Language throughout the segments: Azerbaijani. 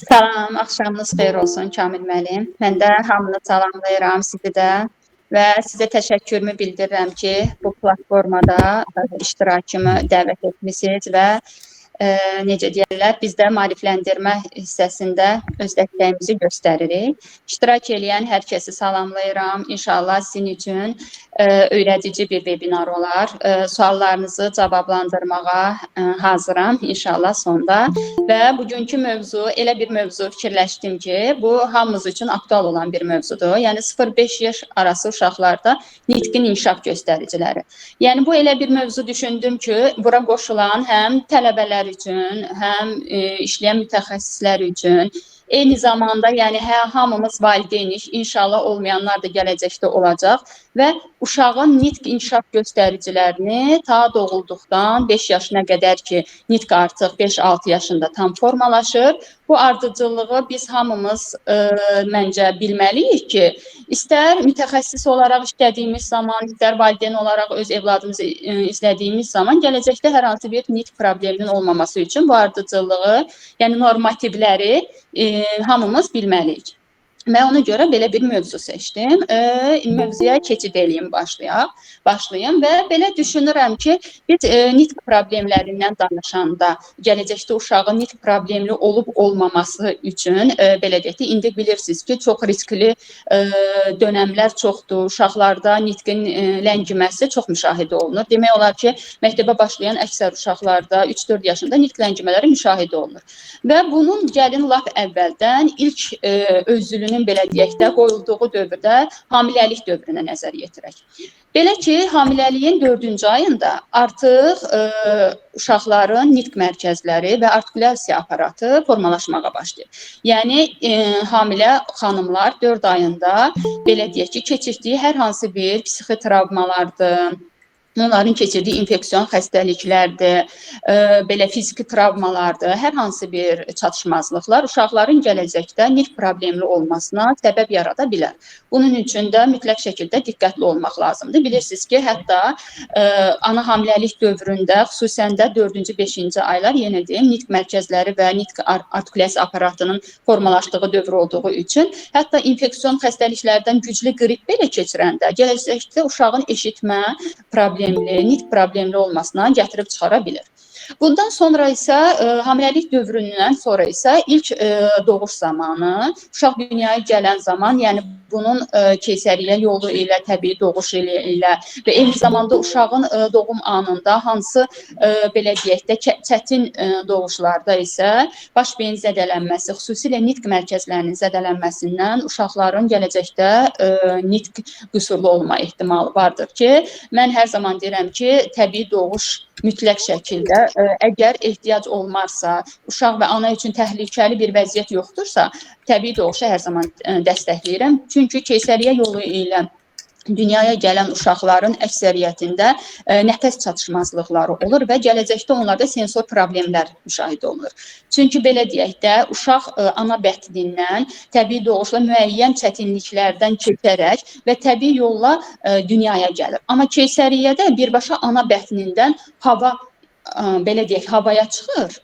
Salam, axşamınız xeyir olsun Kamil müəllim. Mən də hamını salamlayıram sizi də və sizə təşəkkürümü bildirirəm ki, bu platformada iştirakımı dəvət etmisiniz və necə deyirlər, biz də maarifləndirmə hissəsində öz dəstəyimizi göstəririk. İştirak edən hər kəsi salamlayıram. İnşallah sizin üçün öyrədici bir webinar olar. Suallarınızı cavablandırmağa hazıram inşallah sonda. Və bugünkü mövzu elə bir mövzu fikirləşdim ki, bu hamımız üçün aktual olan bir mövzudur. Yəni 0-5 yaş arası uşaqlarda nitqin inkişaf göstəriciləri. Yəni bu elə bir mövzu düşündüm ki, bura qoşulan həm tələbələr üçün, həm işləyən mütəxəssislər üçün, eyni zamanda yəni hamımız valideynik, inşallah olmayanlar da gələcəkdə olacaq və uşağın nitq inkişaf göstəricilərini ta doğulduqdan 5 yaşına qədər ki, nitq artıq 5-6 yaşında tam formalaşır. Bu ardıcıllığı biz hamımız məncə bilməliyik ki, istər mütəxəssis olaraq işlədiyimiz zaman, istər valideyn olaraq öz evladımızı izlədiyimiz zaman gələcəkdə hər hansı bir nitq probleminin olmaması üçün bu ardıcıllığı, yəni normativləri hamımız bilməliyik. Və ona görə belə bir mövzu seçdim. Mövzuya keçid eləyim, başlayım və belə düşünürəm ki, biz nitq problemlərindən danışanda, gələcəkdə uşağın nitq problemli olub-olmaması üçün, belə deyək ki, indi bilirsiniz ki, çox riskli dönəmlər çoxdur. Uşaqlarda nitqin ləngiməsi çox müşahidə olunur. Demək olar ki, məktəbə başlayan əksər uşaqlarda 3-4 yaşında nitq ləngimələri müşahidə olunur. Və bunun gəlin lap əvvəldən ilk özülünün belə deyək də qoyulduğu dövrdə hamiləlik dövrünə nəzər yetirək. Belə ki, hamiləliyin 4-cü ayında artıq uşaqların nitq mərkəzləri və artikulyasiya aparatı formalaşmağa başlayır. Yəni, hamilə xanımlar 4 ayında belə deyək ki, keçirdiyi hər hansı bir psixi travmalardır, onların keçirdiyi infeksiyon xəstəliklərdir, belə fiziki travmalardır, hər hansı bir çatışmazlıqlar uşaqların gələcəkdə nitq problemli olmasına səbəb yarada bilər. Bunun üçün də mütləq şəkildə diqqətli olmaq lazımdır. Bilirsiniz ki, hətta ana hamiləlik dövründə, xüsusən də 4-cü, 5-ci aylar, yenə deyim, nitq mərkəzləri və nitq artikulyasiya aparatının formalaşdığı dövr olduğu üçün, hətta infeksiyon xəstəliklərdən güclü qrip belə keçirəndə, gələcəkdə uşağın eşitmə problemi, nitq problemli olmasına gətirib çıxara bilir. Bundan sonra isə hamiləlik dövründən sonra isə ilk doğuş zamanı, uşaq dünyaya gələn zaman, yəni bunun keysəriyyə yolu ilə, təbii doğuş ilə və eyni zamanda uşağın doğum anında hansı belə deyək də çətin doğuşlarda isə baş beyin zədələnməsi, xüsusilə nitq mərkəzlərinin zədələnməsindən uşaqların gələcəkdə nitq qüsurlu olma ehtimalı vardır ki, mən hər zaman deyirəm ki, təbii doğuş mütləq şəkildə əgər ehtiyac olmarsa, uşaq və ana üçün təhlükəli bir vəziyyət yoxdursa, təbii doğuşu hər zaman dəstəkləyirəm. Çünki keysəriyyə yolu ilə dünyaya gələn uşaqların əksəriyyətində nəfəs çatışmazlıqları olur və gələcəkdə onlarda sensor problemlər müşahidə olunur. Çünki belə deyək də, uşaq ana bətnindən təbii doğuşla müəyyən çətinliklərdən keçərək və təbii yolla dünyaya gəlir. Amma keysəriyyədə birbaşa ana bətnindən belə deyək, havaya çıxır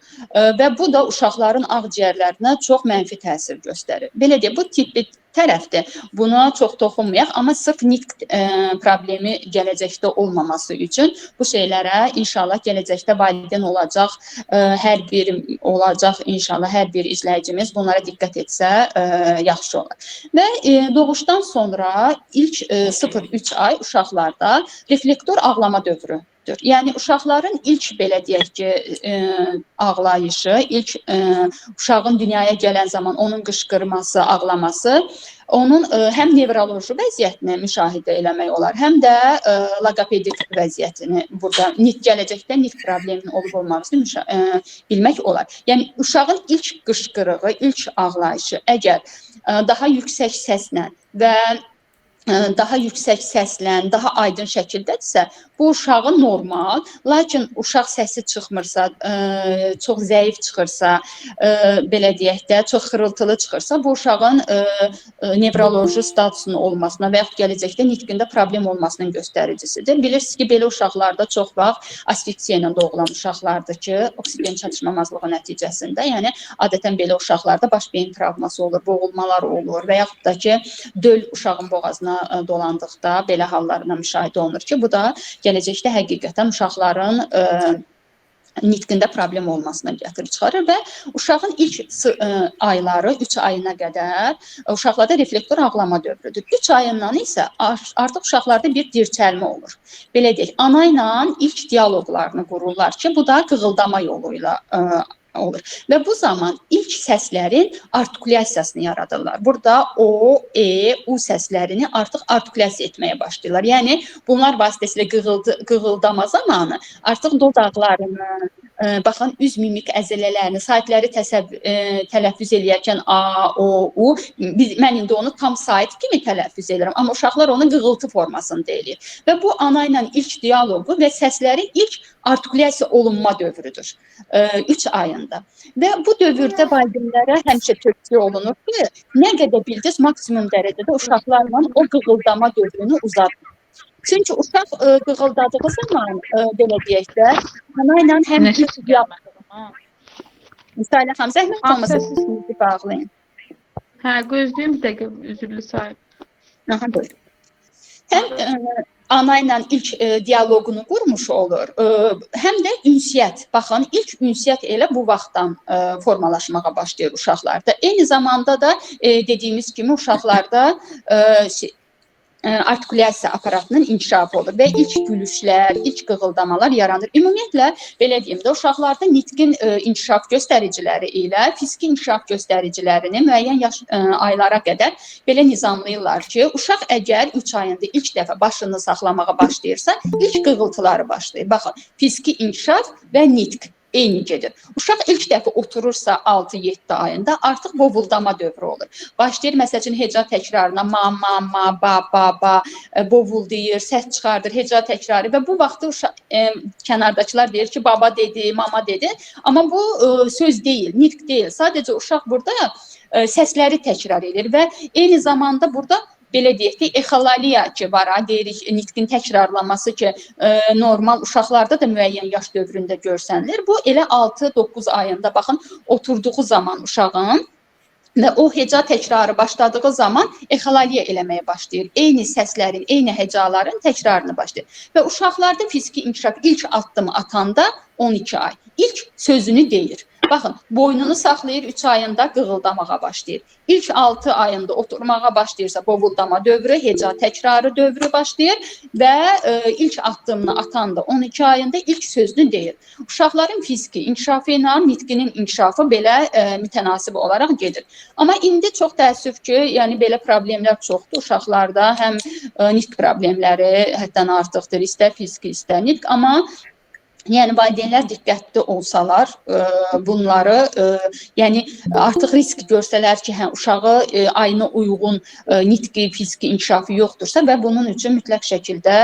və bu da uşaqların ağciyərlərinə çox mənfi təsir göstərir. Belə deyək, bu tip bir tərəfdir. Buna çox toxunmayaq, amma sırf nitq problemi gələcəkdə olmaması üçün bu şeylərə inşallah gələcəkdə valideyn olacaq, inşallah hər bir izləyicimiz bunlara diqqət etsə yaxşı olar. Və doğuşdan sonra ilk 0-3 ay uşaqlarda reflektor ağlama dövrü. Yəni, uşaqların ilk, belə deyək ki, ağlayışı, ilk uşağın dünyaya gələn zaman onun qışqırması, ağlaması, onun həm nevroloji vəziyyətini müşahidə eləmək olar, həm də loqopedik vəziyyətini burada gələcəkdə nitq probleminin olub-olmamasını bilmək olar. Yəni, uşağın ilk qışqırığı, ilk ağlayışı əgər daha yüksək səslə və daha yüksək səslə, daha aydın şəkildədirsə, bu uşağın normal, lakin uşaq səsi çıxmırsa, çox zəif çıxırsa, belə deyək də, çox xırıltılı çıxırsa, bu uşağın nevroloji statusunun olmasına və yaxud gələcəkdə nitqində problem olmasının göstəricisidir. Bilirsiniz ki, belə uşaqlarda çox vaxt asfiksiya ilə doğulan uşaqlardır ki, oksigen çatışmamazlığı nəticəsində, yəni adətən belə uşaqlarda baş beyin travması olur, boğulmalar olur və yaxud da ki, döl uşağın boğazına dolandıqda belə hallarına müşahidə olunur ki, bu da gələcəkdə həqiqətən uşaqların nitqində problem olmasına gətirib çıxarır və uşağın ilk ayları 3 ayına qədər uşaqlarda reflektor ağlama dövrüdür. 3 ayından isə artıq uşaqlarda bir dirçəlmə olur. Belə deyək, ana ilə ilk dialoqlarını qururlar ki, bu da qığıldama yolu ilə olur. Və bu zaman ilk səslərin artikulyasiyasını yaradırlar. Burada O, E, U səslərini artıq artikulyasiya etməyə başlayırlar. Yəni, bunlar vasitəsilə qığıldama zamanı artıq dodaqlarını, baxın, üz mimik əzələlərini, saitləri tələffüz eləyərkən A, O, U, mən indi onu tam sait kimi tələffüz edirəm, amma uşaqlar onu qığıltı formasında eləyir. Və bu ana ilə ilk dialoqu və səslərin ilk artikulyasiya olunma dövrüdür 3 ayında. Və bu dövrdə valideynlərə həmişə tövsiyə olunur ki, nə qədər bildiniz, maksimum dərəcədə uşaqlarla o qığıldama dövrünü uzatın. Çünki uşaq qığıldadığı zaman, belə deyək də, ana ilə həm ilk dialoq. Misal xanım, zəhmət olmasa səsinizi bağlayın. Hə, gözləyim bir dəqiqə, üzrlü sahib. Aha, buyurun. Həm ana ilə ilk dialoqunu qurmuş olur, həm də ünsiyyət. Baxın, ilk ünsiyyət elə bu vaxtdan formalaşmağa başlayır uşaqlarda. Eyni zamanda da dediyimiz kimi uşaqlarda artikulyasiya aparatının inkişafı olur və ilk gülüşlər, ilk qığıldamalar yaranır. Ümumiyyətlə, belə deyim də, uşaqlarda nitqin inkişaf göstəriciləri ilə fiziki inkişaf göstəricilərini müəyyən yaş aylara qədər belə nizamlayırlar ki, uşaq əgər 3 ayında ilk dəfə başını saxlamağa başlayırsa, ilk qığıltıları başlayır. Baxın, fiziki inkişaf və nitq eyni gedir. Uşaq ilk dəfə oturursa 6-7 ayında artıq bovuldama dövrü olur. Başlayır, məsəl üçün, heca təkrarına ma, ma, ma, ba, ba, ba, bovuldayır, səs çıxardır, heca təkrarı və bu vaxtda uşaq, kənardakılar deyir ki, baba dedi, mama dedi, amma bu söz deyil, nitq deyil. Sadəcə uşaq burada səsləri təkrar edir və eyni zamanda burada belə deyək ki, exalaliya ki var, deyirik, nitqin təkrarlanması ki, normal uşaqlarda da müəyyən yaş dövründə görsənilir. Bu elə 6-9 ayında, baxın, oturduğu zaman uşağın və o heca təkrarı başladığı zaman exalaliya eləməyə başlayır. Eyni səslərin, eyni hecaların təkrarını başlayır. Və uşaqlarda fiziki inkişaf ilk addımı atanda 12 ay. İlk sözünü deyir. Baxın, boynunu saxlayır, 3 ayında qığıldamağa başlayır. İlk 6 ayında oturmağa başlayırsa bovuldama dövrü, heca təkrarı dövrü başlayır və ilk addımını atanda 12 ayında ilk sözünü deyir. Uşaqların fiziki inkişafı ilə nitqinin inkişafı belə mütənasib olaraq gedir. Amma indi çox təəssüf ki, yəni belə problemlər çoxdur uşaqlarda, həm nitq problemləri həddən artıqdır, istər fiziki, istər nitq, amma yəni valideynlər diqqətli olsalar, bunları, yəni artıq risk görsələr ki, hə, uşağı ayına uyğun nitqi, fiziki inkişafı yoxdursa və bunun üçün mütləq şəkildə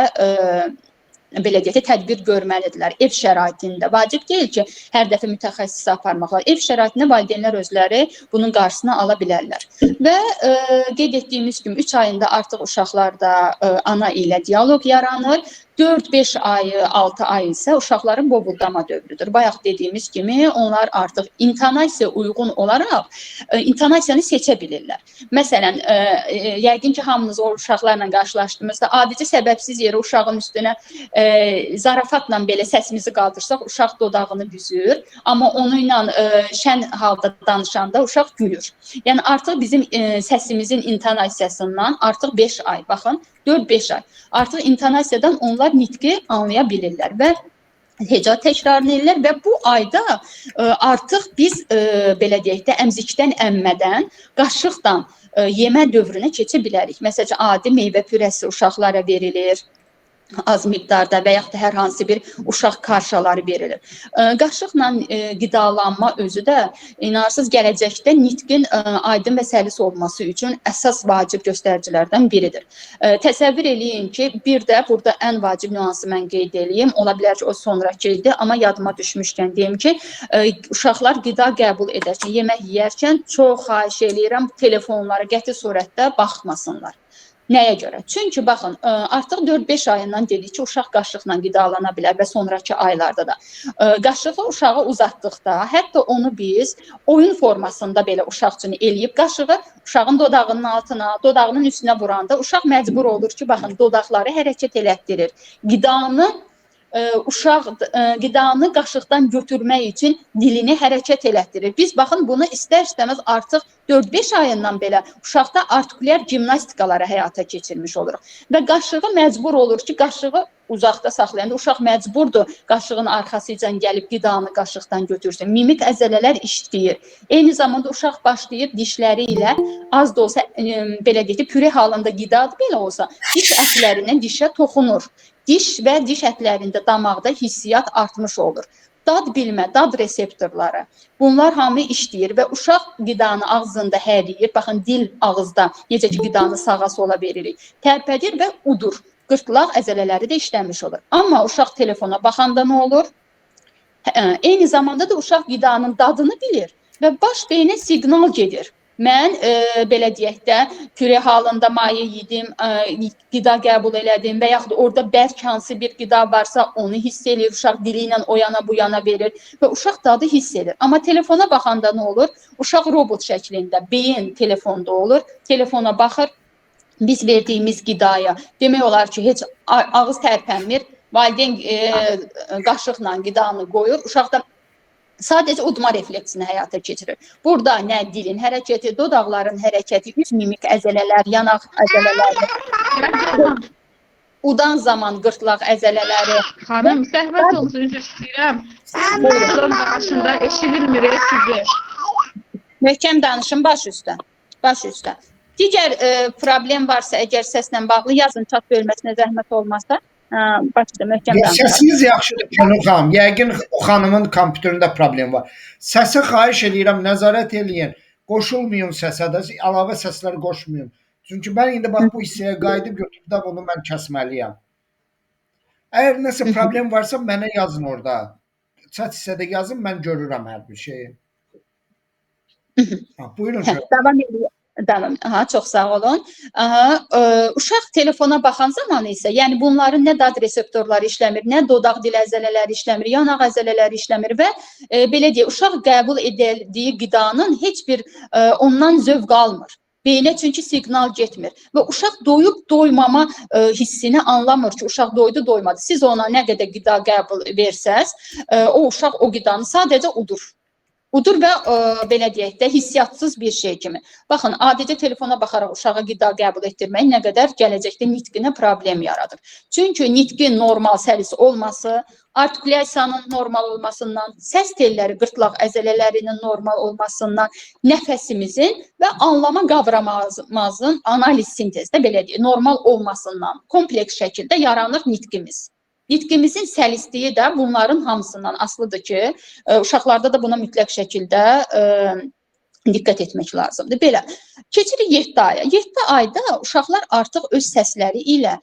belə deyək, tədbir görməlidirlər. Ev şəraitində vacib deyil ki, hər dəfə mütəxəssisə aparmaqlar. Ev şəraitində valideynlər özləri bunun qarşısını ala bilərlər. Və qeyd etdiyimiz kimi 3 ayında artıq uşaqlarda ana ilə dialoq yaranır. 4-5 ayı, 6 ay isə uşaqların bovuldama dövrüdür. Bayaq dediyimiz kimi onlar artıq intonasiya uyğun olaraq intonasiyanı seçə bilirlər. Məsələn, yəqin ki, hamınız o uşaqlarla qarşılaşdığımızda adicə səbəbsiz yerə uşağın üstünə zarafatla belə səsimizi qaldırsaq, uşaq dodağını büzür, amma onu ilə şən halda danışanda uşaq gülür. Yəni artıq bizim səsimizin intonasiyasından artıq 5 ay, baxın, 4-5 ay. Artıq intonasiyadan onlar nitqi anlaya bilirlər və heca təkrarını edirlər və bu ayda artıq biz belə deyək də əmzikdən əmmədən, qaşıqdan yemə dövrünə keçə bilərik. Məsələn, adi meyvə pürəsi uşaqlara verilir. az miqdarda və yaxud da hər hansı bir uşaq karşaları verilir. Qaşıqla qidalanma özü də inarsız gələcəkdə nitqin aydın və səlis olması üçün əsas vacib göstəricilərdən biridir. Təsəvvür eləyin ki, bir də burada ən vacib nüansı mən qeyd edeyim. Ola bilər ki, o sonrakı idi, amma yadıma düşmüşkən deyim ki, uşaqlar qida qəbul edərkən, yemək yeyərkən çox xahiş eləyirəm telefonlara qəti surətdə baxmasınlar. Nəyə görə? Çünki baxın, artıq 4-5 ayından dedik ki, uşaq qaşıqla qidalana bilər və sonrakı aylarda da. Qaşığı uşağa uzatdıqda, hətta onu biz oyun formasında belə uşaq üçün eləyib, qaşığı uşağın dodağının altına, dodağının üstünə vuranda uşaq məcbur olur ki, baxın, dodaqları hərəkət elətdirir. Uşaq qidanı qaşıqdan götürmək üçün dilini hərəkət elətdirir. Biz baxın bunu istər-istəməz artıq 4-5 ayından belə uşaqda artikulyar gimnastikaları həyata keçirmiş oluruq. Və qaşığı məcbur olur ki, qaşığı uzaqda saxlayanda uşaq məcburdur qaşığın arxasıcan gəlib qidanı qaşıqdan götürsün. Mimik əzələlər işləyir. Eyni zamanda uşaq başlayır dişləri ilə az da olsa belə deyək, püre halında qida belə olsa diş ətlərindən dişə toxunur. Diş və diş ətlərində damaqda hissiyat artmış olur. Dad bilmə, dad reseptorları. Bunlar hamı işləyir və uşaq qidanı ağzında hərləyir. Baxın, dil ağızda necə ki qidanı sağa sola veririk. Tərpədir və udur. Qırtlaq əzələləri də işləmiş olur. Amma uşaq telefona baxanda nə olur? Eyni zamanda da uşaq qidanın dadını bilir və baş beyinə siqnal gedir. Mən belə deyək də püre halında maye yedim, qida qəbul elədim və yaxud orada bərk hansı bir qida varsa onu hiss edir, uşaq dili ilə o yana bu yana verir və uşaq dadı hiss edir. Amma telefona baxanda nə olur? Uşaq robot şəklində, beyin telefonda olur, telefona baxır, biz verdiyimiz qidaya demək olar ki, heç ağız tərpənmir, valideyn qaşıqla qidanı qoyur, uşaq da sadəcə udma refleksini həyata keçirir. Burada nə dilin hərəkəti, dodaqların hərəkəti, üz mimik əzələlər, yanaq əzələləri, udan zaman qırtlaq əzələləri. Xanım, zəhmət olsun, üzr istəyirəm. Buyurun, başında eşidilmir sizi. Möhkəm danışın, baş üstə. Baş üstə. Digər problem varsa, əgər səslə bağlı yazın, çat bölməsinə zəhmət olmazsa. Başda möhkəm danışın. Səsiniz yaxşıdır Pənur xanım. Yəqin o xanımın kompüterində problem var. Səsə xahiş edirəm, nəzarət eləyin. Qoşulmayın səsə də, əlavə səslər qoşmayın. Çünki mən indi bax bu hissəyə qayıdıb götürdüm, bunu mən kəsməliyəm. Əgər nəsə problem varsa mənə yazın orada. Chat hissədə yazın, mən görürəm hər bir şeyi. Buyurun. Davam edin. Çox sağ olun. Uşaq telefona baxan zaman isə, yəni bunların nə dad reseptorları işləmir, nə dodaq dil əzələləri işləmir, yanaq əzələləri işləmir və belə deyək, uşaq qəbul edildiyi qidanın heç bir ondan zövq almır. Beyinə çünki siqnal getmir və uşaq doyub doymama hissini anlamır ki, uşaq doydu doymadı. Siz ona nə qədər qida qəbul versəz, o uşaq o qidanı sadəcə udur. Udur və belə deyək də hissiyatsız bir şey kimi. Baxın, adicə telefona baxaraq uşağa qida qəbul etdirmək nə qədər gələcəkdə nitqinə problem yaradır. Çünki nitqin normal, səlis olması, artikulyasiyanın normal olmasından, səs telləri, qırtlaq əzələlərinin normal olmasından, nəfəsimizin və anlama qavramamızın analiz sintezdə belə deyək, normal olmasından kompleks şəkildə yaranır nitqimiz. Nitqimizin səlisliyi də bunların hamısından asılıdır ki, uşaqlarda da buna mütləq şəkildə diqqət etmək lazımdır. Belə, keçirik 7 aya. 7 ayda uşaqlar artıq öz səsləri ilə,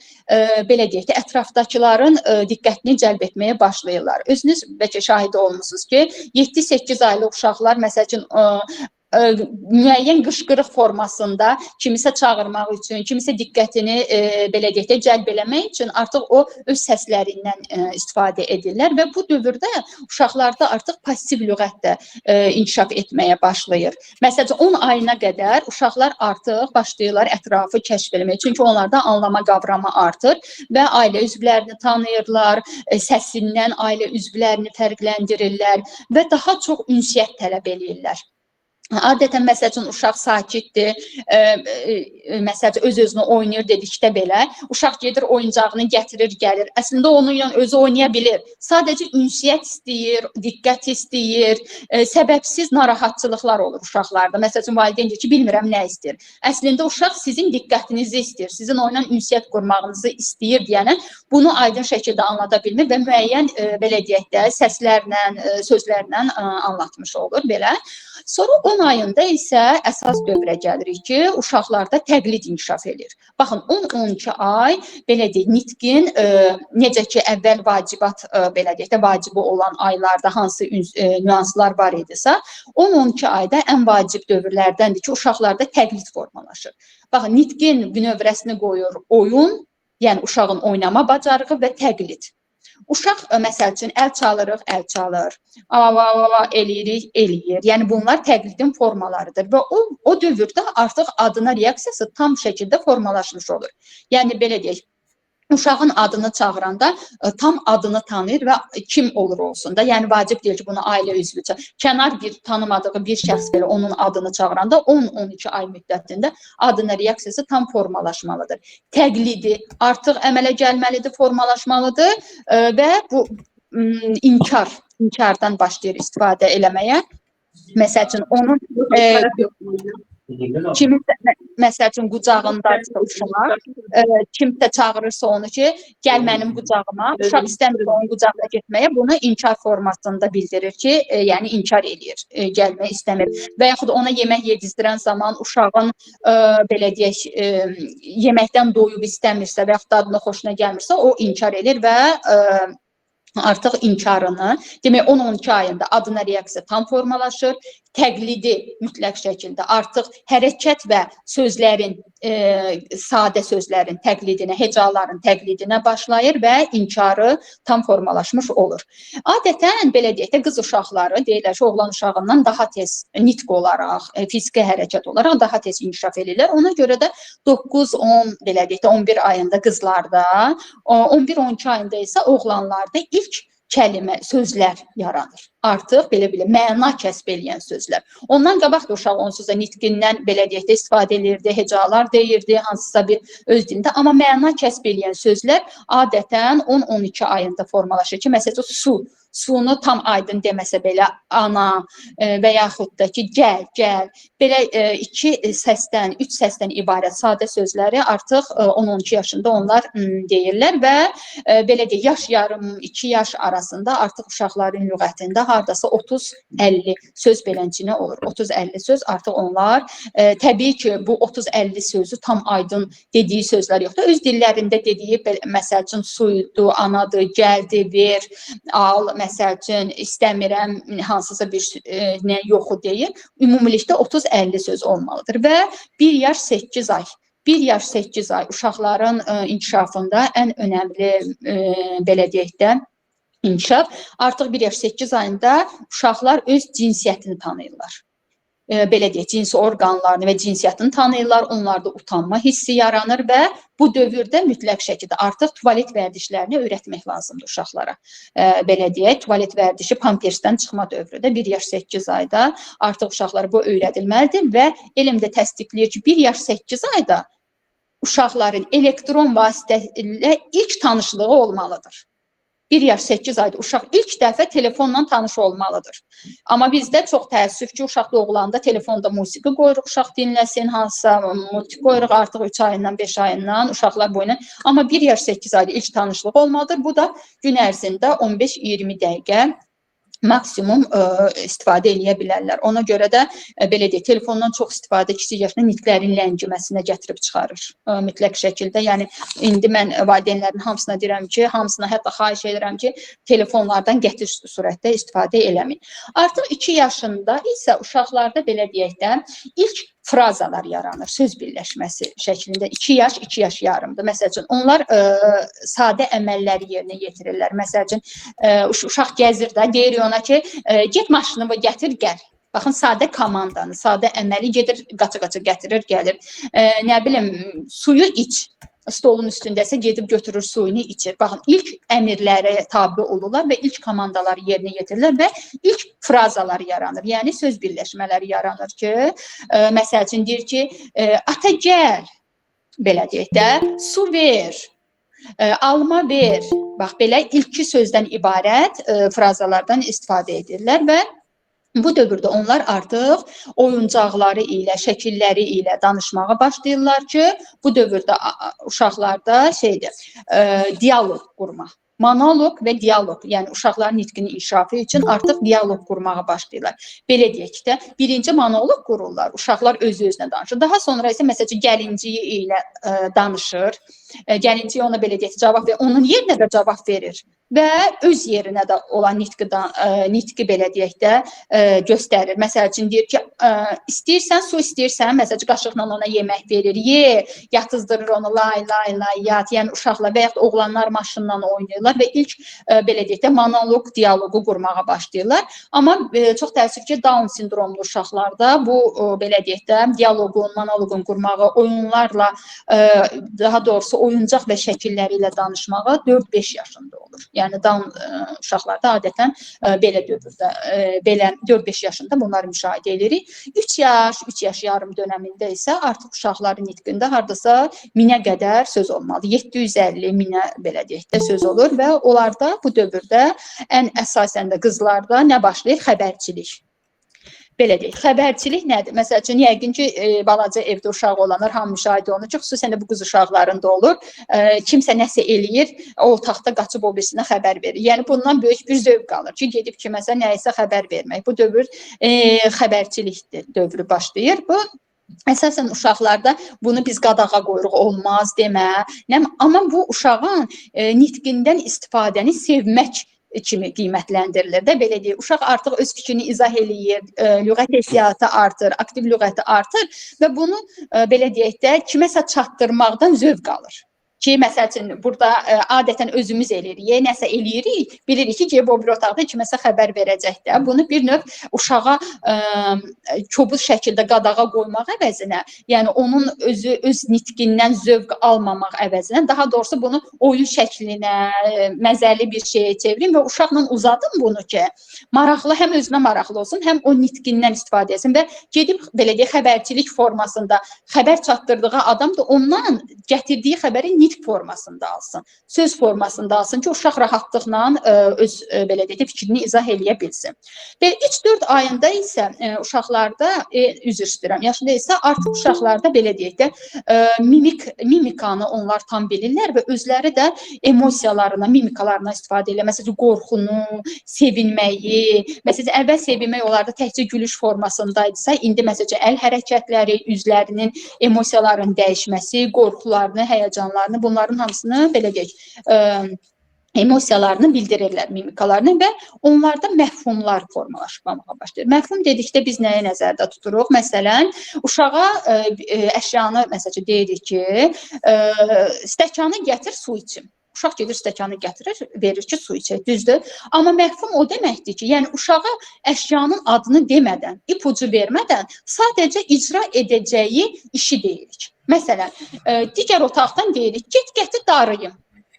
belə deyək də, ətrafdakıların diqqətini cəlb etməyə başlayırlar. Özünüz bəlkə şahid olmuşsunuz ki, 7-8 aylıq uşaqlar, məsəl üçün, müəyyən qışqırıq formasında kimisə çağırmaq üçün, kimisə diqqətini belə deyək də cəlb eləmək üçün artıq o öz səslərindən istifadə edirlər və bu dövrdə uşaqlarda artıq passiv lüğət də inkişaf etməyə başlayır. Məsələn, 10 ayına qədər uşaqlar artıq başlayırlar ətrafı kəşf eləmək, çünki onlarda anlama qavramı artır və ailə üzvlərini tanıyırlar, səsindən ailə üzvlərini fərqləndirirlər və daha çox ünsiyyət tələb edirlər. Adətən məsəl üçün uşaq sakitdir, məsəl üçün öz-özünə oynayır dedikdə belə, uşaq gedir oyuncağını gətirir, gəlir. Əslində onunla özü oynaya bilir. Sadəcə ünsiyyət istəyir, diqqət istəyir, səbəbsiz narahatçılıqlar olur uşaqlarda. Məsəl üçün valideyn deyir ki, bilmirəm nə istəyir. Əslində uşaq sizin diqqətinizi istəyir, sizin onunla ünsiyyət qurmağınızı istəyir deyənə bunu aydın şəkildə anlada bilmir və müəyyən belə deyək də səslərlə, sözlərlə anlatmış olur belə. Sonra 10 ayında isə əsas dövrə gəlirik ki, uşaqlarda təqlid inkişaf edir. Baxın, 10-12 ay belə deyək, nitqin necə ki, əvvəl vacibat belə deyək də vacibi olan aylarda hansı nüanslar var idisə, 10-12 ayda ən vacib dövrlərdəndir ki, uşaqlarda təqlid formalaşır. Baxın, nitqin bünövrəsini qoyur oyun, yəni uşağın oynama bacarığı və təqlid. Uşaq, məsəl üçün, əl çalırıq, əl çalır, eləyirik, eləyir. Yəni, bunlar təqlidin formalarıdır və o dövrdə artıq adına reaksiyası tam şəkildə formalaşmış olur. Yəni, belə deyək, uşağın adını çağıranda tam adını tanıyır və kim olur olsun da. Yəni, vacib deyil ki, bunu ailə üzvü kənar bir tanımadığı bir şəxs belə onun adını çağıranda 10-12 ay müddətində adına reaksiyası tam formalaşmalıdır. Təqlidi artıq əmələ gəlməlidir, formalaşmalıdır və bu inkardan başlayır istifadə eləməyə. Məsəl üçün, onun kiminsə, məsəl üçün, qucağındaysa uşaq, kimsə çağırırsa onu ki, gəl mənim qucağıma, uşaq istəmir onun qucağına getməyə, bunu inkar formasında bildirir ki, yəni inkar edir, gəlmək istəmir. Və yaxud ona yemək yedizdirən zaman uşağın, belə deyək, yeməkdən doyub istəmirsə və yaxud dadına xoşuna gəlmirsə, o inkar edir və artıq inkarını, demək 10-12 ayında adına reaksiya tam formalaşır, təqlidi mütləq şəkildə artıq hərəkət və sözlərin, sadə sözlərin təqlidinə, hecaların təqlidinə başlayır və inkarı tam formalaşmış olur. Adətən, belə deyək də, qız uşaqları deyirlər ki, oğlan uşağından daha tez nitq olaraq, fiziki hərəkət olaraq daha tez inkişaf edirlər. Ona görə də 9-10, belə deyək də, 11 ayında qızlarda, 11-12 ayında isə oğlanlarda ilk kəlmə, sözlər yaranır. Artıq belə məna kəsb edən sözlər. Ondan qabaq da uşaq onsuz da nitqindən belə deyək də istifadə edirdi, hecalar deyirdi, hansısa bir öz dilində. Amma məna kəsb edən sözlər adətən 10-12 ayında formalaşır ki, məsələn, su. Sunu tam aydın deməsə belə ana və yaxud da ki, gəl. Belə 2 səsdən, 3 səsdən ibarət sadə sözləri artıq 10-12 yaşında onlar deyirlər və belə deyək, yaş yarım, 2 yaş arasında artıq uşaqların lüğətində hardasa 30-50 söz belənçinə olur. 30-50 söz artıq onlar, təbii ki, bu 30-50 sözü tam aydın dediyi sözlər yoxdur. Öz dillərində dediyi, məsəl üçün, suydu, anadır, gəldi, ver, al, məsəl üçün, istəmirəm, hansısa bir nə yoxu deyir. Ümumilikdə 30-50 söz olmalıdır və 1 yaş 8 ay. 1 yaş 8 ay uşaqların inkişafında ən önəmli, belə deyək də, inkişaf. Artıq 1 yaş 8 ayında uşaqlar öz cinsiyyətini tanıyırlar. Belə deyək, cinsi orqanlarını və cinsiyyətini tanıyırlar, onlarda utanma hissi yaranır və bu dövrdə mütləq şəkildə artıq tuvalet vərdişlərini öyrətmək lazımdır uşaqlara. Belə deyək, tuvalet vərdişi pampersdən çıxma dövrüdə 1 yaş 8 ayda artıq uşaqlara bu öyrədilməlidir və elm də təsdiqləyir ki, 1 yaş 8 ayda uşaqların elektron vasitə ilə ilk tanışlığı olmalıdır. 1 yaş 8 ayda uşaq ilk dəfə telefonla tanış olmalıdır. Amma bizdə çox təəssüf ki, uşaq doğulanda telefonda musiqi qoyuruq, uşaq dinləsin, hansısa musiqi qoyuruq artıq 3 ayından, 5 ayından uşaqlar boyunca. Amma 1 yaş 8 ayda ilk tanışlıq olmalıdır. Bu da gün ərzində 15-20 dəqiqə maksimum istifadə edə bilərlər. Ona görə də belə deyək, telefondan çox istifadə kiçik yaşda nitqlərin ləngiməsinə gətirib çıxarır mütləq şəkildə. Yəni indi mən valideynlərin hamısına deyirəm ki, hamısına hətta xahiş edirəm ki, telefonlardan qəti surətdə istifadə eləməyin. Artıq 2 yaşında isə uşaqlarda belə deyək də ilk frazalar yaranır, söz birləşməsi şəklində. 2 yaş yarımdır. Məsəl üçün, onlar sadə əməlləri yerinə yetirirlər. Məsəl üçün, uşaq gəzir də, deyir ona ki, get maşını gətir, gəl. Baxın, sadə komandanı, sadə əməli gedir, qaça-qaça gətirir, gəlir. Nə bilim, suyu iç. stolun üstündəsə gedib götürür suyunu içir. Baxın, ilk əmirlərə tabe olurlar və ilk komandaları yerinə yetirirlər və ilk frazalar yaranır. Yəni söz birləşmələri yaranır ki, məsəl üçün deyir ki, ata gəl, belə deyək də, su ver, alma ver. Bax, belə ilki sözdən ibarət frazalardan istifadə edirlər və bu dövrdə onlar artıq oyuncaqları ilə, şəkilləri ilə danışmağa başlayırlar ki, bu dövrdə uşaqlarda dialoq qurmaq. Monoloq və dialoq, yəni uşaqların nitqinin inkişafı üçün artıq dialoq qurmağa başlayırlar. Belə deyək də, birinci monoloq qururlar, uşaqlar özü-özünə danışır. Daha sonra isə məsələn gəlinciyi ilə danışır. Gəlinciyi ona belə deyək, cavab verir, onun yerinə də cavab verir və öz yerinə də olan nitqi belə deyək də göstərir. Məsəl üçün deyir ki, istəyirsən, su istəyirsən, məsəl üçün qaşıqla ona yemək verir, ye, yatızdırır onu, lay, yat, yəni uşaqla və yaxud oğlanlar maşınla oynayırlar və ilk belə deyək də monoloq, dialoqu qurmağa başlayırlar. Amma çox təəssüf ki, Down sindromlu uşaqlarda bu belə deyək də dialoqun, monoloqun qurmağı, oyunlarla, daha doğrusu oyuncaq və şəkilləri ilə danışmağa 4-5 yaşında olur. Yəni Down uşaqlarda adətən belə dövrdə, belə 4-5 yaşında bunları müşahidə edirik. 3 yaş yarım dönəmində isə artıq uşaqların nitqində hardasa 1000-ə qədər söz olmalı. 750-1000-ə belə deyək də söz olur və onlarda bu dövrdə ən əsasən də qızlarda nə başlayır? Xəbərçilik. Belə deyək, xəbərçilik nədir? Məsəl üçün, yəqin ki, balaca evdə uşaq olanlar hamı müşahidə olunur ki, xüsusən də bu qız uşaqlarında olur. Kimsə nəsə eləyir, o otaqda qaçıb o birisinə xəbər verir. Yəni, bundan böyük bir zövq alır ki, gedib kiməsə nəyisə xəbər vermək. Bu dövr xəbərçilik dövrü başlayır. Bu, əsasən uşaqlarda bunu biz qadağa qoyuruq, olmaz demə. Amma bu uşağın nitqindən istifadəni sevmək kimi qiymətləndirilir də, belə deyək. Uşaq artıq öz fikrini izah eləyir, lüğət ehtiyatı artır, aktiv lüğəti artır və bunu belə deyək də kiməsə çatdırmaqdan zövq alır. Ki, məsəl üçün, burada adətən özümüz eləyirik, nəsə eləyirik, bilirik ki, o bir otaqda kiməsə xəbər verəcək də. Bunu bir növ uşağa kobud şəkildə qadağa qoymaq əvəzinə, yəni onun öz nitqindən zövq almamaq əvəzinə, daha doğrusu bunu oyun şəklinə, məzəli bir şeyə çevirin və uşaqla uzadın bunu ki, maraqlı, həm özünə maraqlı olsun, həm o nitqindən istifadə etsin və gedib, belə deyək, xəbərçilik formasında xəbər çatdırdığı adam da ondan gətirdiyi xəbəri nitq formasında alsın, söz formasında alsın ki, uşaq rahatlıqla öz belə deyək, fikrini izah eləyə bilsin. Və 3-4 ayında isə uşaqlarda, üzr istəyirəm, yaşında isə artıq uşaqlarda belə deyək də mimikanı onlar tam bilirlər və özləri də emosiyalarına, mimikalarına istifadə edirlər. Məsələn, qorxunu, sevinməyi, məsələn, əvvəl sevinmək onlarda təkcə gülüş formasındaydısa, indi məsələn, əl hərəkətləri, üzlərinin emosiyaların dəyişməsi, qorxularını, həyəcanlarını, bunların hamısını belə deyək, emosiyalarını bildirirlər, mimikalarını və onlarda məfhumlar formalaşmamağa başlayır. Məfhum dedikdə biz nəyə nəzərdə tuturuq? Məsələn, uşağa əşyanı, məsələn, deyirik ki, stəkanı gətir, su içim. Uşaq gedir, stəkanı gətirir, verir ki, su içək, düzdür. Amma məfhum o deməkdir ki, yəni uşağa əşyanın adını demədən, ipucu vermədən sadəcə icra edəcəyi işi deyirik. Məsələn, digər otaqdan deyirik, get gətir darıyım.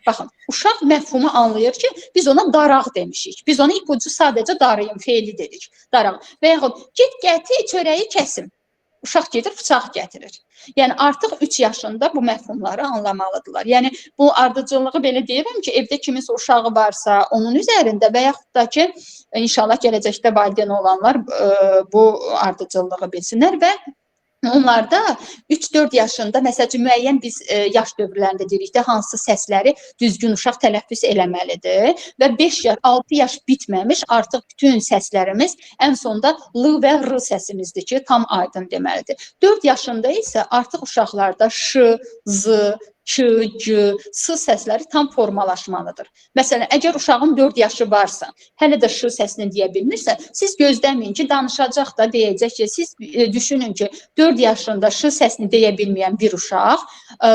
Baxın, uşaq məfhumu anlayır ki, biz ona daraq demişik. Biz ona ipucu sadəcə darıyım, feili dedik, daraq. Və yaxud, get gətir, çörəyi kəsim. Uşaq gedir, bıçaq gətirir. Yəni, artıq 3 yaşında bu məfhumları anlamalıdırlar. Yəni, bu ardıcıllığı belə deyirəm ki, evdə kiminsə uşağı varsa, onun üzərində və yaxud da ki, inşallah gələcəkdə valideyn olanlar bu ardıcıllığı bilsinlər və onlarda 3-4 yaşında, məsələn, müəyyən biz yaş dövrlərində deyirik də, hansı səsləri düzgün uşaq tələffüz eləməlidir və 5 yaş, 6 yaş bitməmiş artıq bütün səslərimiz ən sonda L və R səsimizdir ki, tam aydın deməlidir. 4 yaşında isə artıq uşaqlarda Ş, Z, K, G, S səsləri tam formalaşmalıdır. Məsələn, əgər uşağın 4 yaşı varsa, hələ də Ş səsini deyə bilmirsə, siz gözləməyin ki, danışacaq da deyəcək ki, siz düşünün ki, 4 yaşında Ş səsini deyə bilməyən bir uşaq,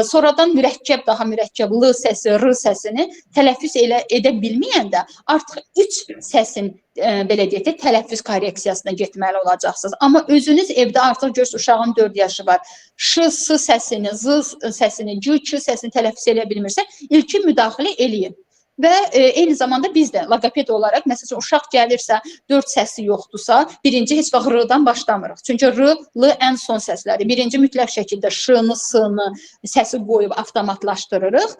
sonradan mürəkkəb, daha mürəkkəb L səsi, R səsini tələffüz edə bilməyəndə artıq 3 səsin belə deyək də, tələffüz korreksiyasına getməli olacaqsınız. Amma özünüz evdə artıq görürsünüz, uşağın 4 yaşı var. Ş, S səsini, Z səsini, G, K öz səsini tələffüz edə bilmirsə, ilkin müdaxilə eləyin. Və eyni zamanda biz də loqoped olaraq, məsələn, uşaq gəlirsə, 4 səsi yoxdursa, birinci heç vaxt r-dan başlamırıq. Çünki r, l ən son səslərdir. Birinci mütləq şəkildə ş-nı, s-nı, səsi qoyub avtomatlaşdırırıq.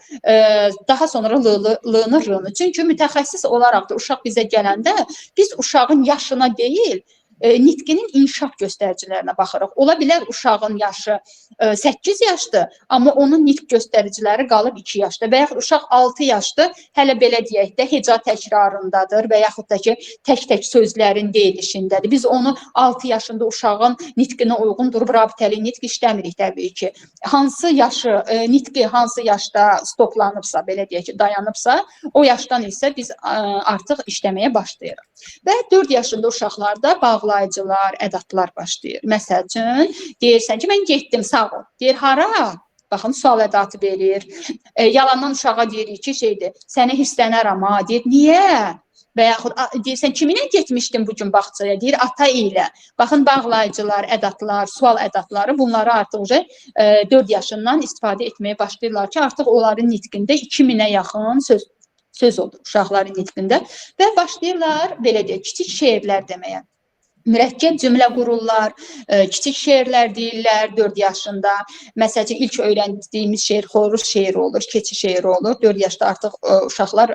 Daha sonra l-nı, r-nı. Çünki mütəxəssis olaraq da uşaq bizə gələndə biz uşağın yaşına deyil, nitqinin inkişaf göstəricilərinə baxırıq. Ola bilər uşağın yaşı 8 yaşdır, amma onun nitq göstəriciləri qalıb 2 yaşda və yaxud uşaq 6 yaşdır, hələ belə deyək də heca təkrarındadır və yaxud da ki, tək-tək sözlərin deyilişindədir. Biz onu 6 yaşında uşağın nitqinə uyğun durub rabitəli nitq işləmirik təbii ki. Hansı yaşı, nitqi hansı yaşda stoplanıbsa, belə deyək ki, dayanıbsa, o yaşdan isə biz artıq işləməyə başlayırıq. Və 4 yaşında uşaqlarda bağlayıcılar, ədatlar başlayır. Məsəl üçün, deyirsən ki, mən getdim, sağ ol. Deyir, hara? Baxın, sual ədatı verir. Yalandan uşağa deyirik ki, şeydir, səni hirslənərəm, ha. Deyir, niyə? Və yaxud deyirsən, kiminlə getmişdim bugün bağçaya? Deyir, ata ilə. Baxın, bağlayıcılar, ədatlar, sual ədatları, bunları artıq 4 yaşından istifadə etməyə başlayırlar ki, artıq onların nitqində 2000-ə yaxın söz olur uşaqların nitqində və başlayırlar, belə deyək, kiçik şeirlər deməyə. Mürəkkəb cümlə qururlar, kiçik şeirlər deyirlər 4 yaşında. Məsələn, ilk öyrəndiyimiz şeir xoruz şeiri olur, keçi şeiri olur. 4 yaşda artıq uşaqlar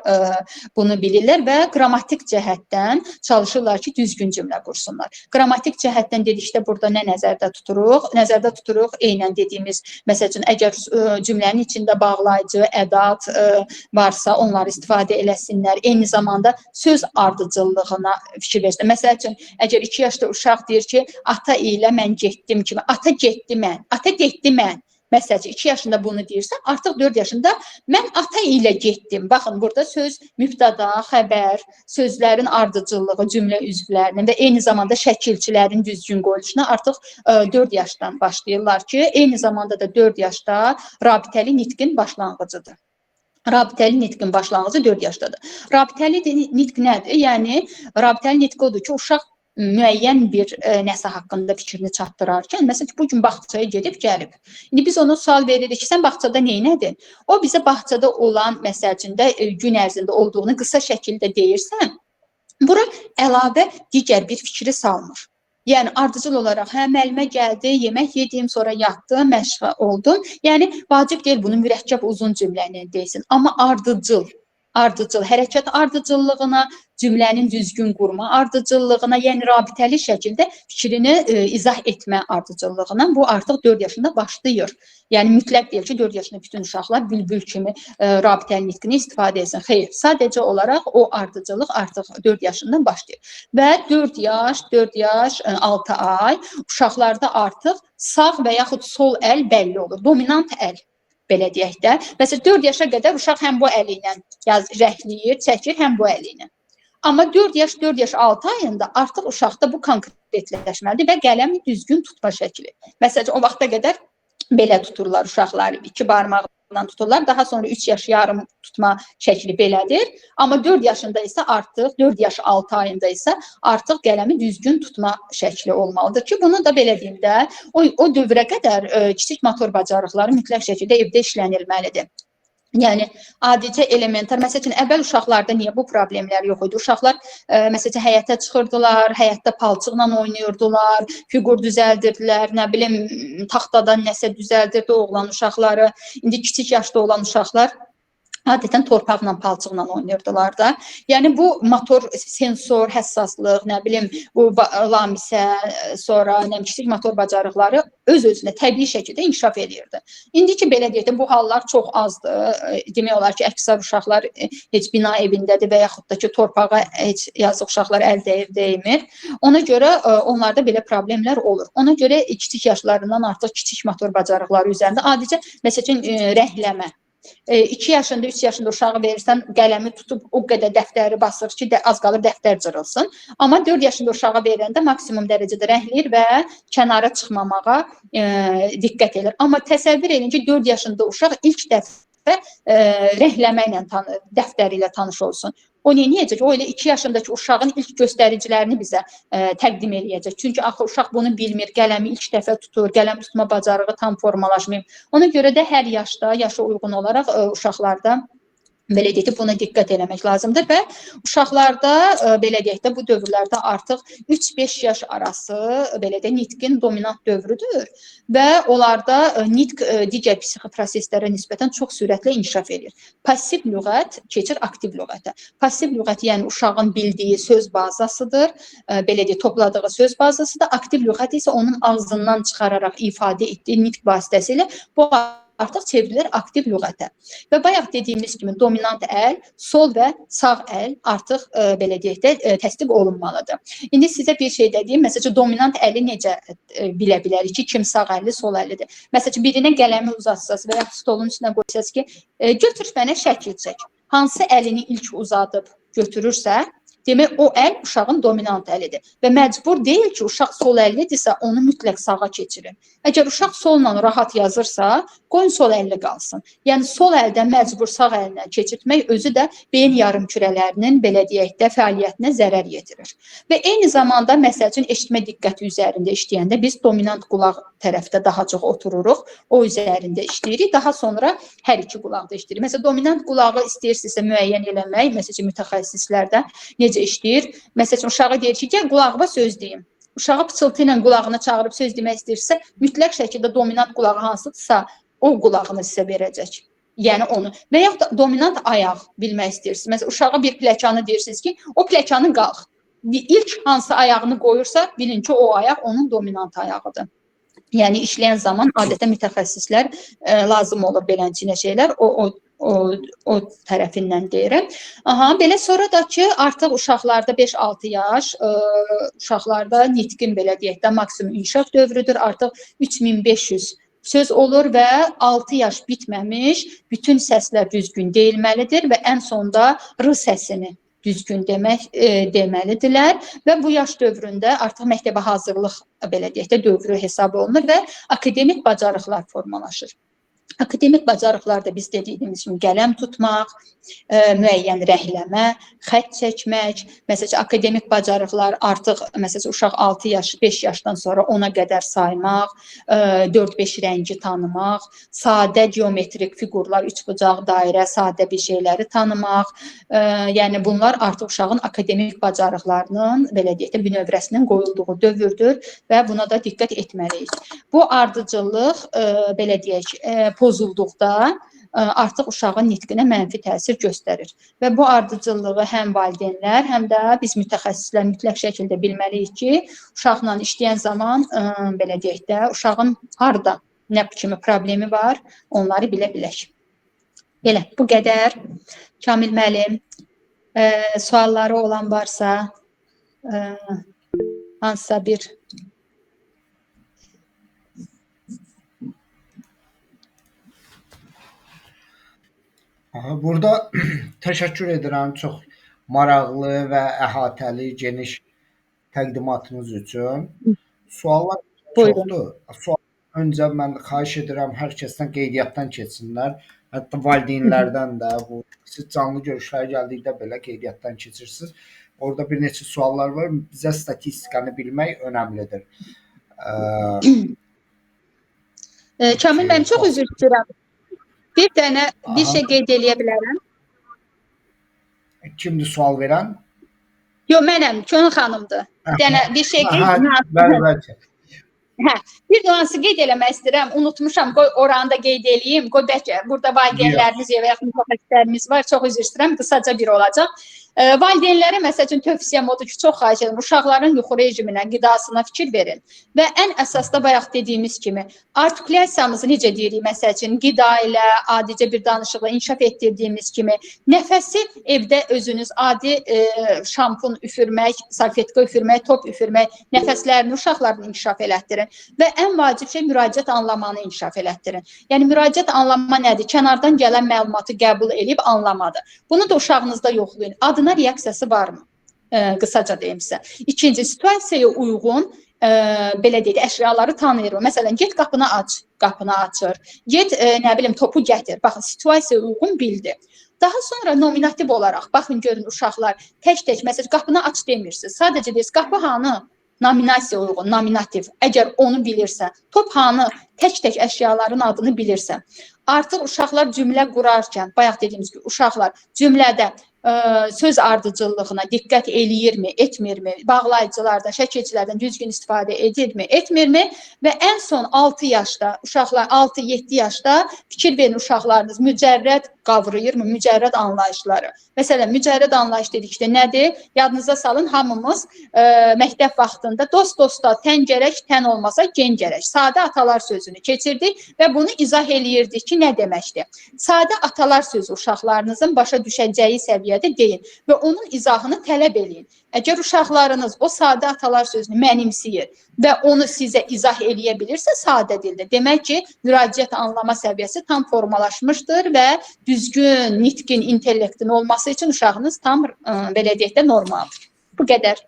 bunu bilirlər və qrammatik cəhətdən çalışırlar ki, düzgün cümlə qursunlar. Qrammatik cəhətdən dedikdə burada nə nəzərdə tuturuq? Nəzərdə tuturuq eynən dediyimiz, məsələn, əgər cümlənin içində bağlayıcı, ədat varsa, onları istifadə eləsinlər. Eyni zamanda söz ardıcıllığına fikir versin. Məsələn üçün, əgər 2 yaşda uşaq deyir ki, ata ilə mən getdim kimi, ata getdi mən, ata getdi mən. Məsələn, 2 yaşında bunu deyirsə, artıq 4 yaşında mən ata ilə getdim. Baxın, burada söz mübtada, xəbər, sözlərin ardıcıllığı, cümlə üzvlərinin və eyni zamanda şəkilçilərin düzgün qoyuluşuna artıq 4 yaşdan başlayırlar ki, eyni zamanda da 4 yaşda rabitəli nitqin başlanğıcıdır. Rabitəli nitqin başlanğıcı 4 yaşdadır. Rabitəli nitq nədir? Yəni, rabitəli nitq odur ki, uşaq müəyyən bir nəsə haqqında fikrini çatdırarkən, məsələn ki, bugün bağçaya gedib gəlib. İndi biz ona sual veririk ki, sən bağçada neynədin? O bizə bağçada olan, məsəl üçün də gün ərzində olduğunu qısa şəkildə deyirsən, bura əlavə digər bir fikri salmır. Yəni, ardıcıl olaraq, hə, müəllimə gəldi, yemək yedim, sonra yatdım, məşğə oldum. Yəni, vacib deyil bunu mürəkkəb uzun cümləni deyilsin. Amma ardıcıl, hərəkət ardıcıllığına, cümlənin düzgün qurma ardıcıllığına, yəni rabitəli şəkildə fikrini izah etmə ardıcıllığına bu artıq 4 yaşında başlayır. Yəni mütləq deyil ki, 4 yaşında bütün uşaqlar bülbül kimi rabitəli nitqini istifadə etsin. Xeyr, sadəcə olaraq o ardıcıllıq artıq 4 yaşından başlayır. Və 4 yaş, 6 ay uşaqlarda artıq sağ və yaxud sol əl bəlli olur. Dominant əl. Belə deyək də. Məsələn, 4 yaşa qədər uşaq həm bu əli ilə rəhləyir, çəkir, həm bu əli ilə. Amma 4 yaş 6 ayında artıq uşaqda bu konkretləşməlidir və qələmi düzgün tutma şəkli. Məsələn, o vaxta qədər belə tuturlar uşaqları, 2 barmaqla tuturlar, daha sonra 3 yaş yarım tutma şəkli belədir. Amma 4 yaşında isə artıq, 4 yaş 6 ayında isə artıq qələmi düzgün tutma şəkli olmalıdır ki, bunu da belə deyim də, o dövrə qədər kiçik motor bacarıqları mütləq şəkildə evdə işlənilməlidir. Yəni, adicə elementar, məsəl üçün, əvvəl uşaqlarda niyə bu problemlər yox idi? Uşaqlar, məsəl üçün, həyətə çıxırdılar, həyətdə palçıqla oynayırdılar, fiqur düzəldirdilər, nə bilim, taxtadan nəsə düzəldirdi oğlan uşaqları. İndi kiçik yaşda olan uşaqlar adətən torpaqla, palçıqla oynayırdılar da. Yəni, bu motor, sensor, həssaslıq, nə bilim, bu lamisə, sonra kiçik motor bacarıqları öz-özünə təbii şəkildə inkişaf edirdi. İndi ki, belə deyək də, bu hallar çox azdır. Demək olar ki, əksər uşaqlar heç bina evindədir və yaxud da ki, torpağa heç yazıq uşaqlar əl dəymir. Ona görə onlarda belə problemlər olur. Ona görə kiçik yaşlarından artıq kiçik motor bacarıqları üzərində adicə, məsələn, rəhləmə. 2 yaşında, 3 yaşında uşağı verirsən, qələmi tutub o qədər dəftəri basır ki, az qalır dəftər cırılsın. Amma 4 yaşında uşağı verəndə maksimum dərəcədə rəhləyir və kənara çıxmamağa diqqət edir. Amma təsəvvür edin ki, 4 yaşında uşaq ilk dəfə dəfə rəhləmə ilə dəftəri ilə tanış olsun. O neyəcək? O elə 2 yaşındakı uşağın ilk göstəricilərini bizə təqdim eləyəcək. Çünki axı uşaq bunu bilmir, qələmi ilk dəfə tutur, qələm tutma bacarığı tam formalaşmayıb. Ona görə də hər yaşda, yaşa uyğun olaraq uşaqlarda belə deyək ki, buna diqqət eləmək lazımdır və uşaqlarda belə deyək də bu dövrlərdə artıq 3-5 yaş arası belə də nitqin dominant dövrüdür və onlarda nitq digər psixi proseslərə nisbətən çox sürətlə inkişaf edir. Passiv lüğət keçir aktiv lüğətə. Passiv lüğət yəni uşağın bildiyi söz bazasıdır, belə deyək topladığı söz bazasıdır. Aktiv lüğət isə onun ağzından çıxararaq ifadə etdiyi nitq vasitəsilə bu artıq çevrilir aktiv lüğətə. Və bayaq dediyimiz kimi dominant əl, sol və sağ əl artıq belə deyək də təsdiq olunmalıdır. İndi sizə bir şey deyim. Məsələn, dominant əli necə bilə bilərik ki, kim sağ əlli, sol əllidir? Məsələn, birinə qələmi uzatsaz və ya stolun üstünə qoysaz ki, götür mənə şəkil çək. Hansı əlini ilk uzadıb götürürsə, demək o əl uşağın dominant əlidir və məcbur deyil ki, uşaq sol əllidirsə onu mütləq sağa keçirin. Əgər uşaq solla rahat yazırsa, qoyun sol əlli qalsın. Yəni sol əldən məcbur sağ əlinə keçirtmək özü də beyin yarımkürələrinin belə deyək də fəaliyyətinə zərər yetirir. Və eyni zamanda məsəl üçün eşitmə diqqəti üzərində işləyəndə biz dominant qulaq tərəfdə daha çox otururuq, o üzərində işləyirik, daha sonra hər iki qulaqda işləyirik. Məsələn, dominant qulağı istəyirsinizsə müəyyən eləmək, məsələn mütəxəssislərdə necə işləyir? Məsələn, uşağa deyir ki, gəl qulağıma söz deyim. Uşağı pıçıltı ilə qulağına çağırıb söz demək istəyirsə, mütləq şəkildə dominant qulağı hansıdırsa, o qulağını sizə verəcək. Yəni onu. Və yaxud da dominant ayaq bilmək istəyirsiniz. Məsələn, uşağa bir pləkanı deyirsiniz ki, o pləkanı qalx. İlk hansı ayağını qoyursa, bilin ki, o ayaq onun dominant ayağıdır. Yəni işləyən zaman adətən mütəxəssislər lazım olur beləncə şeylər, o tərəfindən deyirəm. Belə sonra da ki, artıq uşaqlarda 5-6 yaş, uşaqlarda nitqin belə deyək də maksimum inkişaf dövrüdür. Artıq 3500 söz olur və 6 yaş bitməmiş bütün səslər düzgün deyilməlidir və ən sonda r səsini düzgün deməlidirlər və bu yaş dövründə artıq məktəbə hazırlıq belə deyək də dövrü hesab olunur və akademik bacarıqlar formalaşır. Akademik bacarıqlarda biz dediyimiz kimi qələm tutmaq, müəyyən rəhləmə, xətt çəkmək, məsələn akademik bacarıqlar artıq məsələn uşaq 6 yaş, 5 yaşdan sonra 10-a qədər saymaq, 4-5 rəngi tanımaq, sadə geometrik fiqurlar, üçbucaq, dairə, sadə bir şeyləri tanımaq. Yəni bunlar artıq uşağın akademik bacarıqlarının belə deyək də bünövrəsinin qoyulduğu dövrdür və buna da diqqət etməliyik. Bu ardıcıllıq belə deyək pozulduqda artıq uşağın nitqinə mənfi təsir göstərir. Və bu ardıcıllığı həm valideynlər, həm də biz mütəxəssislər mütləq şəkildə bilməliyik ki, uşaqla işləyən zaman belə deyək də uşağın harda, nə kimi problemi var, onları bilə bilək. Belə, bu qədər. Kamil müəllim, sualları olan varsa, hansısa bir Burada təşəkkür edirəm çox maraqlı və əhatəli, geniş təqdimatınız üçün. Suallar çoxdur. Öncə mən xahiş edirəm hər kəsdən qeydiyyatdan keçsinlər. Hətta valideynlərdən də bu siz canlı görüşlərə gəldikdə belə qeydiyyatdan keçirsiniz. Orada bir neçə suallar var. Bizə statistikanı bilmək önəmlidir. Kamil müəllim, çox üzr istəyirəm. Bir dənə bir şey qeyd eləyə bilərəm. Kimdir sual verən? Yox, mənəm, Könül xanımdır. Bir dənə bir şey qeyd bir nüansı qeyd eləmək istəyirəm. Unutmuşam, qoy oranı da qeyd eləyim. Qoy bəlkə burada valideynlərimiz və yaxud mütəxəssislərimiz var. Çox üzr istəyirəm, qısaca bir olacaq. Valideynlərə məsəl üçün tövsiyəm odur ki, çox xahiş edirəm, uşaqların yuxu rejiminə, qidasına fikir verin. Və ən əsasda bayaq dediyimiz kimi, artikulyasiyamızı necə deyirik, məsəl üçün qida ilə, adicə bir danışıqla inkişaf etdirdiyimiz kimi, nəfəsi evdə özünüz adi şampun üfürmək, salfetka üfürmək, top üfürmək, nəfəslərini uşaqların inkişaf elətdirin. Və ən vacib şey müraciət anlamanı inkişaf elətdirin. Yəni müraciət anlama nədir? Kənardan gələn məlumatı qəbul edib anlamadır. Bunu da uşağınızda yoxlayın. Adına reaksiyası varmı? Qısaca deyim sizə. İkinci, situasiyaya uyğun belə deyək, əşyaları tanıyır. Məsələn, get qapını aç, qapını açır. Get, nə bilim, topu gətir. Baxın, situasiyaya uyğun bildi. Daha sonra nominativ olaraq, baxın görün uşaqlar, tək-tək, məsələn, qapını aç demirsiniz. Sadəcə deyirsiniz, qapı hanı? Nominasiya uyğun, nominativ. Əgər onu bilirsə, top hanı? Tək-tək əşyaların adını bilirsə. Artıq uşaqlar cümlə qurarkən, bayaq dediyimiz gibi, uşaqlar cümlədə söz ardıcıllığına diqqət eləyirmi, etmirmi, bağlayıcılardan, şəkilçilərdən düzgün istifadə edirmi, etmirmi və ən son 6 yaşda, uşaqlar 6-7 yaşda fikir verin uşaqlarınız mücərrəd qavrayırmı, mücərrəd anlayışları. Məsələn, mücərrəd anlayış dedikdə nədir? Yadınıza salın, hamımız məktəb vaxtında dost dosta tən gərək, tən olmasa gen gərək. Sadə atalar sözünü keçirdik və bunu izah eləyirdik ki, nə deməkdir? Sadə atalar sözü uşaqlarınızın başa düşəcəyi səviyyədə deyin və onun izahını tələb eləyin. Əgər uşaqlarınız o sadə atalar sözünü mənimsəyir və onu sizə izah eləyə bilirsə sadə dildə, demək ki, müraciət anlama səviyyəsi tam formalaşmışdır və düzgün, nitqin, intellektin olması üçün uşağınız tam, belə deyək də, normaldır. Bu qədər.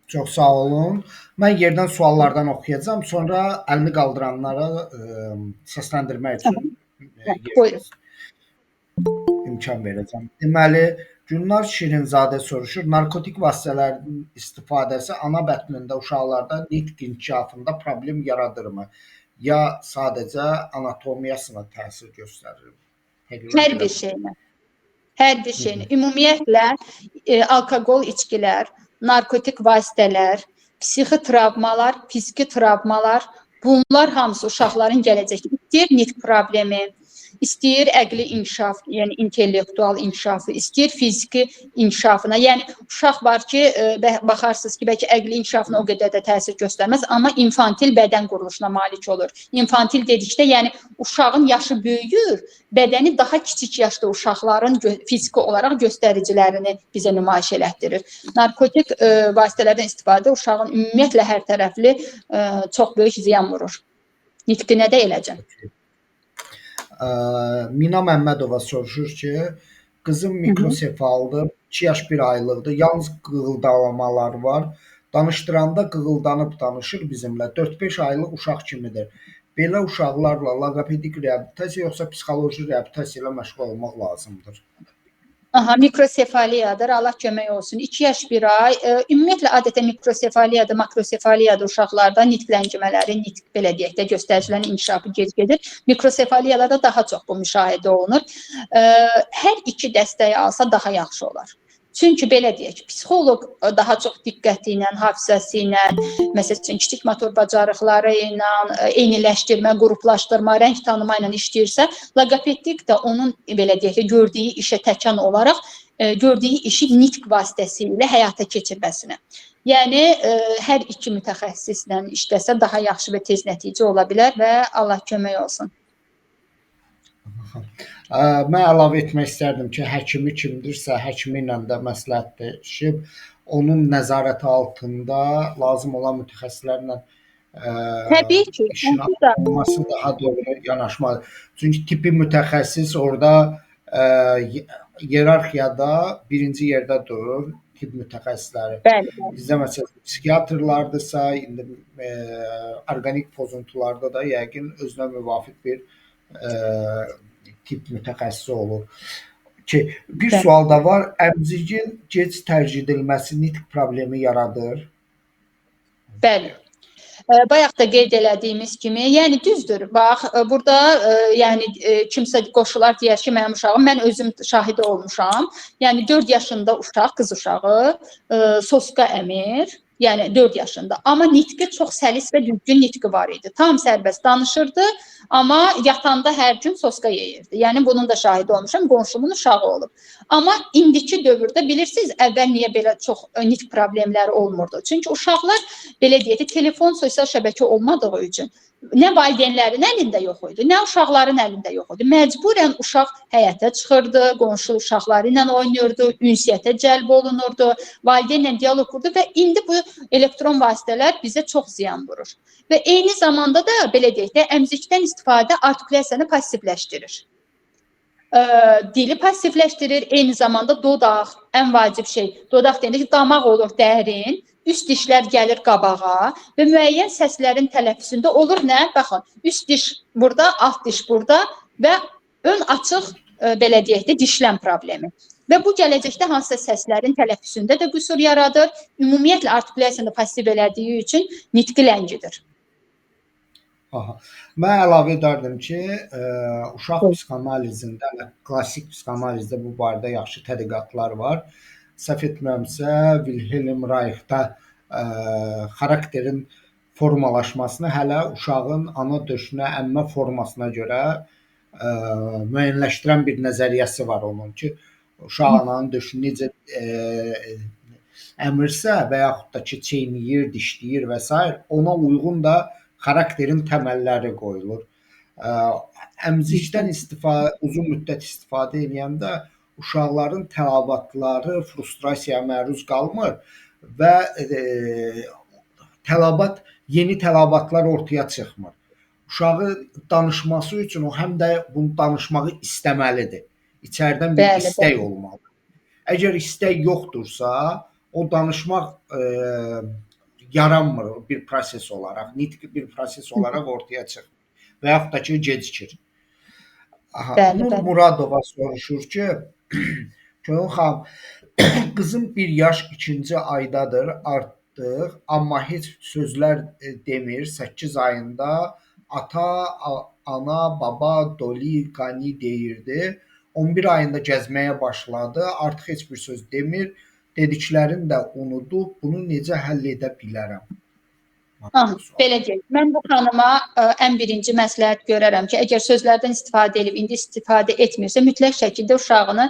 Çox sağ olun. Mən yerdən suallardan oxuyacağam, sonra əlini qaldıranlara səsləndirmək üçün imkan verəcəm. Deməli, Gülnar Şirinzadə soruşur, narkotik vasitələrin istifadəsi ana bətnində uşaqlarda nitq inkişafında problem yaradırmı? Ya sadəcə anatomiyasına təsir göstərir? Hər bir şeylə. Hər bir şeylə. Ümumiyyətlə, alkoqol içkilər, narkotik vasitələr, psixi travmalar, fiziki travmalar, bunlar hamısı uşaqların gələcəkdə istəyir nitq problemi, istəyir əqli inkişaf, yəni intellektual inkişafı, istəyir fiziki inkişafına. Yəni uşaq var ki, baxarsınız ki, bəlkə əqli inkişafına o qədər də təsir göstərməz, amma infantil bədən quruluşuna malik olur. Infantil dedikdə, yəni uşağın yaşı böyüyür, bədəni daha kiçik yaşda uşaqların fiziki olaraq göstəricilərini bizə nümayiş elətdirir. Narkotik vasitələrdən istifadə uşağın ümumiyyətlə hər tərəfli çox böyük ziyan vurur. Nitqinə də eləcəm. Mina Məmmədova soruşur ki, qızım mikrosefaldır, 2 yaş 1 aylıqdır, yalnız qığıldamalar var. Danışdıranda qığıldanıb danışır bizimlə. 4-5 aylıq uşaq kimidir. Belə uşaqlarla loqopedik reabilitasiya yoxsa psixoloji reabilitasiya ilə məşğul olmaq lazımdır. Aha, mikrosefaliyadır, Allah kömək olsun. 2 yaş 1 ay. Ümumiyyətlə, adətən mikrosefaliyadır, makrosefaliyadır uşaqlarda nitqlənmələri, nitq belə deyək də, göstəricilərin inkişafı gec gedir. Mikrosefaliyalarda daha çox bu müşahidə olunur. Hər iki dəstəyi alsa daha yaxşı olar. Çünki belə deyək, psixoloq daha çox diqqəti ilə, hafizəsi ilə, məsələn, kiçik motor bacarıqları ilə, eyniləşdirmə, qruplaşdırma, rəng tanıma ilə işləyirsə, loqopedlik də onun, belə deyək, gördüyü işə təkan olaraq, gördüyü işi nitq vasitəsilə həyata keçirməsinə. Yəni, hər iki mütəxəssislə işləsə daha yaxşı və tez nəticə ola bilər və Allah kömək olsun. Mən əlavə etmək istərdim ki, həkimi kimdirsə, həkimi ilə də məsləhətləşib, onun nəzarəti altında lazım olan mütəxəssislərlə işin alınması daha doğru yanaşmalıdır. Çünki tibbi mütəxəssis orada yerarxiyada birinci yerdə durur, tibb mütəxəssisləri. Bizdə məsələn, psixiatrlardırsa, indi orqanik pozuntularda da yəqin özünə müvafiq bir tibb mütəxəssisi olur. Bir sual da var, əmziyin gec tərcih edilməsi nitq problemi yaradır? Bəli. Bayaq da qeyd elədiyimiz kimi, yəni düzdür, bax, burada yəni kimsə qoşular deyər ki, mənim uşağım, mən özüm şahid olmuşam, yəni 4 yaşında uşaq, qız uşağı soska əmir, yəni 4 yaşında, amma nitqi çox səlis və düzgün nitqi var idi, tam sərbəst danışırdı, amma yatanda hər gün soska yeyirdi, yəni bunun da şahid olmuşam, qonşumun uşağı olub. Amma indiki dövrdə bilirsiniz, əvvəl niyə belə çox nitq problemləri olmurdu? Çünki uşaqlar, belə deyək, telefon, sosial şəbəkə olmadığı üçün nə valideynlərin əlində yox idi, nə uşaqların əlində yox idi. Məcburən uşaq həyətə çıxırdı, qonşu uşaqları ilə oynayırdı, ünsiyyətə cəlb olunurdu, valideynlə diyaloq kurdu və indi bu elektron vasitələr bizə çox ziyan vurur. Və eyni zamanda da, belə deyək də, əmzikdən istifadə artikulyasiyanı passivləşdirir. dili passivləşdirir, eyni zamanda dodaq, ən vacib şey, dodaq deyəndə ki, damaq olur dərin, üst dişlər gəlir qabağa və müəyyən səslərin tələffüzündə olur nə? Baxın, üst diş burada, alt diş burada və ön açıq belə deyək də dişləm problemi. Və bu gələcəkdə hansısa səslərin tələffüzündə də qüsur yaradır. Ümumiyyətlə artikulyasiyada passiv elədiyi üçün nitqi ləngidir. Aha. Mən əlavə edardım ki, uşaq psixoanalizində, klassik psixoanalizdə bu barədə yaxşı tədqiqatlar var. Səhv etmirəmsə, Wilhelm Reich'da xarakterin formalaşmasını hələ uşağın ana döşünə əmmə formasına görə müəyyənləşdirən bir nəzəriyyəsi var onun ki, uşaq ananın döşünü necə əmirsə və yaxud da ki, çeynəyir, dişləyir və s. ona uyğun da xarakterin təməlləri qoyulur. Əmzikdən uzun müddət istifadə edəndə uşaqların tələbatları frustrasiyaya məruz qalmır və yeni tələbatlar ortaya çıxmır. Uşağı danışması üçün o həm də bunu danışmağı istəməlidir. İçəridən bir istək olmalıdır. Əgər istək yoxdursa, o danışmaq yaranmır bir proses olaraq, nitq bir proses olaraq ortaya çıxır və yaxud da ki, gecikir. Nur Muradova soruşur ki, Könül xanım, qızım 1 yaş 2-ci aydadır, artıq, amma heç sözlər demir, 8 ayında ata, ana, baba, doli, qani deyirdi, 11 ayında gəzməyə başladı, artıq heç bir söz demir, dediklərini də unudub, bunu necə həll edə bilərəm? Belə deyək, mən bu xanıma ən birinci məsləhət görərəm ki, əgər sözlərdən istifadə edib, indi istifadə etmirsə, mütləq şəkildə uşağını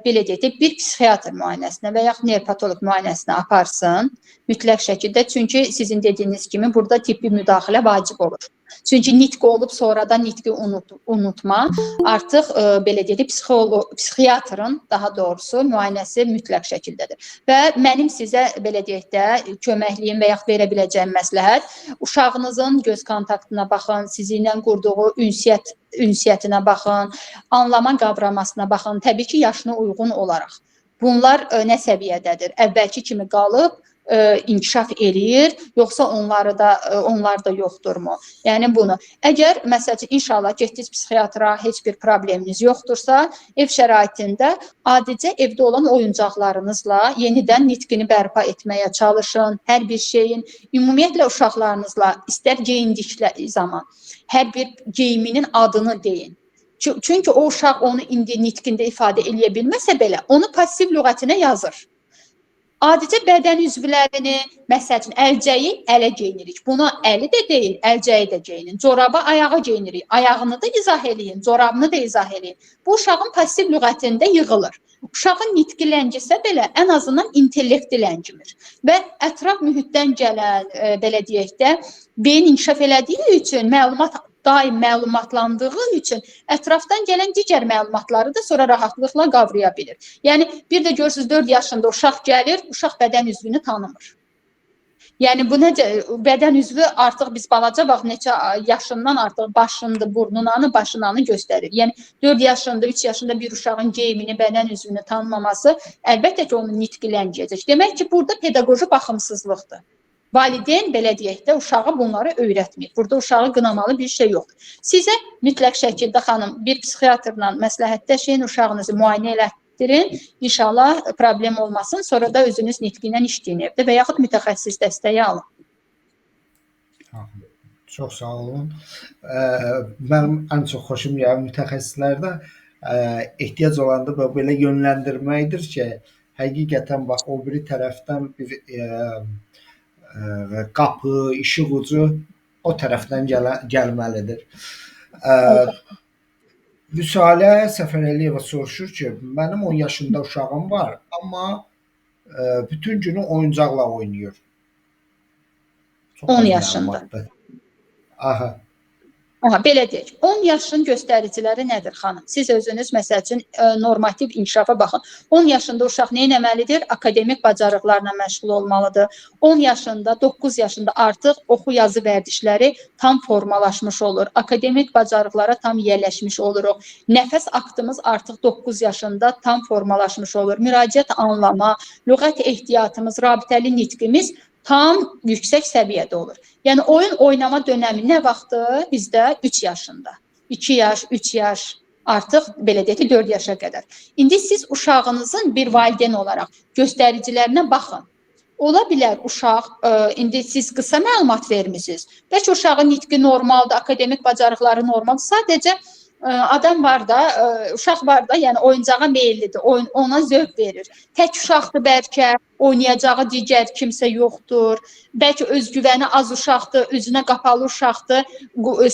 belə deyək, bir psixiatr müayinəsinə və yaxud nevropatoloq müayinəsinə aparsın, mütləq şəkildə, çünki sizin dediyiniz kimi burada tibbi müdaxilə vacib olur. Çünki nitq olub sonradan nitqi unutma artıq belə deyək, psixiatrın daha doğrusu müayinəsi mütləq şəkildədir. Və mənim sizə belə deyək də köməkliyim və yaxud verə biləcəyim məsləhət, uşağınızın göz kontaktına baxın, sizinlə qurduğu ünsiyyətinə baxın, anlama qavramasına baxın, təbii ki, yaşına uyğun olaraq. Bunlar nə səviyyədədir? Əvvəlki kimi qalıb, inkişaf eləyir, yoxsa onlar da yoxdurmu? Yəni bunu. Əgər, məsələn, inşallah getdiniz psixiatra, heç bir probleminiz yoxdursa, ev şəraitində adicə evdə olan oyuncaqlarınızla yenidən nitqini bərpa etməyə çalışın, hər bir şeyin, ümumiyyətlə uşaqlarınızla istər geyindikləri zaman, hər bir geyiminin adını deyin. Çünki o uşaq onu indi nitqində ifadə eləyə bilməsə belə, onu passiv lüğətinə yazır. Adicə bədən üzvlərini, məsəl üçün, əlcəyi ələ geyinirik. Buna əli də deyin, əlcəyi də geyinin. Coraba ayağa geyinirik. Ayağını da izah eləyin, corabını da izah eləyin. Bu, uşağın passiv lüğətində yığılır. Uşağın nitqi ləngisə belə, ən azından intellekti ləngimir. Və ətraf mühitdən gələn, belə deyək də, beyin inkişaf elədiyi üçün daim məlumatlandığı üçün ətrafdan gələn digər məlumatları da sonra rahatlıqla qavraya bilir. Yəni, bir də görürsünüz, 4 yaşında uşaq gəlir, uşaq bədən üzvünü tanımır. Yəni, bu necə, bədən üzvü artıq biz balaca vaxt neçə yaşından artıq başındı, burnunanı, başınanı göstərir. Yəni, 4 yaşında, 3 yaşında bir uşağın geyimini, bədən üzvünü tanımaması əlbəttə ki, onun nitqi ləngiyəcək. Demək ki, burada pedaqoji baxımsızlıqdır. Valideyn, belə deyək də, uşağa bunları öyrətmir. Burada uşağı qınamalı bir şey yoxdur. Sizə mütləq şəkildə, xanım, bir psixiatrla məsləhətləşin, uşağınızı müayinə elətdirin, inşallah problem olmasın, sonra da özünüz nitqi ilə işləyin evdə və yaxud mütəxəssis dəstəyi alın. Çox sağ olun. Mənim ən çox xoşum gələn mütəxəssislərdə ehtiyac olanda belə yönləndirməkdir ki, həqiqətən bax, o biri tərəfdən bir qapı, işıq ucu o tərəfdən gəlməlidir. Vüsalə Səfərəliyeva soruşur ki, mənim 10 yaşında uşağım var, amma bütün günü oyuncaqla oynayır. 10 yaşında. Aha. Aha, belə deyək. 10 yaşın göstəriciləri nədir xanım? Siz özünüz məsəl üçün normativ inkişafa baxın. 10 yaşında uşaq nə etməlidir? Akademik bacarıqlarla məşğul olmalıdır. 10 yaşında, 9 yaşında artıq oxu yazı vərdişləri tam formalaşmış olur. Akademik bacarıqlara tam yiyələşmiş oluruq. Nəfəs aktımız artıq 9 yaşında tam formalaşmış olur. Müraciət anlama, lüğət ehtiyatımız, rabitəli nitqimiz tam yüksək səviyyədə olur. Yəni oyun oynama dönəmi nə vaxtdır? Bizdə 3 yaşında. 2 yaş, 3 yaş, artıq belə deyək ki, 4 yaşa qədər. İndi siz uşağınızın bir valideyn olaraq göstəricilərinə baxın. Ola bilər uşaq, indi siz qısa məlumat vermisiniz. Bəlkə uşağın nitqi normaldır, akademik bacarıqları normaldır. Sadəcə adam var da, uşaq var da, yəni oyuncağa meyillidir, ona zövq verir. Tək uşaqdır bəlkə, oynayacağı digər kimsə yoxdur. Bəlkə özgüvəni az uşaqdır, özünə qapalı uşaqdır,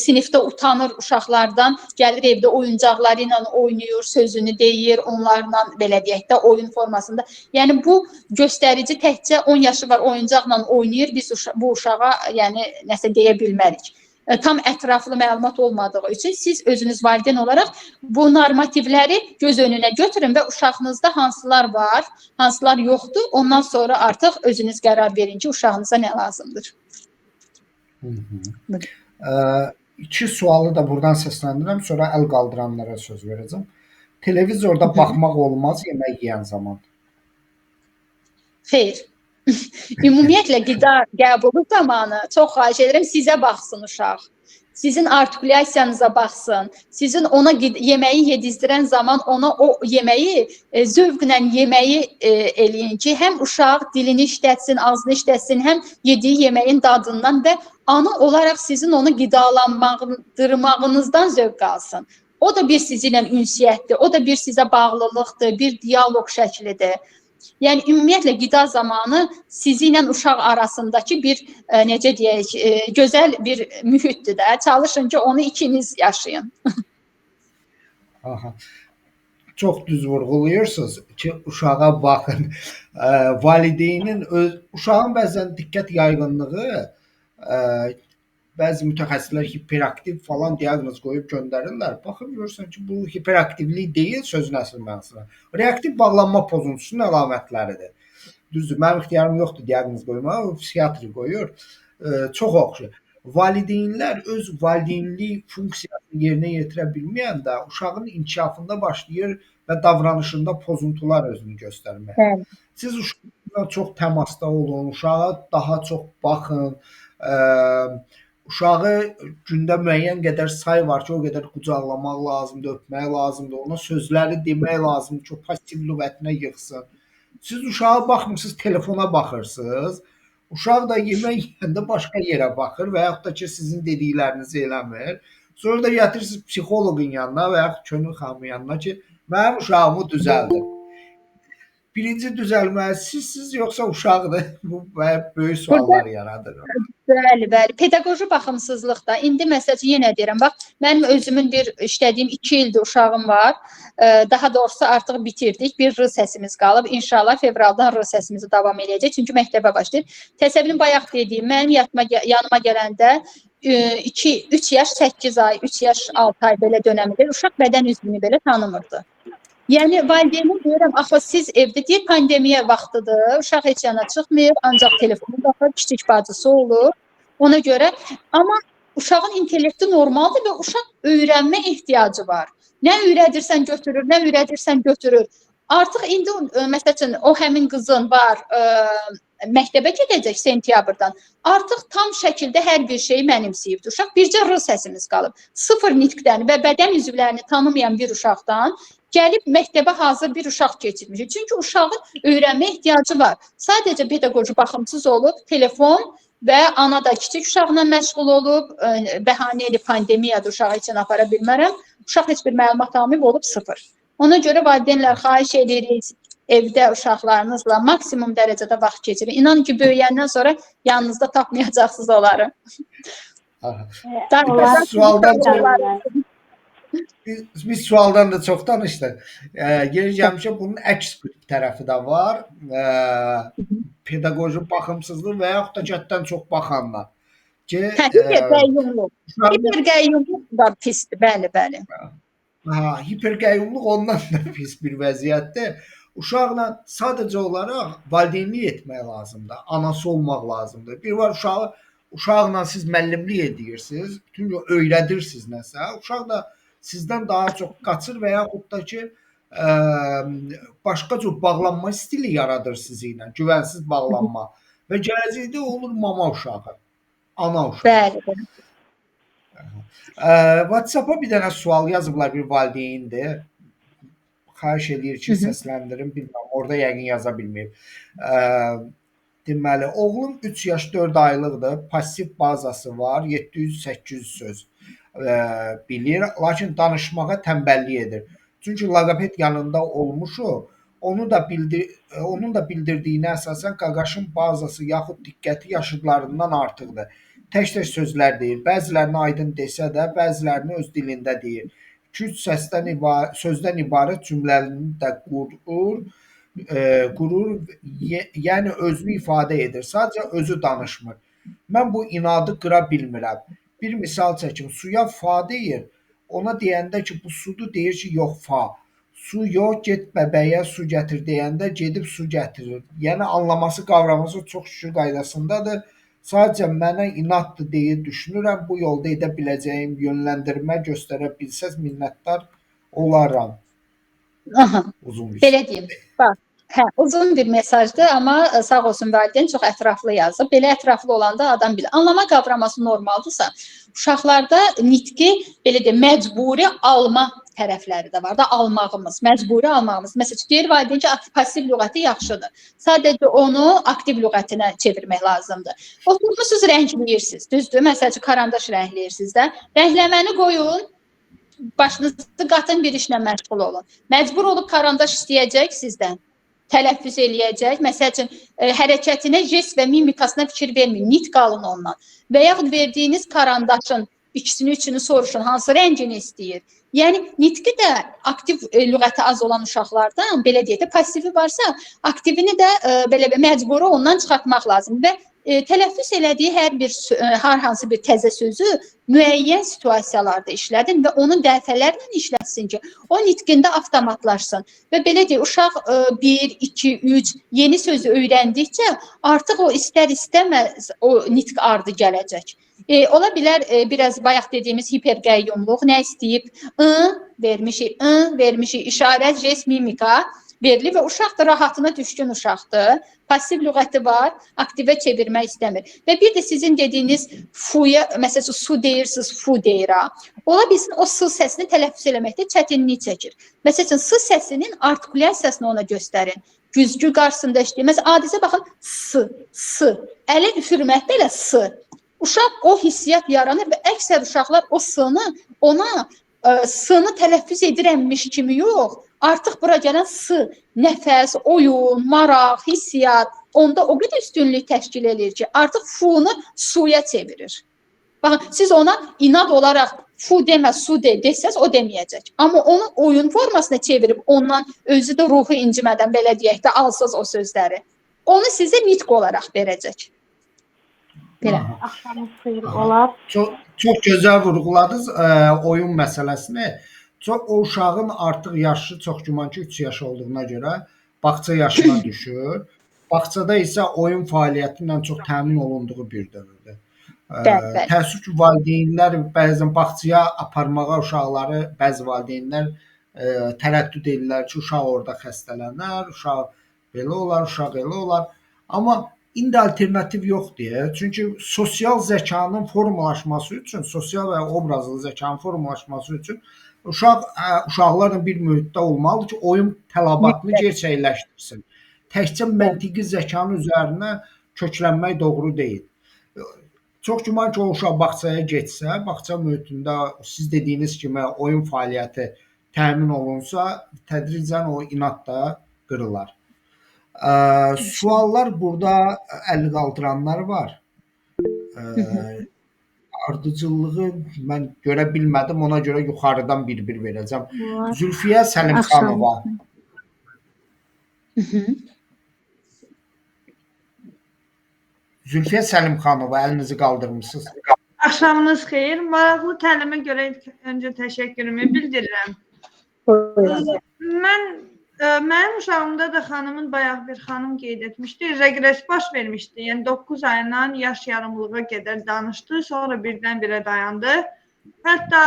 sinifdə utanır uşaqlardan, gəlir evdə oyuncaqları ilə oynayır, sözünü deyir, onlarla belə deyək də oyun formasında. Yəni bu göstərici təkcə 10 yaşı var oyuncaqla oynayır, biz bu uşağa yəni nəsə deyə bilmərik. Tam ətraflı məlumat olmadığı üçün siz özünüz valideyn olaraq bu normativləri göz önünə götürün və uşağınızda hansılar var, hansılar yoxdur, ondan sonra artıq özünüz qərar verin ki, uşağınıza nə lazımdır. İki sualı da buradan səsləndirirəm, sonra əl qaldıranlara söz verəcəm. Televizorda baxmaq olmaz yemək yeyən zaman. Xeyr. Ümumiyyətlə qida qəbulu zamanı çox xahiş edirəm sizə baxsın uşaq. Sizin artikulyasiyanıza baxsın. Sizin ona yeməyi yedizdirən zaman ona o yeməyi zövqlə yeməyi eləyin ki, həm uşaq dilini işlətsin, ağzını işlətsin, həm yediyi yeməyin dadından və ana olaraq sizin onu qidalandırmağınızdan zövq alsın. O da bir sizinlə ünsiyyətdir, o da bir sizə bağlılıqdır, bir dialoq şəklidir. Yəni ümumiyyətlə qida zamanı sizi ilə uşaq arasındakı bir necə deyək, gözəl bir mühitdir də. Çalışın ki, onu ikiniz yaşayın. Aha. Çox düz vurğulayırsınız ki, uşağa baxın. Valideynin uşağın bəzən diqqət yayğınlığı bəzi mütəxəssislər hiperaktiv falan diaqnoz qoyub göndərirlər. Baxıb görürsən ki, bu hiperaktivlik deyil sözün əsl mənasında. Reaktiv bağlanma pozuntusunun əlamətləridir. Düzdür, mənim ixtiyarım yoxdur diaqnoz qoymağa, o psixiatr qoyur. Çox oxşur. Valideynlər öz valideynlik funksiyasını yerinə yetirə bilməyəndə uşağın inkişafında başlayır və davranışında pozuntular özünü göstərməyə. Bəli. Siz uşaqla çox təmasda olun, uşağa daha çox baxın. Uşağı gündə müəyyən qədər say var ki, o qədər qucaqlamaq lazımdır, öpmək lazımdır, ona sözləri demək lazımdır ki, o pozitiv lüğətinə yığsın. Siz uşağa baxmırsınız, telefona baxırsınız. Uşaq da yemək yeyəndə başqa yerə baxır və yaxud da ki, sizin dediklərinizi eləmir. Sonra da yatırırsınız psixoloqun yanına və yaxud könül xanımın yanına ki, mənim uşağımı düzəldir. Birinci düzəlməli sizsiz yoxsa uşaqdır? Bu böyük suallar yaradır. Bəli, bəli. Pedaqoji baxımsızlıqda. İndi məsəl üçün yenə deyirəm, bax, mənim özümün bir işlədiyim 2 ildir uşağım var. Daha doğrusu artıq bitirdik. Bir R səsimiz qalıb. İnşallah fevraldan R səsimizi davam edəcək. Çünki məktəbə başlayır. Təsəvvürün bayaq dediyim, mənim yanıma gələndə 3 yaş 8 ay, 3 yaş 6 ay belə dönəmdə uşaq bədən üzvünü belə tanımırdı. Yəni valideynim deyirəm, axı siz evdə deyir, pandemiya vaxtıdır, uşaq heç yana çıxmır, ancaq telefonu baxır, kiçik bacısı olur. Ona görə, amma uşağın intellekti normaldır və uşaq öyrənmə ehtiyacı var. Nə öyrədirsən götürür, nə öyrədirsən götürür. Artıq indi məsəl üçün o həmin qızın var, məktəbə gedəcək sentyabrdan. Artıq tam şəkildə hər bir şeyi mənimsəyibdir. Uşaq bircə R səsimiz qalıb. Sıfır nitqdən və bədən üzvlərini tanımayan bir uşaqdan gəlib məktəbə hazır bir uşaq keçirmişik. Çünki uşağın öyrənmə ehtiyacı var. Sadəcə pedaqoji baxımsız olub, telefon və ana da kiçik uşaqla məşğul olub, bəhanə edib pandemiyadır, uşağı üçün apara bilmərəm. Uşaq heç bir məlumat almayıb, olub sıfır. Ona görə valideynlər xahiş edirik, evdə uşaqlarınızla maksimum dərəcədə vaxt keçirin. İnanın ki, böyüyəndən sonra yanınızda tapmayacaqsınız onları. Biz sualdan da çox danışdıq. Geri gəlmişə bunun əks tərəfi də var. Pedaqoji baxımsızlıq və yaxud da həddən çox baxanlar. ki, Hiperqəyyumluq. uşağın Hiperqəyyumluq da pisdir, bəli, bəli. hiperqəyyumluq ondan da pis bir vəziyyətdir. Uşaqla sadəcə olaraq valideynlik etmək lazımdır, anası olmaq lazımdır. Bir var uşaqla siz müəllimlik edirsiniz, bütün gün öyrədirsiniz nəsə. Uşaq da sizdən daha çox qaçır və yaxud da ki, başqa cür bağlanma stili yaradır sizinlə, güvənsiz bağlanma və gələcəkdə olur mama uşağı, ana uşağı. Bəli, bəli. WhatsApp-a bir dənə sual yazıblar, bir valideyndir. Xahiş edir ki, səsləndirin. Bilmirəm, orada yəqin yaza bilməyib. Deməli, oğlum 3 yaş 4 aylıqdır. Pasiv bazası var. 700-800 söz bilir. Lakin danışmağa tənbəllik edir. Çünki loqoped yanında olmuşuq. Onun da bildirdiyinə əsasən qaqaşın bazası yaxud diqqəti yaşıdlarından artıqdır. Tək-tək sözlər deyir. Bəzilərini aydın desə də, bəzilərini öz dilində deyir. 2-3 sözdən ibarət cümlələrini də qurur, yəni özünü ifadə edir. Sadəcə özü danışmır. Mən bu inadı qıra bilmirəm. Bir misal çəkim, suya fa deyir. Ona deyəndə ki, bu sudur, deyir ki, yox fa. Su yox, get bəbəyə su gətir deyəndə gedib su gətirir. Yəni anlaması, qavraması çox şükür qaydasındadır. Sadəcə mənə inaddır deyə düşünürəm. Bu yolda edə biləcəyim yönləndirmə göstərə bilsəz minnətdar olaram. Aha. Uzun bir Belə deyim. Bax, uzun bir mesajdır, amma sağ olsun valideyn çox ətraflı yazıb. Belə ətraflı olanda adam bilir. Anlama qavraması normaldırsa, uşaqlarda nitqi belə deyim, məcburi alma tərəfləri də var da, almağımız, məcburi almağımız. Məsələn, deyir valideyn ki, pasiv lüğəti yaxşıdır. Sadəcə onu aktiv lüğətinə çevirmək lazımdır. Oturmusunuz, rəngləyirsiniz, düzdür? Məsələn, karandaş rəngləyirsiniz də. Rəngləməni qoyun, başınızı qatın, bir işlə məşğul olun. Məcbur olub karandaş istəyəcək sizdən, tələffüz eləyəcək. Məsələn, hərəkətinə, jest və mimikasına fikir verməyin, nitq alın ondan. Və yaxud verdiyiniz karandaşın ikisini, üçünü soruşun, hansı rəngini istəyir. Yəni, nitqi də aktiv lüğəti az olan uşaqlardan, belə deyək də, pasivi varsa, aktivini də belə məcburi ondan çıxartmaq lazım və tələffüz elədiyi hər hansı bir təzə sözü müəyyən situasiyalarda işlədin və onu dəfələrlə işlətsin ki, o nitqində avtomatlaşsın. Və belə deyək, uşaq 1, 2, 3 yeni sözü öyrəndikcə artıq o istər-istəməz o nitq ardı gələcək. Ola bilər, biraz bayaq dediyimiz hiperqəyyumluq, nə istəyib? Vermişik, işarət, jest, mimika verilir və uşaq da rahatına düşkün uşaqdır. Pasiv lüğəti var, aktivə çevirmək istəmir. Və bir də sizin dediyiniz fuya, məsələn, su deyirsiniz, fu deyir. Ola bilsin, o s səsini tələffüz eləməkdə çətinlik çəkir. Məsələn, s səsinin artikulyasiyasını ona göstərin. Güzgü qarşısında işləyir. Məsələn, adicə baxın, s. Ələ üfürməkdə elə s. Uşaq o hissiyat yaranır və əksər uşaqlar o s-nı ona s-nı tələffüz edirəmmiş kimi yox, artıq bura gələn s, nəfəs, oyun, maraq, hissiyat, onda o qədər üstünlük təşkil edir ki, artıq fu-nu suya çevirir. Baxın, siz ona inad olaraq fu demə, su de desəz, o deməyəcək. Amma onu oyun formasına çevirib, ondan özü də ruhu incimədən, belə deyək də, alsız o sözləri. Onu sizə nitq olaraq verəcək. Belə. Axşamınız xeyir olar. Çox gözəl vurğuladınız oyun məsələsini. O uşağın artıq yaşı çox güman ki 3 yaş olduğuna görə bağça yaşına düşür. Bağçada isə oyun fəaliyyəti ilə çox təmin olunduğu bir dövrdə. Təəssüf ki, valideynlər bəzən bağçaya aparmağa uşaqları, bəzi valideynlər tərəddüd edirlər ki, uşaq orada xəstələnər, uşaq belə olar, uşaq elə olar. Amma indi alternativ yoxdur. Çünki sosial zəkanın formalaşması üçün, sosial və obrazlı zəkanın formalaşması üçün uşaqlarla bir mühitdə olmalıdır ki, oyun tələbatını gerçəkləşdirsin. Təkcə məntiqi zəkanın üzərinə köklənmək doğru deyil. Çox güman ki, o uşaq bağçaya getsə, bağça mühitində siz dediyiniz kimi oyun fəaliyyəti təmin olunsa, tədricən o inad da qırılar. Suallar burada əl qaldıranlar var. Ardıcıllığı mən görə bilmədim, ona görə yuxarıdan bir verəcəm. Zülfiyə Səlimxanova. Zülfiyə Səlimxanova, əlinizi qaldırmısınız. Axşamınız xeyir. Maraqlı təlimə görə öncə təşəkkürümü bildirirəm. Mənim uşağımda da xanımın bayaq bir xanım qeyd etmişdi, regres baş vermişdi. Yəni 9 ayından yaş yarımlığa qədər danışdı, sonra birdən-birə dayandı. Hətta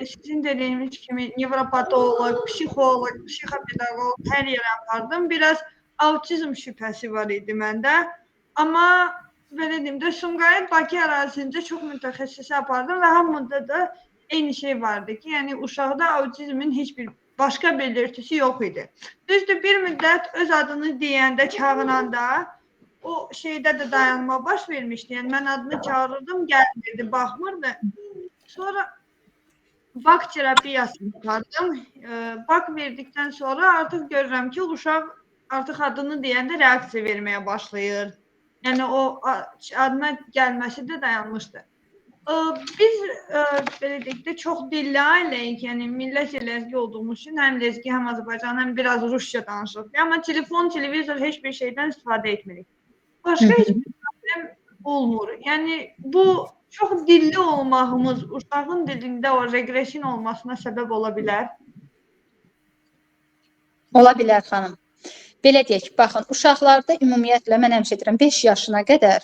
sizin dediyiniz kimi nevropatoloq, psixoloq, psixopedaqoq hər yerə apardım. Biraz autizm şübhəsi var idi məndə. Amma belə deyim də, Sumqayıt Bakı ərazisində çox mütəxəssisi apardım və hamında da eyni şey vardı ki, yəni uşaqda autizmin heç bir başqa belirtisi yox idi. Düzdür, bir müddət öz adını deyəndə, çağıranda o şeydə də dayanma baş vermişdi. Yəni mən adını çağırırdım, gəlmirdi, baxmırdı. Sonra bak terapiyasını apardım. Bak verdikdən sonra artıq görürəm ki, uşaq artıq adını deyəndə reaksiya verməyə başlayır. Yəni o adına gəlməsi də dayanmışdı. Biz belə deyək də çox dilli ailəyik, yəni millət ləzgi olduğumuz üçün həm ləzgi, həm Azərbaycan, həm biraz Rusça danışırıq. Amma telefon, televizor heç bir şeydən istifadə etmirik. Başqa heç bir problem olmur. Yəni bu çox dilli olmağımız uşağın dilində o regresin olmasına səbəb ola bilər. Ola bilər xanım. Belə deyək, baxın, uşaqlarda ümumiyyətlə mən həmişə deyirəm 5 yaşına qədər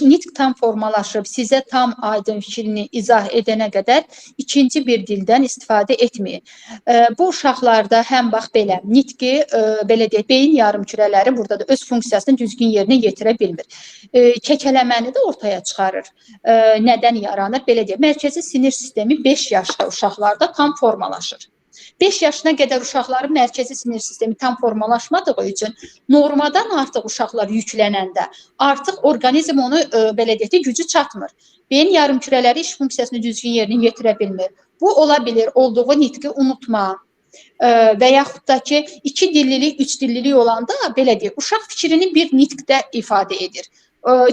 nitq tam formalaşıb, sizə tam aydın fikrini izah edənə qədər ikinci bir dildən istifadə etməyin. Bu uşaqlarda həm bax belə nitqi, belə deyək, beyin yarımkürələri burada da öz funksiyasını düzgün yerinə yetirə bilmir. Kəkələməni də ortaya çıxarır. Nədən yaranır? Belə deyək, mərkəzi sinir sistemi 5 yaşda uşaqlarda tam formalaşır. 5 yaşına qədər uşaqların mərkəzi sinir sistemi tam formalaşmadığı üçün normadan artıq uşaqlar yüklənəndə artıq orqanizm onu belə deyək, gücü çatmır. Beyin yarımkürələri iş funksiyasını düzgün yerinə yetirə bilmir. Bu ola bilir olduğu nitqi unutma və yaxud da ki 2 dillilik, 3 dillilik olanda belə deyək, uşaq fikrini bir nitqdə ifadə edir.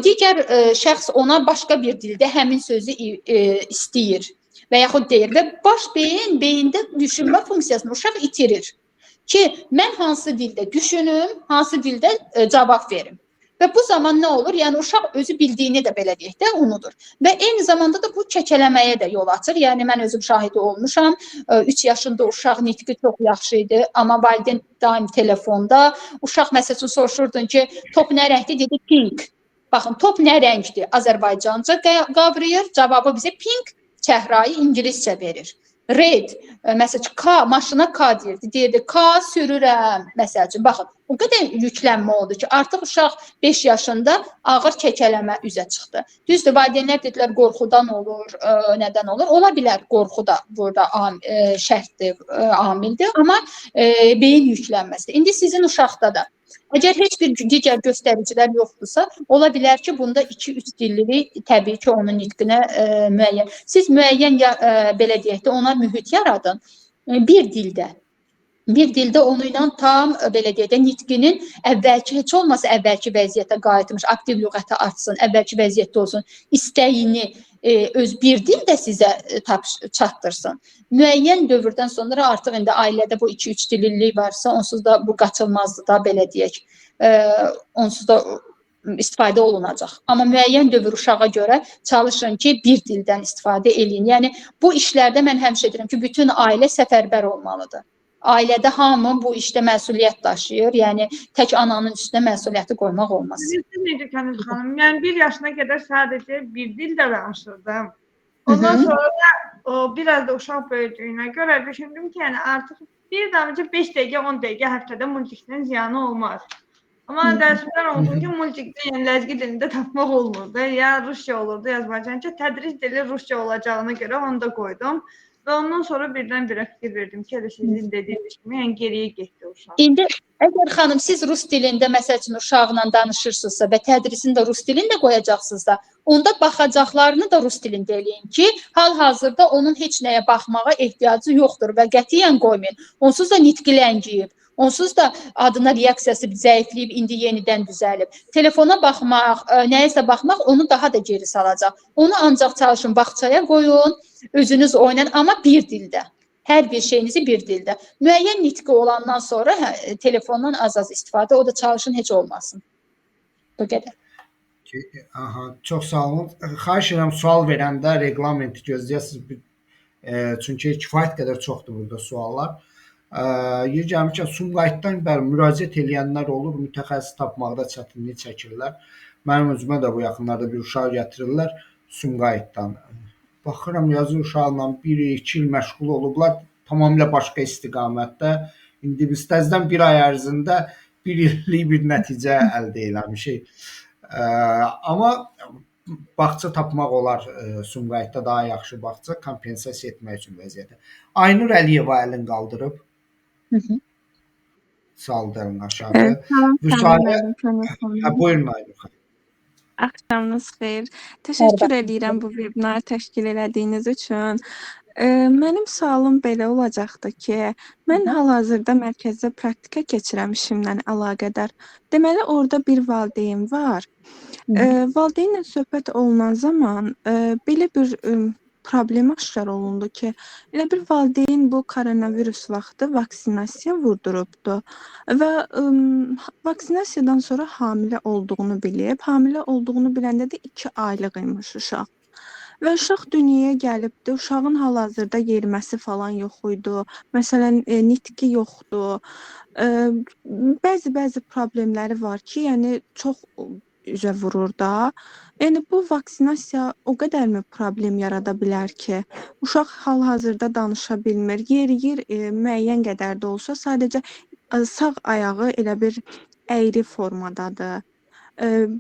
Digər şəxs ona başqa bir dildə həmin sözü istəyir və yaxud deyir və baş beyin, beyində düşünmə funksiyasını uşaq itirir ki, mən hansı dildə düşünüm, hansı dildə cavab verim. Və bu zaman nə olur? Yəni, uşaq özü bildiyini də belə deyək də unudur. Və eyni zamanda da bu kəkələməyə də yol açır. Yəni, mən özüm şahidi olmuşam. 3 yaşında uşaq nitqi çox yaxşı idi, amma valideyn daim telefonda. Uşaq məsələn soruşurdun ki, top nə rəngdir? Dedi, pink. Baxın, top nə rəngdir? Azərbaycanca qavrayır, cavabı bizə pink. Çəhrayı ingiliscə verir. Red, məsələn, K, maşına K deyirdi. Deyirdi, K sürürəm, məsələn. Baxın, o qədər yüklənmə oldu ki, artıq uşaq 5 yaşında ağır kəkələmə üzə çıxdı. Düzdür, valideynlər dedilər, qorxudan olur, nədən olur? Ola bilər, qorxu da burada şərtdir, amildir, amma beyin yüklənməsi. İndi sizin uşaqda da əgər heç bir digər göstəricilər yoxdursa, ola bilər ki, bunda 2-3 dillilik təbii ki, onun nitqinə müəyyən. Siz müəyyən, belə deyək də, ona mühit yaradın bir dildə. Bir dildə onu ilə tam, belə deyək də, nitqinin əvvəlki, heç olmasa əvvəlki vəziyyətə qayıtmış, aktiv lüğəti artsın, əvvəlki vəziyyətdə olsun, istəyini öz bir dildə sizə çatdırsın. Müəyyən dövrdən sonra artıq indi ailədə bu 2-3 dillilik varsa, onsuz da bu qaçılmazdır da, belə deyək, onsuz da istifadə olunacaq. Amma müəyyən dövr uşağa görə çalışın ki, bir dildən istifadə edin. Yəni, bu işlərdə mən həmişə deyirəm ki, bütün ailə səfərbər olmalıdır. Ailədə hamı bu işdə məsuliyyət daşıyır. Yəni, tək ananın üstünə məsuliyyəti qoymaq olmaz. Siz necə Kəniz xanım? Yəni, 1 yaşına qədər sadəcə bir dildə danışırdım. Ondan sonra da biraz da uşaq böyüdüyünə görə düşündüm ki, yəni artıq bir damcı 5 dəqiqə, 10 dəqiqə həftədə multikdən ziyanı olmaz. Amma dərslər olduğu ki, multikdə, yəni ləzgi dilində tapmaq olmurdu. Ya Rusça olurdu, ya Azərbaycanca. Tədris dili Rusça olacağına görə onu da qoydum. Və ondan sonra birdən-birə fikir verdim ki, sizin dediyiniz kimi, yəni geriyə getdi uşaq. İndi, əgər xanım, siz rus dilində, məsəl üçün, uşaqla danışırsınızsa və tədrisini də rus dilində qoyacaqsınızsa, onda baxacaqlarını da rus dilində eləyin ki, hal-hazırda onun heç nəyə baxmağa ehtiyacı yoxdur və qətiyyən qoymayın. Onsuz da nitqi ləngiyib. Onsuz da adına reaksiyası zəifləyib, indi yenidən düzəlib. Telefona baxmaq, nəyəsə baxmaq onu daha da geri salacaq. Onu ancaq çalışın, bağçaya qoyun, özünüz oynayın, amma bir dildə. Hər bir şeyinizi bir dildə. Müəyyən nitqi olandan sonra telefondan az-az istifadə, o da çalışın, heç olmasın. Bu qədər. Aha, çox sağ olun. Xahiş edirəm sual verəndə reqlamenti gözləyəsiniz. Çünki kifayət qədər çoxdur burada suallar. Yer gəlmişkən Sumqayıtdan bəli müraciət edənlər olur, mütəxəssis tapmaqda çətinlik çəkirlər. Mənim özümə də bu yaxınlarda bir uşaq gətirirlər Sumqayıtdan. Baxıram yazı uşaqla 1-2 il məşğul olublar, tamamilə başqa istiqamətdə. İndi biz təzədən bir ay ərzində 1 illik bir nəticə əldə eləmişik. Amma bağça tapmaq olar Sumqayıtda daha yaxşı bağça kompensasiya etmək üçün vəziyyətə. Aynur Əliyeva əlini qaldırıb. Saldırın aşağı. Buyurun Aynur. Axşamınız xeyir. Təşəkkür edirəm bu vebinarı təşkil elədiyiniz üçün. Mənim sualım belə olacaqdı ki, mən hal-hazırda mərkəzdə praktika keçirəm işimlə əlaqədar. Deməli, orada bir valideyn var. Valideynlə söhbət olunan zaman belə bir problem aşkar olundu ki, elə bir valideyn bu koronavirus vaxtı vaksinasiya vurdurubdu və vaksinasiyadan sonra hamilə olduğunu bilib. Hamilə olduğunu biləndə də 2 aylıq imiş uşaq. Və uşaq dünyaya gəlibdi. Uşağın hal-hazırda yeriməsi falan yox idi. Məsələn, nitqi yoxdur. Bəzi problemləri var ki, yəni çox üzə vurur da. Yəni bu vaksinasiya o qədərmi problem yarada bilər ki, uşaq hal-hazırda danışa bilmir. Yeriyir, müəyyən qədər də olsa, sadəcə sağ ayağı elə bir əyri formadadır.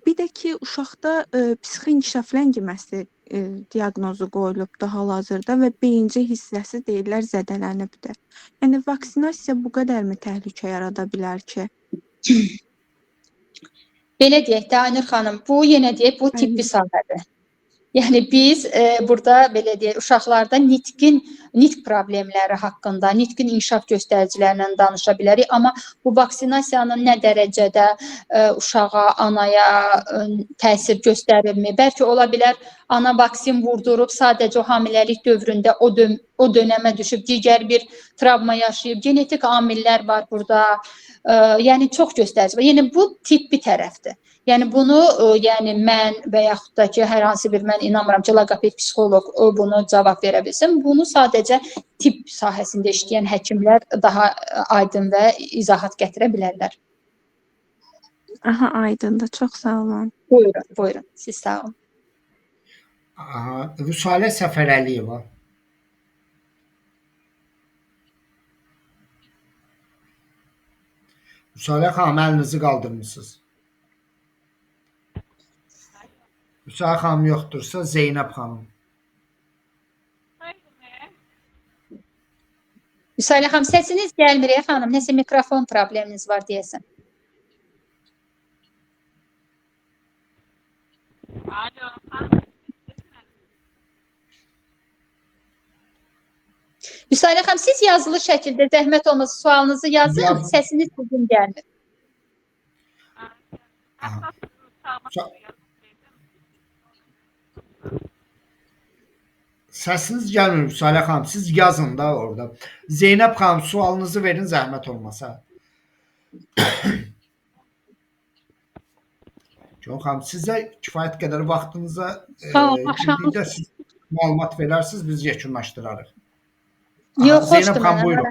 Bir də ki, uşaqda psixi inkişaf ləngiməsi diaqnozu qoyulubdur hal-hazırda və beyinci hissəsi deyirlər zədələnibdir. Yəni vaksinasiya bu qədərmi təhlükə yarada bilər ki? Belə deyək də Aynur xanım, bu yenə deyək, bu tibbi sahədir. Yəni biz burada belə deyək, uşaqlarda nitq problemləri haqqında, nitqin inkişaf göstəricilərindən danışa bilərik, amma bu vaksinasiyanın nə dərəcədə uşağa, anaya təsir göstərirmi? Bəlkə ola bilər ana vaksin vurdurub sadəcə o hamiləlik dövründə o dönəmə düşüb digər bir travma yaşayıb, genetik amillər var burada. Yəni çox göstərici var. Yəni bu tibbi tərəfdir. Yəni bunu yəni mən və yaxud da ki, hər hansı bir mən inanmıram ki, loqoped psixoloq bunu cavab verə bilsin. Bunu sadəcə tibb sahəsində işləyən həkimlər daha aydın və izahat gətirə bilərlər. Aha, aydındır. Çox sağ olun. Buyurun. Siz sağ olun. Rüsalə Səfərəliyeva. Rüsalə xanım, əlinizi qaldırmışsınız. Rüsalə xanım yoxdursa, Zeynəb xanım. Rüsalə xanım, səsiniz gəlmir xanım. Nəsə mikrofon probleminiz var deyəsən. Rüsalə xanım, siz yazılı şəkildə zəhmət olmasa sualınızı yazın, səsiniz sizin gəlmir. Səsiniz gəlmir Rüsalə xanım, siz yazın da orada. Zeynəb xanım, sualınızı verin zəhmət olmasa. Çox xanım, sizə kifayət qədər vaxtınıza məlumat verərsiniz, biz yekunlaşdırarıq. Yox, Zeynəb xanım, buyurun.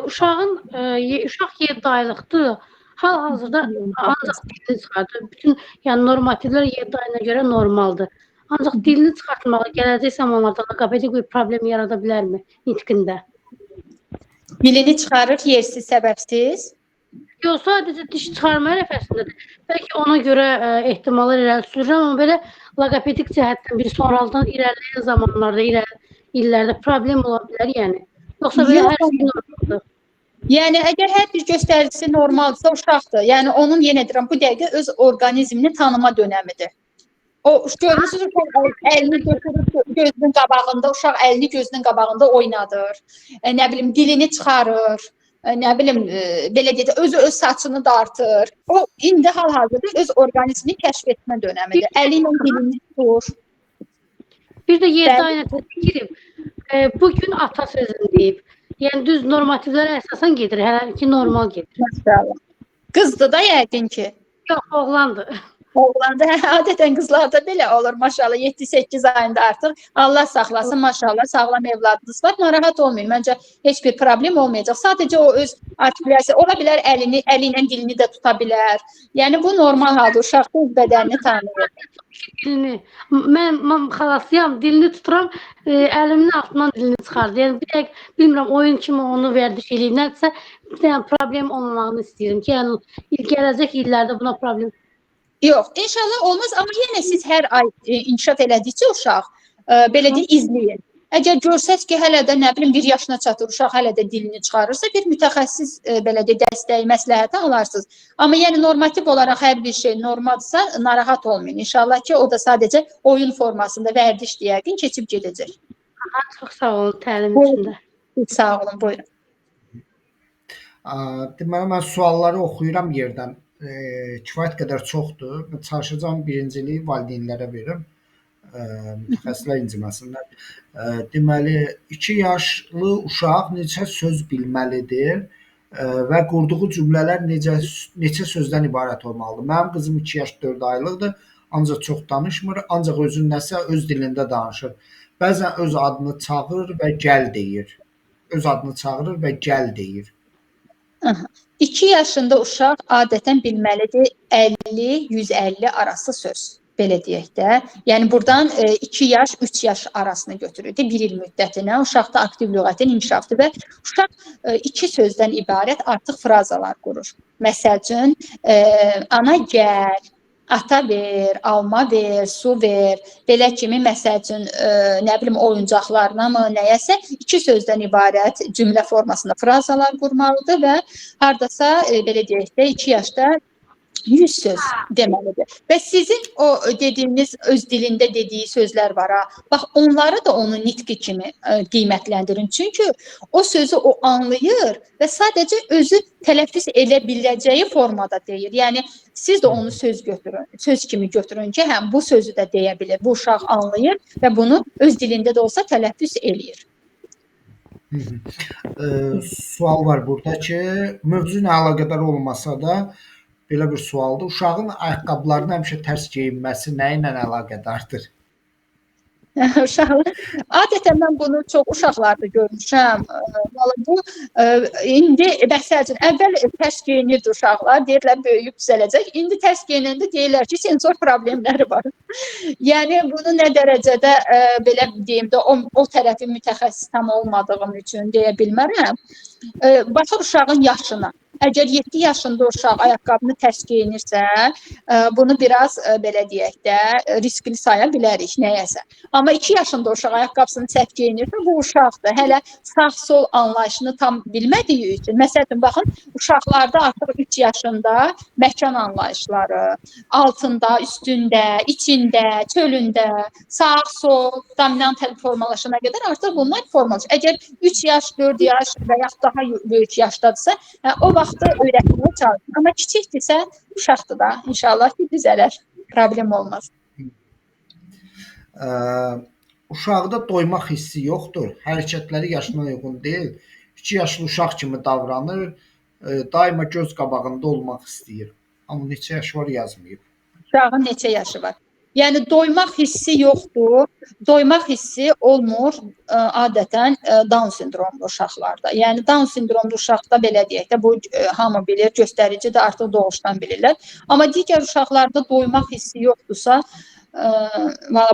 Uşaq 7 aylıqdır. Hal-hazırda ancaq dilini çıxardır. Bütün normativlər 7 ayına görə normaldır. Ancaq dilini çıxartmağa gələcək zamanlarda loqopedik bir problem yarada bilərmi nitqində? Dilini çıxarır yersiz, səbəbsiz? Yox, sadəcə diş çıxarma ərəfəsindədir. Bəlkə ona görə ehtimallar irəli sürürəm, amma belə loqopedik cəhətdən bir sonradan irəliləyən zamanlarda, illərdə problem ola bilər, yəni. Yoxsa belə hər şey normaldır. Yəni, əgər hər bir göstəricisi normaldırsa uşaqdır. Yəni, onun yenə deyirəm, bu dəqiqə öz orqanizmini tanıma dönəmidir. O, görürsünüz, əlini götürür gözünün qabağında, uşaq əlini gözünün qabağında oynadır. Nə bilim, dilini çıxarır. Nə bilim, belə deyək, öz saçını dartır. O, indi hal-hazırda öz orqanizmini kəşf etmə dönəmidir. Əli ilə dilini tutur. Bir də 7 ayına girib, bugün ata sözünü deyib. Yəni, düz normativlərə əsasən gedir, hər iki normal gedir. Qızdır da yəqin ki. Yox, oğlandır. Oğlanda adətən qızlarda belə olur maşallah 7-8 ayında artıq Allah saxlasın maşallah sağlam evladınız var. Narahat olmayın. Məncə heç bir problem olmayacaq. Sadəcə o öz artikulyasiya ola bilər əli ilə dilini də tuta bilər. Yəni bu normal haldır. Uşaq öz bədənini tanıyır. Dilini. Mən xalasıyam, dilini tuturam, əlimin altından dilini çıxardı. Yəni bir dəqiq bilmirəm oyun kimi onu vərdiş eləyib. Nədirsə yəni problem olmamağını istəyirəm ki, yəni gələcək illərdə buna problem. Yox, inşallah olmaz, amma yenə siz hər ay inkişaf elədikcə uşaq belə deyil izləyin. Əgər görsəz ki, hələ də nə bilim 1 yaşına çatır uşaq hələ də dilini çıxarırsa, bir mütəxəssis belə deyil dəstəyi, məsləhəti alarsınız. Amma yəni normativ olaraq hər bir şey normaldırsa, narahat olmayın. İnşallah ki, o da sadəcə oyun formasında vərdiş yəqin keçib gedəcək. Çox sağ olun təlim üçün də. Sağ olun, buyurun. Deməli, mən sualları oxuyuram yerdən. Kifayət qədər çoxdur. Çalışacağım birinciliyi valideynlərə verim. Mütəxəssislər inciməsinlər. Deməli, 2 yaşlı uşaq neçə söz bilməlidir və qurduğu cümlələr neçə sözdən ibarət olmalıdır? Mənim qızım 2 yaş 4 aylıqdır, ancaq çox danışmır, ancaq özün nəsə öz dilində danışır. Bəzən öz adını çağırır və gəl deyir. Öz adını çağırır və gəl deyir. 2 yaşında uşaq adətən bilməlidir 50-150 arası söz. Belə deyək də. Yəni buradan 2 yaş, 3 yaş arasını götürürdü 1 il müddətinə. Uşaqda aktiv lüğətin inkişafdır və uşaq 2 sözdən ibarət artıq frazalar qurur. Məsəl üçün, ana gəl, ata ver, alma ver, su ver, belə kimi məsəl üçün, nə bilim oyuncaqlarına mı, nəyəsə 2 sözdən ibarət cümlə formasında frazalar qurmalıdır və hardasa belə deyək də 2 yaşda 100 söz deməlidir. Və sizin o dediyiniz öz dilində dediyi sözlər var ha. Bax onları da onun nitqi kimi qiymətləndirin. Çünki o sözü o anlayır və sadəcə özü tələffüz edə biləcəyi formada deyir. Yəni siz də onu söz kimi götürün ki, həm bu sözü də deyə bilir. Bu uşaq anlayır və bunu öz dilində də olsa tələffüz eləyir. Sual var burada ki, mövzu ilə əlaqədar olmasa da belə bir sualdır. Uşağın ayaqqabılarını həmişə tərs geyinməsi nə ilə əlaqədardır? Uşaqlar, adətən mən bunu çox uşaqlarda görmüşəm. Bu indi məsəl üçün əvvəl tərs geyinirdi uşaqlar, deyirlər böyüyüb düzələcək. İndi tərs geyinəndə deyirlər ki, sensor problemləri var. Yəni bunu nə dərəcədə belə deyim də o tərəfi mütəxəssis tam olmadığım üçün deyə bilmərəm. Baxır uşağın yaşına. Əgər 7 yaşında uşaq ayaqqabını tərs geyinirsə, bunu biraz belə deyək də riskli saya bilərik nəyəsə. Amma 2 yaşında uşaq ayaqqabısını səhv geyinirsə, bu uşaqdır. Hələ sağ-sol anlayışını tam bilmədiyi üçün. Məsələn, baxın, uşaqlarda artıq 3 yaşında məkan anlayışları, altında, üstündə, içində, çölündə, sağ-sol, dominant formalaşana qədər artıq bunlar formalaşır. Əgər 3 yaş, 4 yaş və ya daha böyük yaşdadırsa, o vaxtı öyrətməyə çalışır. Amma kiçikdirsə, uşaqdır da, inşallah ki, düzələr, problem olmaz. Uşaqda doymaq hissi yoxdur, hərəkətləri yaşına uyğun deyil. 2 yaşlı uşaq kimi davranır, daima göz qabağında olmaq istəyir. Amma neçə yaşı var yazmayıb. Uşağın neçə yaşı var? Yəni doymaq hissi yoxdur. Doymaq hissi olmur adətən Down sindromlu uşaqlarda. Yəni Down sindromlu uşaqda belə deyək də bu hamı bilir, göstərici də artıq doğuşdan bilirlər. Amma digər uşaqlarda doymaq hissi yoxdursa,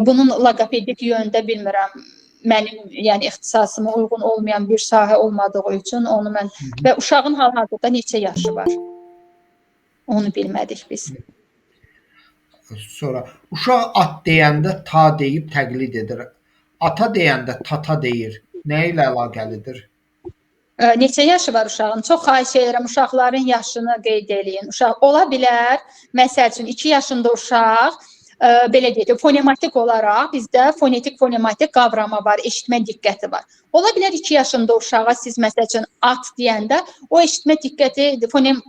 bunun loqopedik yöndə bilmirəm. Mənim yəni ixtisasıma uyğun olmayan bir sahə olmadığı üçün onu mən və uşağın hal-hazırda neçə yaşı var? Onu bilmədik biz. Sonra uşaq at deyəndə ta deyib təqlid edir. Ata deyəndə tata deyir. Nə ilə əlaqəlidir? Neçə yaşı var uşağın? Çox xahiş edirəm uşaqların yaşını qeyd eləyin. Uşaq ola bilər, məsəl üçün 2 yaşında uşaq belə deyək, fonematik olaraq bizdə fonetik qavrama var, eşitmə diqqəti var. Ola bilər 2 yaşında uşağa siz məsəl üçün at deyəndə o eşitmə diqqəti,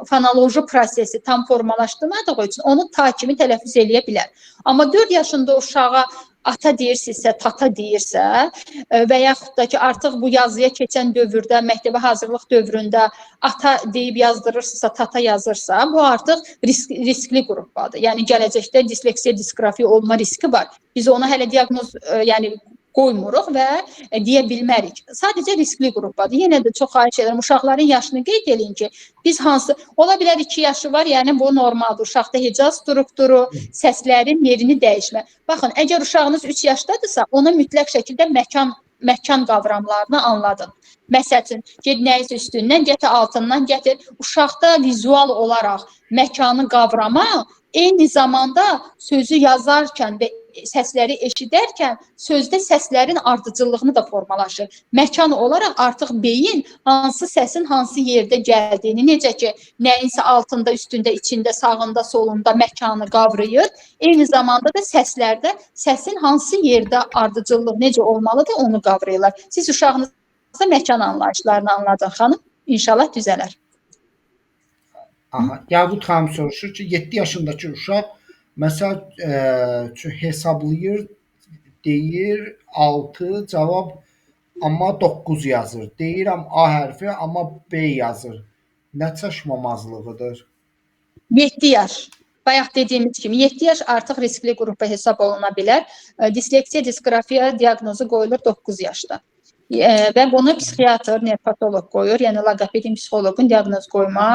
fonoloji prosesi tam formalaşdırmadığı üçün onu ta kimi tələffüz eləyə bilər. Amma 4 yaşında uşağa ata deyirsinizsə, tata deyirsə və yaxud da ki, artıq bu yazıya keçən dövrdə, məktəbə hazırlıq dövründə ata deyib yazdırırsınızsa, tata yazırsa, bu artıq riskli qrupdadır. Yəni gələcəkdə disleksiya, disqrafiya olma riski var. Biz ona hələ diaqnoz yəni qoymuruq və deyə bilmərik. Sadəcə riskli qrupdadır. Yenə də çox xahiş edirəm, uşaqların yaşını qeyd edin ki, biz hansı, ola bilər 2 yaşı var, yəni bu normaldır. Uşaqda heca strukturu, səslərin yerini dəyişmə. Baxın, əgər uşağınız 3 yaşdadırsa, ona mütləq şəkildə məkan qavramlarını anladın. Məsələn, get nəyisə üstündən, get altından gətir. Uşaqda vizual olaraq məkanı qavrama, eyni zamanda sözü yazarkən və səsləri eşidərkən sözdə səslərin ardıcıllığını da formalaşır. Məkan olaraq artıq beyin hansı səsin hansı yerdə gəldiyini, necə ki, nəyinsə altında, üstündə, içində, sağında, solunda məkanı qavrayır. Eyni zamanda da səslərdə səsin hansı yerdə ardıcıllıq necə olmalıdır, onu qavrayırlar. Siz uşağınızda məkan anlayışlarını anladın, xanım. İnşallah düzələr. Aha, Yaqut xanım soruşur ki, 7 yaşındakı uşaq məsəl hesablayır, deyir 6, cavab amma 9 yazır. Deyirəm A hərfi, amma B yazır. Nə çaşmamazlığıdır? 7 yaş. Bayaq dediyimiz kimi 7 yaş artıq riskli qrupa hesab oluna bilər. Disleksiya, disqrafiya diaqnozu qoyulur 9 yaşda. Və bunu psixiatr, nevropatoloq qoyur. Yəni loqopedin, psixoloqun diaqnoz qoyma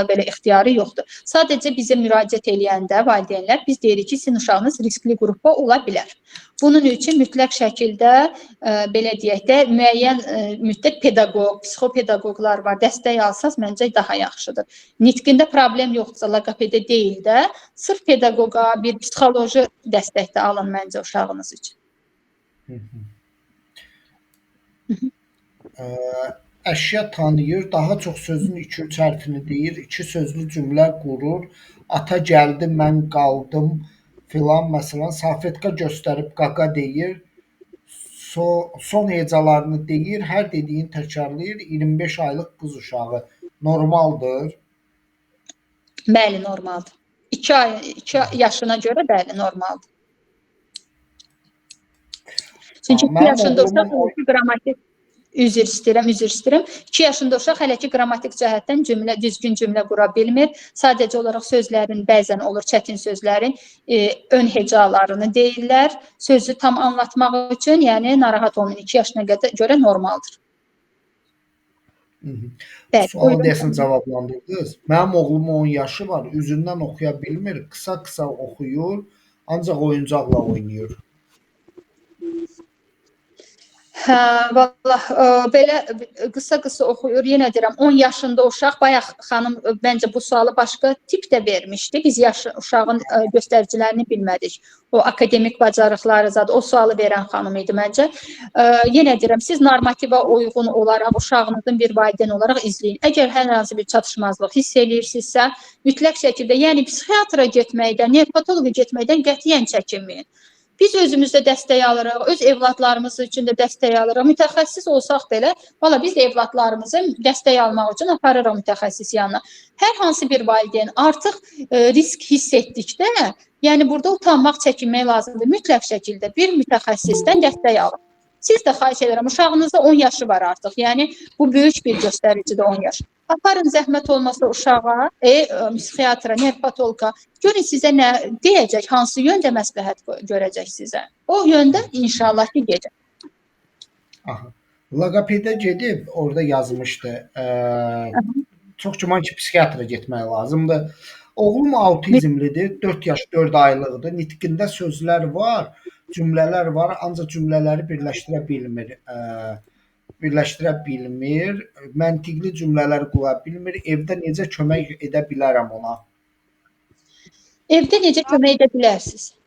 belə ixtiyarı yoxdur. Sadəcə bizə müraciət eləyəndə valideynlər biz deyirik ki, sizin uşağınız riskli qrupa ola bilər. Bunun üçün mütləq şəkildə belə deyək də müəyyən müddət pedaqoq, psixopedaqoqlar var. Dəstək alsanız məncə daha yaxşıdır. Nitqində problem yoxdursa loqopedə deyil də, sırf pedaqoqa, bir psixoloji dəstək də alın məncə uşağınız üçün. Əşya tanıyır, daha çox sözün 2-3 hərfini deyir, 2 sözlü cümlə qurur. Ata gəldi, mən qaldım filan, məsələn, salfetka göstərib qaqa deyir. Son hecalarını deyir, hər dediyini təkrarlayır. 25 aylıq qız uşağı normaldır. Bəli, normaldır. 2 yaşına görə bəli, normaldır. Çünki 2 yaşında uşaq qrammatik üzr istəyirəm. 2 yaşında uşaq hələ ki qrammatik cəhətdən düzgün cümlə qura bilmir. Sadəcə olaraq sözlərin bəzən olur çətin sözlərin ön hecalarını deyirlər. Sözü tam anlatmaq üçün, yəni narahat olmayın, 2 yaşına görə normaldır. Sual desin cavablandırdınız. Mənim oğlumun 10 yaşı var, üzündən oxuya bilmir, qısa oxuyur, ancaq oyuncaqla oynayır. Vallah, belə qısa oxuyur. Yenə deyirəm, 10 yaşında uşaq, bayaq xanım bəncə bu sualı başqa tip də vermişdi. Biz uşağın göstəricilərini bilmədik. O akademik bacarıqları zadı, o sualı verən xanım idi məncə. Yenə deyirəm, siz normativə uyğun olaraq uşağınızın bir valideyn olaraq izləyin. Əgər hər hansı bir çatışmazlıq hiss eləyirsinizsə, mütləq şəkildə, yəni psixiatra getməkdən, nevropatoloqa getməkdən qətiyyən çəkinməyin. Biz özümüzdə dəstək alırıq, öz evladlarımız üçün də dəstək alırıq. Mütəxəssis olsaq belə, valla biz də evladlarımızı dəstək almaq üçün aparırıq mütəxəssis yanına. Hər hansı bir valideyn artıq risk hiss etdikdə, yəni burada utanmaq, çəkinmək lazımdır. Mütləq şəkildə bir mütəxəssisdən dəstək alın. Siz də xahiş edirəm, uşağınızda 10 yaşı var artıq. Yəni bu böyük bir göstəricidir 10 yaş. Aparın zəhmət olmasa uşağa, psixiatra, nevropatoloqa, görün sizə nə deyəcək, hansı yöndə məsləhət görəcək sizə. O yöndə inşallah ki gedəcək. Loqopedə gedib, orada yazmışdı. Çox güman ki psixiatra getmək lazımdır. Oğlum autizmlidir, 4 yaş 4 aylıqdır. Nitqində sözlər var, cümlələr var, ancaq cümlələri birləşdirə bilmir, məntiqli cümlələr qura bilmir. Evdə necə kömək edə bilərəm ona? Evdə necə kömək edə bilərsiniz?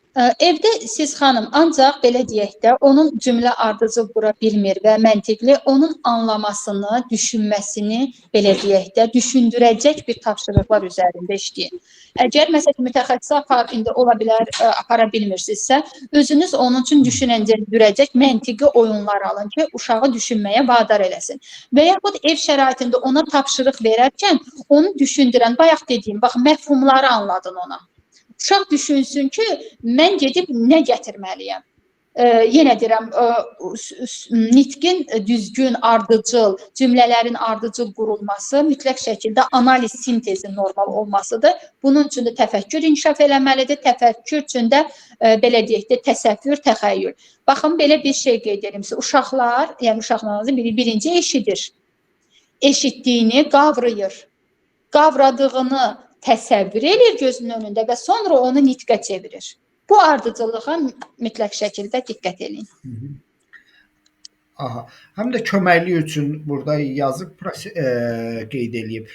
Evdə siz xanım ancaq belə deyək də onun cümlə ardıcıl qura bilmir və məntiqli onun anlamasını, düşünməsini belə deyək də düşündürəcək bir tapşırıqlar üzərində işləyin. Əgər məsələn mütəxəssis indi ola bilər apara bilmirsinizsə, özünüz onun üçün düşündürəcək məntiqi oyunlar alın ki, uşağı düşünməyə vadar eləsin. Və yaxud ev şəraitində ona tapşırıq verərkən onu düşündürən, bayaq dediyim, bax məfhumları anladın ona. Uşaq düşünsün ki, mən gedib nə gətirməliyəm? yenə deyirəm, nitqin düzgün, ardıcıl, cümlələrin ardıcıl qurulması mütləq şəkildə analiz, sintezin normal olmasıdır. Bunun üçün də təfəkkür inkişaf eləməlidir. Təfəkkür üçün də belə deyək də təsəvvür, təxəyyül. Baxın, belə bir şey qeyd edim sizə. Uşaqlar, yəni uşaqlarınızın biri birinci eşidir. Eşitdiyini qavrayır. Qavradığını təsəvvür edir gözünün önündə və sonra onu nitqə çevirir. Bu ardıcıllığa mütləq şəkildə diqqət edin. Aha. Həm də köməklik üçün burada yazıb qeyd eləyib.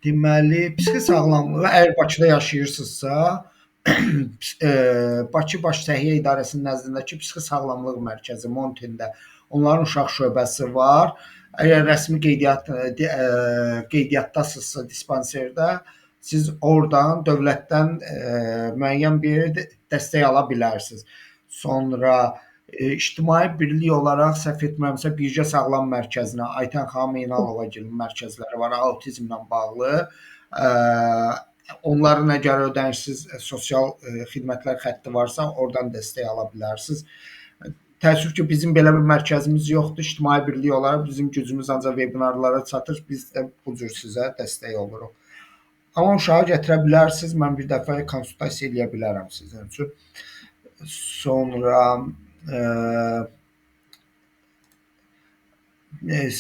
Deməli, psixi sağlamlığı əgər Bakıda yaşayırsınızsa, Bakı Baş Səhiyyə İdarəsinin nəzdindəki psixi sağlamlıq mərkəzi Montində onların uşaq şöbəsi var. Əgər rəsmi qeydiyyatdasınızsa dispanserdə, siz oradan dövlətdən müəyyən bir dəstək ala bilərsiniz. Sonra ictimai birlik olaraq səhv etmirəmsə Bircə Sağlam Mərkəzinə, Aytən xanım İnalova gəlin mərkəzləri var autizmlə bağlı. Onların əgər ödənişsiz sosial xidmətlər xətti varsa, oradan dəstək ala bilərsiniz. Təəssüf ki, bizim belə bir mərkəzimiz yoxdur. İctimai birlik olaraq bizim gücümüz ancaq vebinarlara çatır. Biz də bu cür sizə dəstək oluruq. Amma uşağı gətirə bilərsiniz. Mən bir dəfə konsultasiya eləyə bilərəm sizin üçün. Sonra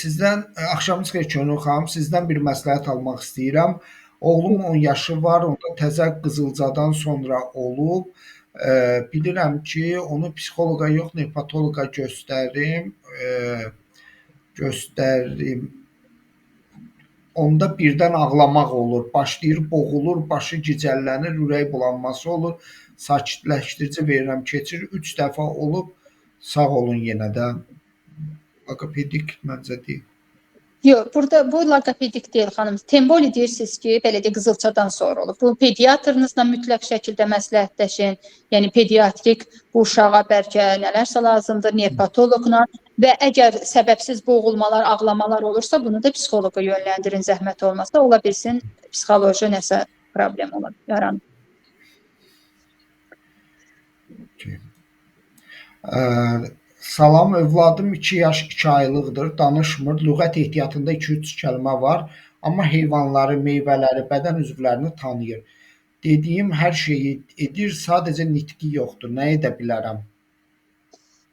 sizdən, axşamınız xeyir Könül xanım, sizdən bir məsləhət almaq istəyirəm. Oğlum 10 yaşı var, onda təzə qızılcadan sonra olub. Bilirəm ki, onu psixoloqa yox, nevropatoloqa göstərim. Onda birdən ağlamaq olur, başlayır boğulur, başı gicəllənir, ürək bulanması olur, sakitləşdirici verirəm, keçir 3 dəfə olub, sağ olun yenə də. Logopedik məncə deyil. Yox, burada bu logopedik deyil xanım. Temboli deyirsiniz ki, belə də qızılçadan sonra olub. Bu pediatrınızla mütləq şəkildə məsləhətləşin. Yəni pediatrik bu uşağa bəlkə nələrsə lazımdır, nevropatoloqla və əgər səbəbsiz boğulmalar, ağlamalar olursa, bunu da psixoloqa yönləndirin, zəhmət olmasa, ola bilsin psixoloji nəsə problem ola yaranır. Salam, övladım 2 yaş 2 aylıqdır, danışmır, lüğət ehtiyatında 2-3 kəlmə var, amma heyvanları, meyvələri, bədən üzvlərini tanıyır. Dediyim hər şeyi edir, sadəcə nitqi yoxdur, nə edə bilərəm?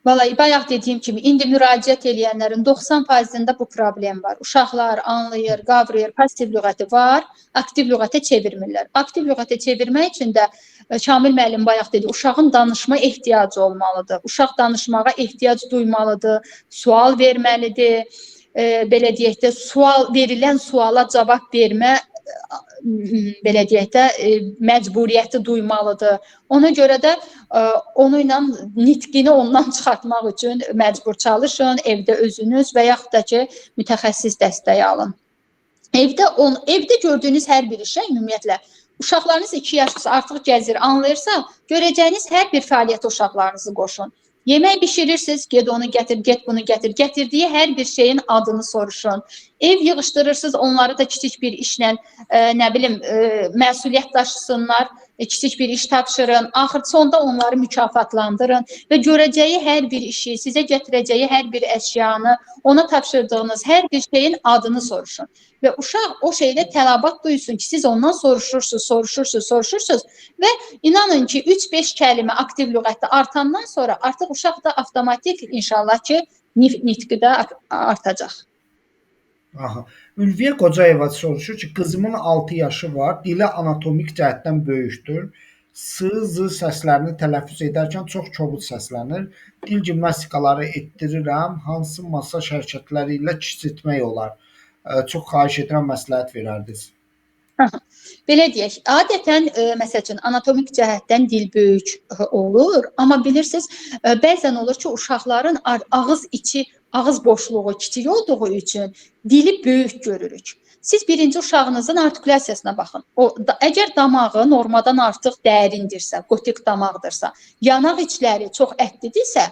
Vallahi bayaq dediyim kimi, indi müraciət edənlərin 90%-də bu problem var. Uşaqlar anlayır, qavrayır, pasiv lüğəti var, aktiv lüğətə çevirmirlər. Aktiv lüğətə çevirmək üçün də Kamil müəllim bayaq dedi, uşağın danışma ehtiyacı olmalıdır. Uşaq danışmağa ehtiyac duymalıdır, sual verməlidir. Belə deyək də, verilən suala cavab vermə belə deyək də məcburiyyəti duymalıdır. Ona görə də onu ilə nitqini ondan çıxartmaq üçün məcbur çalışın, evdə özünüz və yaxud da ki, mütəxəssis dəstək alın. Evdə gördüyünüz hər bir işə ümumiyyətlə uşaqlarınız 2 yaşsa artıq gəzir, anlayırsa, görəcəyiniz hər bir fəaliyyət uşaqlarınızı qoşun. Yemək bişirirsiniz, get onu gətir, get bunu gətir. Gətirdiyi hər bir şeyin adını soruşun. Ev yığışdırırsınız, onları da kiçik bir işlə, nə bilim, məsuliyyət daşısınlar, kiçik bir iş tapşırın. Axır sonda onları mükafatlandırın və görəcəyi hər bir işi, sizə gətirəcəyi hər bir əşyanı, ona tapşırdığınız hər bir şeyin adını soruşun. Və uşaq o şeydə tələbat duysun ki, siz ondan soruşursunuz və inanın ki, 3-5 kəlmə aktiv lüğətdə artandan sonra artıq uşaq da avtomatik inşallah ki, nitqi də artacaq. Aha. Ülviyə Qocayeva soruşur ki, qızımın 6 yaşı var, dili anatomik cəhətdən böyükdür. S-z səslərini tələffüz edərkən çox kobud səslənir. Dil gimnastikaları etdirirəm, hansı masaj hərəkətləri ilə kiçiltmək olar? Çox xahiş edirəm, məsləhət verərdiniz. Belə deyək, adətən, məsəl üçün, anatomik cəhətdən dil böyük olur, amma bilirsiniz, bəzən olur ki, uşaqların ağız içi, ağız boşluğu kiçik olduğu üçün dili böyük görürük. Siz birinci uşağınızın artikulyasiyasına baxın. Əgər damağı normadan artıq dərindirsə, qotik damaqdırsa, yanaq içləri çox ətlidirsə,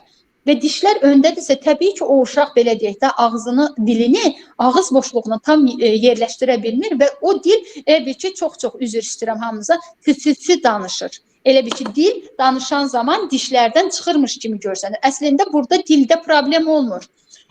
və dişlər öndədirsə, təbii ki, o uşaq belə deyək də ağzını, dilini ağız boşluğuna tam yerləşdirə bilmir və o dil elə bir ki, çox-çox üzr istəyirəm hamınıza, tü danışır. Elə bir ki, dil danışan zaman dişlərdən çıxırmış kimi görsənir. Əslində burada dildə problem olmur.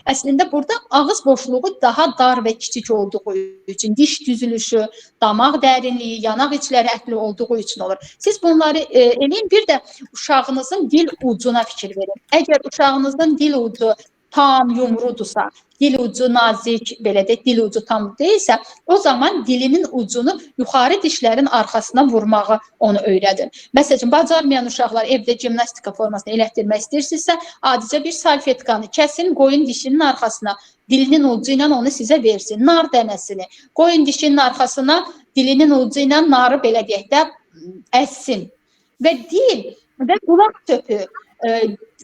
Əslində burada ağız boşluğu daha dar və kiçik olduğu üçün, diş düzülüşü, damaq dərinliyi, yanaq içləri ətli olduğu üçün olur. Siz bunları eləyin, bir də uşağınızın dil ucuna fikir verin. Əgər uşağınızın dil ucu tam yumrudursa, dil ucu nazik, belə də dil ucu tam deyilsə, o zaman dilinin ucunu yuxarı dişlərin arxasına vurmağı onu öyrədir. Məsələn, bacarmayan uşaqlar evdə gimnastika formasını elətdirmək istəyirsinizsə, adicə bir salfetkanı kəsin, qoyun dişinin arxasına, dilinin ucu ilə onu sizə versin. Nar dənəsini qoyun dişinin arxasına, dilinin ucu ilə narı belə deyək də əssin. Və dil və qulaq töpü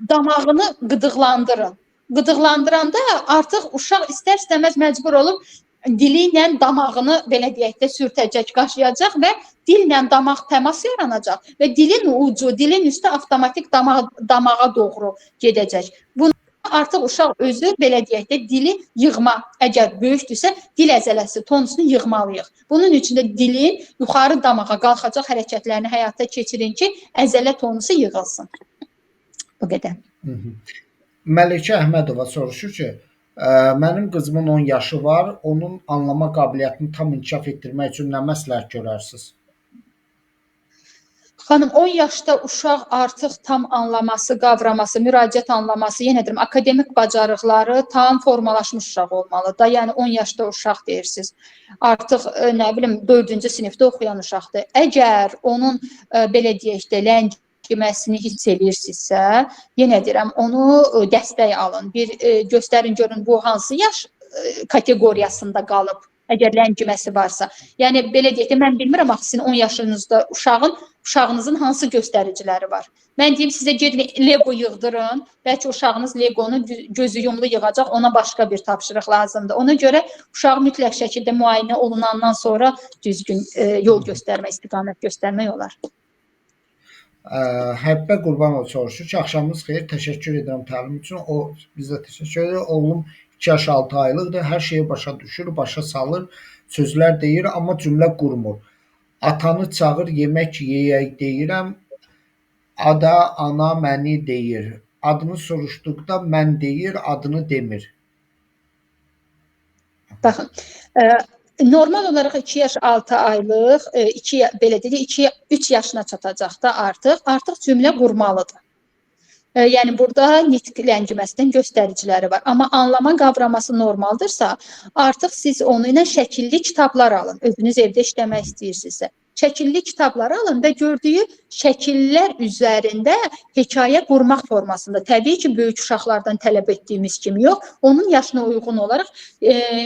damağını qıdıqlandırın. Qıdıqlandıranda artıq uşaq istər-istəməz məcbur olub dili ilə damağını belə deyək də sürtəcək, qaşıyacaq və dillə damaq təmas yaranacaq və dilin ucu, dilin üstü avtomatik damağa doğru gedəcək. Bunu artıq uşaq özü belə deyək də dili yığma, əgər böyükdürsə dil əzələsi tonusunu yığmalıyıq. Bunun üçün də dilin yuxarı damağa qalxacaq hərəkətlərini həyata keçirin ki, əzələ tonusu yığılsın. Bu qədər. Məlikə Əhmədova soruşur ki, mənim qızımın 10 yaşı var, onun anlama qabiliyyətini tam inkişaf etdirmək üçün nə məsləhət görərsiniz? Xanım, 10 yaşda uşaq artıq tam anlaması, qavraması, müraciət anlaması, yenə deyirəm, akademik bacarıqları tam formalaşmış uşaq olmalı da. Yəni 10 yaşda uşaq deyirsiniz. Artıq nə bilim 4-cü sinifdə oxuyan uşaqdır. Əgər onun belə deyək də ləngiməsini hiss edirsinizsə, yenə deyirəm, onu dəstək alın. Bir göstərin görün bu hansı yaş kateqoriyasında qalıb. Əgər ləngiməsi varsa. Yəni, belə deyək də, mən bilmirəm, sizin 10 yaşınızda uşağınızın hansı göstəriciləri var. Mən deyim, sizə gedin Lego yığdırın, bəlkə uşağınız Legonu gözü yumlu yığacaq, ona başqa bir tapşırıq lazımdır. Ona görə uşağı mütləq şəkildə müayinə olunandan sonra düzgün yol göstərmək, istiqamət göstərmək olar. Həbbə Qurbanov soruşur ki, axşamınız xeyir, təşəkkür edirəm təlim üçün. O bizə təşəkkür edir. Oğlum 2 yaş 6 aylıqdır, hər şeyi başa düşür, başa salır, sözlər deyir, amma cümlə qurmur. Atanı çağır, yemək yeyək deyirəm, ada, ana məni deyir. Adını soruşduqda mən deyir, adını demir. Baxın, normal olaraq 2 yaş 6 aylıq, belə dedik, 3 yaşına çatacaq da artıq cümlə qurmalıdır. Yəni, burada nitq ləngiməsindən göstəriciləri var. Amma anlama qavraması normaldırsa, artıq siz onu ilə şəkilli kitablar alın. Özünüz evdə işləmək istəyirsinizsə. Şəkilli kitablar alın və gördüyü şəkillər üzərində hekayə qurmaq formasında. Təbii ki, böyük uşaqlardan tələb etdiyimiz kimi yox, onun yaşına uyğun olaraq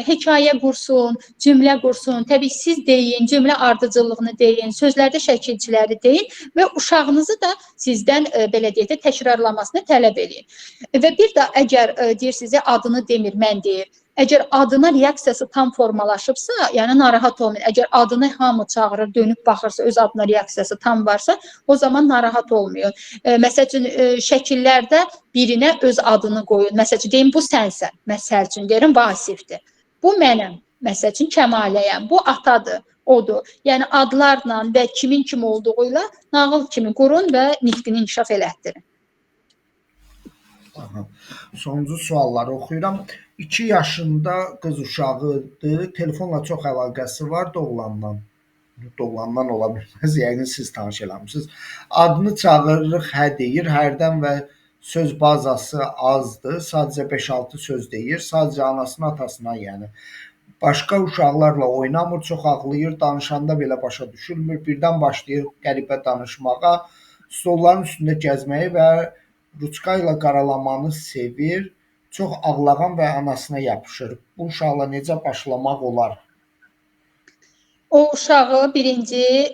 hekayə qursun, cümlə qursun. Təbii siz deyin, cümlə ardıcıllığını deyin, sözlərdə şəkilçiləri deyin və uşağınızı da sizdən belə deyək də təkrarlamasını tələb edin. Və bir də əgər deyirsiniz, adını demir, mən deyir. Əgər adına reaksiyası tam formalaşıbsa, yəni narahat olmayın. Əgər adını hamı çağırır, dönüb baxırsa, öz adına reaksiyası tam varsa, o zaman narahat olmuyor. Məsəl üçün, şəkillərdə birinə öz adını qoyun. Məsəl üçün, deyin, bu sənsən. Məsəl üçün, deyirəm, Vasifdir. Bu mənəm. Məsəl üçün, Kəmaləyəm. Bu atadır, odur. Yəni, adlarla və kimin kim olduğuyla nağıl kimi qurun və nitqini inkişaf elətdirin. Sonuncu sualları oxuyuram. 2 yaşında qız uşağıdır, telefonla çox əlaqəsi var Doğulandan. Doğulandan ola bilməz, yəqin siz tanış eləmişsiniz. Adını çağırırıq, hə deyir, hərdən və söz bazası azdır, sadəcə 5-6 söz deyir, sadəcə anasına, atasına yəni. Başqa uşaqlarla oynamır, çox ağlayır, danışanda belə başa düşülmür, birdən başlayır qəribə danışmağa, stolların üstündə gəzməyi və ruçka ilə qaralamanı sevir, çox ağlağan və anasına yapışır. Bu uşaqla necə başlamaq olar? O uşağı birinci,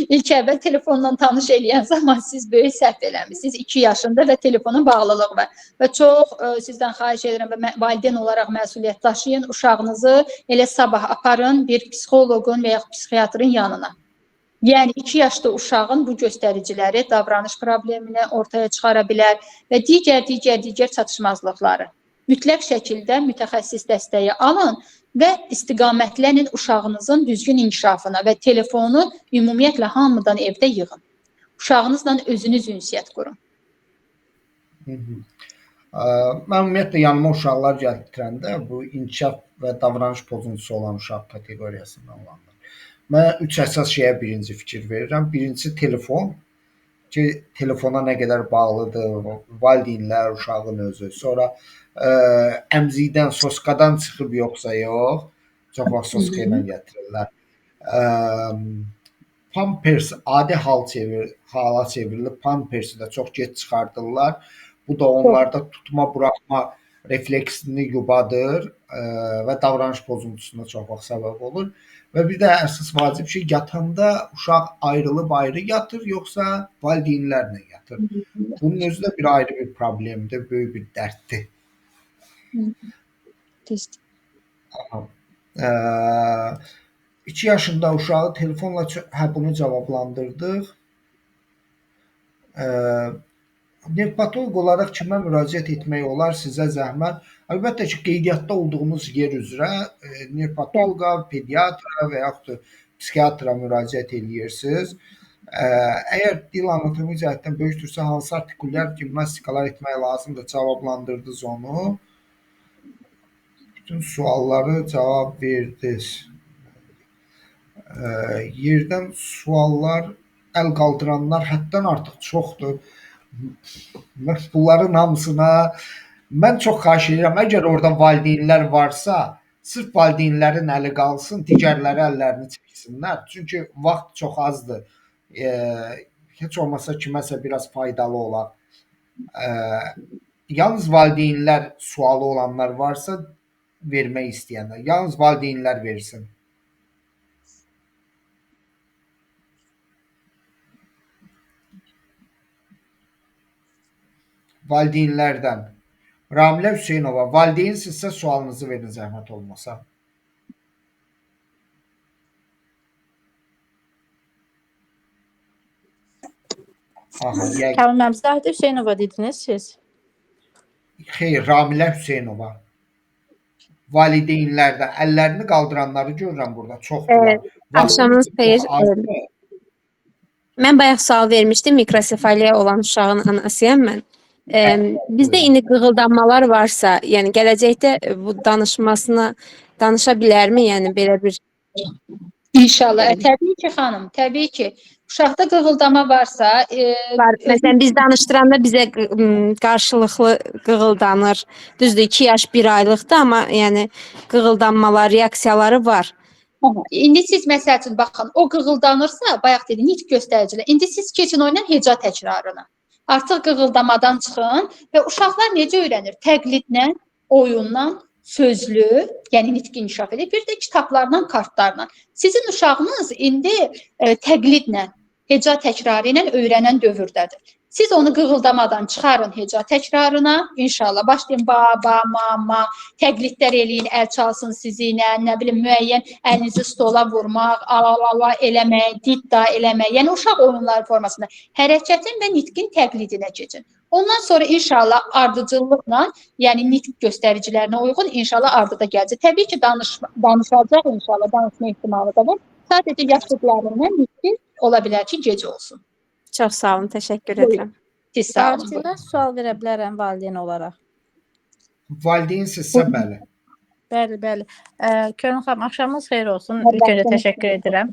ilk əvvəl telefonla tanış eləyən zaman siz böyük səhv eləmişsiniz. 2 yaşında və telefona bağlılıq var. Və çox sizdən xahiş edirəm və valideyn olaraq məsuliyyət daşıyın. Uşağınızı elə sabah aparın bir psixoloqun və yaxud psixiatrın yanına. Yəni 2 yaşlı uşağın bu göstəriciləri davranış problemini ortaya çıxara bilər və digər çatışmazlıqları. Mütləq şəkildə mütəxəssis dəstəyi alın və istiqamətlənin uşağınızın düzgün inkişafına və telefonu ümumiyyətlə hamıdan evdə yığın. Uşağınızla özünüz ünsiyyət qurun. Mən ümumiyyətlə yanıma uşaqlar gətirəndə bu inkişaf və davranış pozuntusu olan uşaq kateqoriyasından olanlar. Mən 3 əsas şeyə birinci fikir verirəm. Birincisi telefon ki, telefona nə qədər bağlıdır, valideynlər, uşağın özü. Sonra əmzikdən, soskadan çıxıb yoxsa yox, çox vaxt soska ilə gətirirlər. Pampers adi hala çevrilir. Pampersi də çox gec çıxardırlar. Bu da onlarda tutma, buraxma refleksini yubadır və davranış pozuntusuna çox vaxt səbəb olur. Və bir də əsas vacib şey, yatanda uşaq ayrılıb ayrı yatır, yoxsa valideynlərlə yatır. Bunun özü də bir ayrı bir problemdir, böyük bir dərddir. 2 yaşında uşağı telefonla bunu cavablandırdıq. Nevropatoloq olaraq kimə müraciət etmək olar sizə zəhmət? Əlbəttə ki, qeydiyyatda olduğunuz yer üzrə nevropatoloqa, pediatra və yaxud da psixiatra müraciət edirsiniz. Əgər dil anatomi cəhətdən böyükdürsə, hansı artikulyar gimnastikalar etmək lazımdır, cavablandırdınız onu. Bütün sualları cavab verdiniz. Yerdən suallar, əl qaldıranlar həddən artıq çoxdur. Bunların hamısına mən çox xahiş edirəm, əgər orada valideynlər varsa, sırf valideynlərin əli qalsın, digərləri əllərini çəksinlər. Çünki vaxt çox azdır. Heç olmasa kiməsə biraz faydalı olar. Yalnız valideynlər sualı olanlar varsa, vermək istəyənlər. Yalnız valideynlər versin. Valideynlərdən. Ramilə Hüseynova, valideynsizsə sualınızı verin zəhmət olmasa. Kamil müəllim, Zahid Hüseynova dediniz siz? Xeyr, Ramilə Hüseynova. Valideynlərdən əllərini qaldıranları görürəm burada, çoxdular. Axşamınız xeyir. Mən bayaq sual vermişdim, mikrosefaliya olan uşağın anasıyam mən. Bizdə indi qığıldanmalar varsa, yəni gələcəkdə bu danışa bilərmi? Yəni belə bir... İnşallah. Təbii ki, xanım, təbii ki. Uşaqda qığıldama varsa... Məsələn, biz danışdıranda bizə qarşılıqlı qığıldanır. Düzdür, 2 yaş 1 aylıqdır, amma yəni qığıldanmalar, reaksiyaları var. İndi siz məsəl üçün, baxın, o qığıldanırsa, bayaq dedi, nitq göstəricilər. İndi siz keçin oynayan heca təkrarını. Artıq qığıldamadan çıxın və uşaqlar necə öyrənir? Təqlidlə, oyunla, sözlü, yəni nitq inkişaf edir. Bir də kitablarla, kartlarla. Sizin uşağınız indi təqlidlə, heca təkrarı ilə öyrənən dövrdədir. Siz onu qığıldamadan çıxarın heca təkrarına. İnşallah başlayın baba, mama, təqlidlər eləyin, əl çalsın sizinlə, nə bilim müəyyən əlinizi stola vurmaq, ala eləmək, didda eləmək. Yəni uşaq oyunları formasında hərəkətin və nitqin təqlidinə keçin. Ondan sonra inşallah ardıcıllıqla, yəni nitq göstəricilərinə uyğun inşallah ardıda gələcək. Təbii ki, danışacaq inşallah, danışma ehtimalı da var. Sadəcə yaşlıqlarından nitqi ola bilər ki, gec olsun. Çox sağ olun, təşəkkür edirəm. Siz sağ olun. Valideynə sual verə bilərəm valideyn olaraq. Valideynsizsə bəli. Bəli. Könül xanım, axşamınız xeyir olsun. İlk öncə təşəkkür edirəm.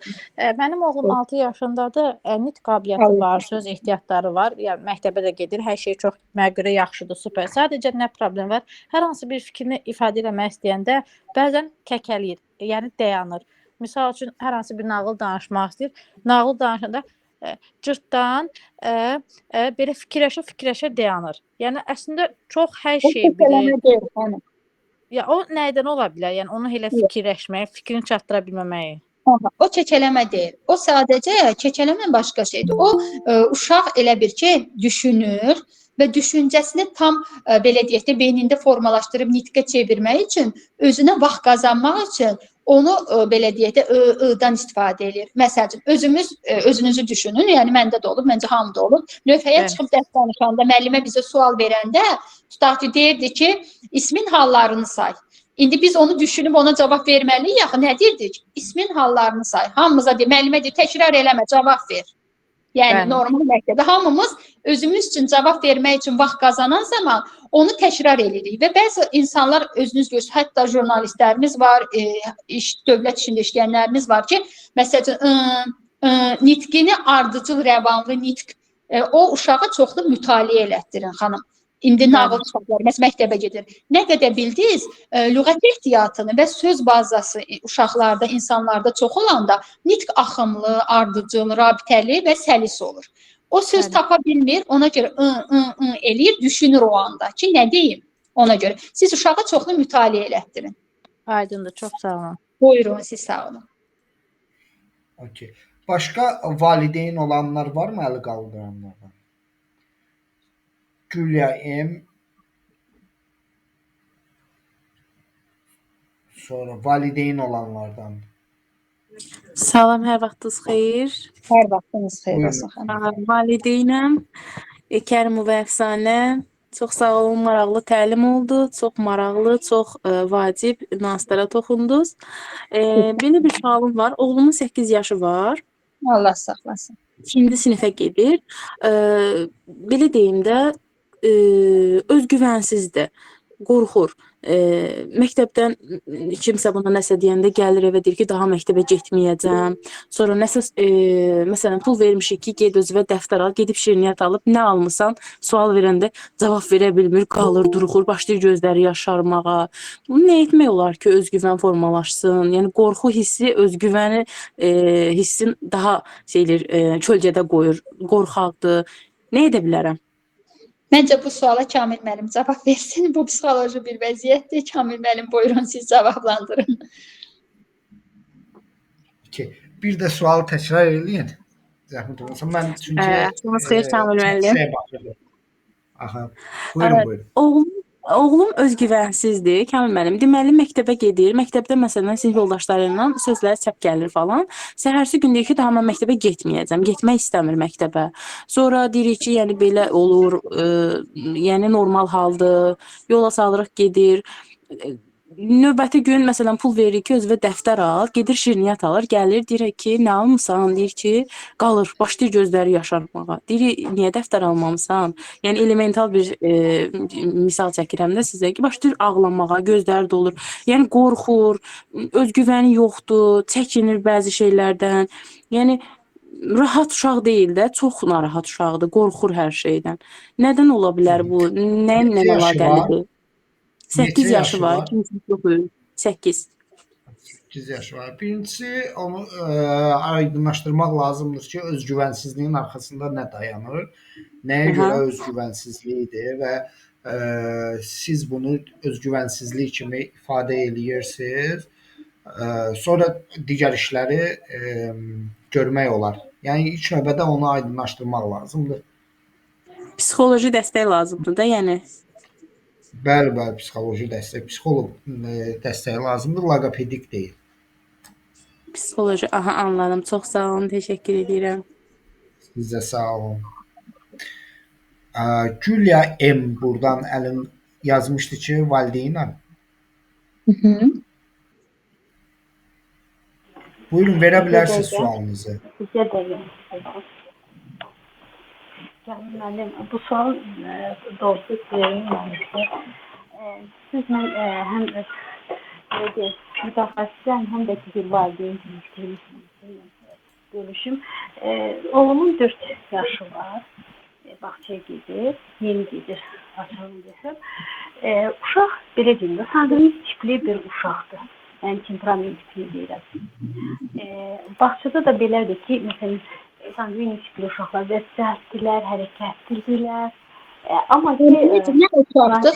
Mənim oğlum 6 yaşındadır. Nitq qabiliyyəti var, söz ehtiyatları var. Yəni məktəbə də gedir. Hər şey çox mənə görə yaxşıdır, super. Sadəcə nə problem var? Hər hansı bir fikrini ifadə etmək istəyəndə bəzən kəkələyir, yəni dayanır. Misal üçün hər hansı bir nağıl danışmaq istəyir. Nağıl danışanda cırtdan belə fikirləşə dayanır. Yəni əslində çox hər şey bilir. Ya o nədən ola bilər? Yəni onu elə fikirləşmək, fikrini çatdıra bilməməyi. O kəkələmə deyil. O sadəcə kəkələmə başqa şeydir. O uşaq elə bir ki, düşünür və düşüncəsini tam belə deyək də beynində formalaşdırıb nitqə çevirmək üçün, özünə vaxt qazanmaq üçün onu belə deyək də ı-dan istifadə edir. Məsələn, özünüzü düşünün. Yəni məndə də olub, məncə hamıda olub. Lövhəyə Bəli. çıxıb dərs danışanda müəllimə bizə sual verəndə tutaq ki, deyirdi ki, ismin hallarını say. İndi biz onu düşünüb ona cavab verməliyik. Yaxı nə deyirdik? İsmin hallarını say. Hamımıza deyir, müəllimə deyir, təkrar eləmə, cavab ver. Yəni Bəli. normal məktəbdə hamımız özümüz üçün cavab vermək üçün vaxt qazanan zaman onu təkrar edirik və bəzi insanlar özünüz görürsünüz, hətta jurnalistlərimiz var, dövlət işində işləyənlərimiz var ki, məsələn, nitqini ardıcıl, rəvanlı nitq o uşağa çoxlu mütaliə elətdirin, xanım. İndi nağıl uşaqlar məktəbə gedir. Nə qədər bildiniz, lüğət ehtiyatını və söz bazası uşaqlarda, insanlarda çox olanda nitq axımlı, ardıcıl, rabitəli və səlis olur. O söz tapa bilmir, ona görə eləyir, düşünür o anda ki, nə deyim ona görə. Siz uşağa çoxlu mütaliə elətdirin. Aydındır, çox sağ olun. Buyurun, siz sağ olun. Okay. Başqa valideyn olanlar varmı əli qaldıranlardan? Gülya M. Sonra valideyn olanlardan. Salam, hər vaxtınız xeyir. Hər vaxtınız xeyir olsun, xanım. Valideynəm, Kərimova Əfsanə. Çox sağ olun, maraqlı təlim oldu. Çox maraqlı, çox vacib nüanslara toxundunuz. Belə bir sualım var. Oğlumun 8 yaşı var. Allah saxlasın. 2-ci sinifə gedir. Belə deyim də, özgüvənsizdir, qorxur. Məktəbdən kimsə buna nəsə deyəndə gəlir evə deyir ki, daha məktəbə getməyəcəm. Sonra nəsə, məsələn, pul vermişik ki, ged özünə dəftər al, gedib şirniyyat alıb, nə almısan? Sual verəndə cavab verə bilmir, qalır, duruxur, başlayır gözləri yaşarmağa. Bunu nə etmək olar ki, özgüvən formalaşsın? Yəni, qorxu hissi, özgüvəni hissin daha kölgədə qoyur, qorxaqdır. Nə edə bilərəm? Məncə bu suala Kamil müəllim cavab versin. Bu psixoloji bir vəziyyətdir. Kamil müəllim, buyurun siz cavablandırın. Bir də sualı təkrar eləyin. Zəhmət olmasa mən çünki xeyir Kamil müəllim. Aha. Buyurun. Oğlum özgüvənsizdir, Kamil müəllim. Deməli, məktəbə gedir. Məktəbdə məsələn sinif yoldaşları ilə sözləri çəp gəlir falan. Səhərsi gün deyir ki, daha mən məktəbə getməyəcəm. Getmək istəmir məktəbə. Sonra deyirik ki, yəni belə olur, yəni normal haldır. Yola salırıq, gedir. Növbəti gün məsələn pul veririk ki, özünə dəftər al, gedir şirniyyat alır, gəlir, deyir ki, nə almısan? Deyir ki, qalır, başlayır gözləri yaşarmağa. Deyir, niyə dəftər almamısan? Yəni elemental bir misal çəkirəm də sizə ki, başlayır ağlamağa, gözləri dolur. Yəni qorxur, özgüvəni yoxdur, çəkinir bəzi şeylərdən. Yəni rahat uşaq deyil də, çox narahat uşaqdır, qorxur hər şeydən. Nədən ola bilər bu? Nəylə əlaqəlidir? 8 yaşı var. 8. 8 yaşı var. Birincisi onu aydınlaşdırmaq lazımdır ki, özgüvənsizliyin arxasında nə dayanır, nəyə görə özgüvənsizlikdir və siz bunu özgüvənsizlik kimi ifadə eləyirsiniz. Sonra digər işləri görmək olar. Yəni ilk növbədə onu aydınlaşdırmaq lazımdır. Psixoloji dəstək lazımdır da, yəni. Bəli, psixoloji dəstək, psixoloq dəstəyi lazımdır, loqopedik deyil. Psixoloji, anladım. Çox sağ olun, təşəkkür edirəm. Sizə sağ olun. Gülya M buradan əlin yazmışdı ki, valideynəm. Buyurun, verə bilərsiniz sualınızı. Müəllim, bu sual doğrusu verilməmişdi. Siz mən həm mütəxəssisəm, həm də ki, bir valideyn görüşüm. Oğlumun 4 yaşı var. Bağçaya gedir, yeni gedir, açalım desəm. Uşaq, belə deyim də, sandviç tipli bir uşaqdır. Yəni, temperament tipli deyirəm. Bağçada da belədir ki, məsələn, sandviç tipli uşaqlar və səhətdilər, hərəkətlidirlər. Amma ki... Nə uşaqdır?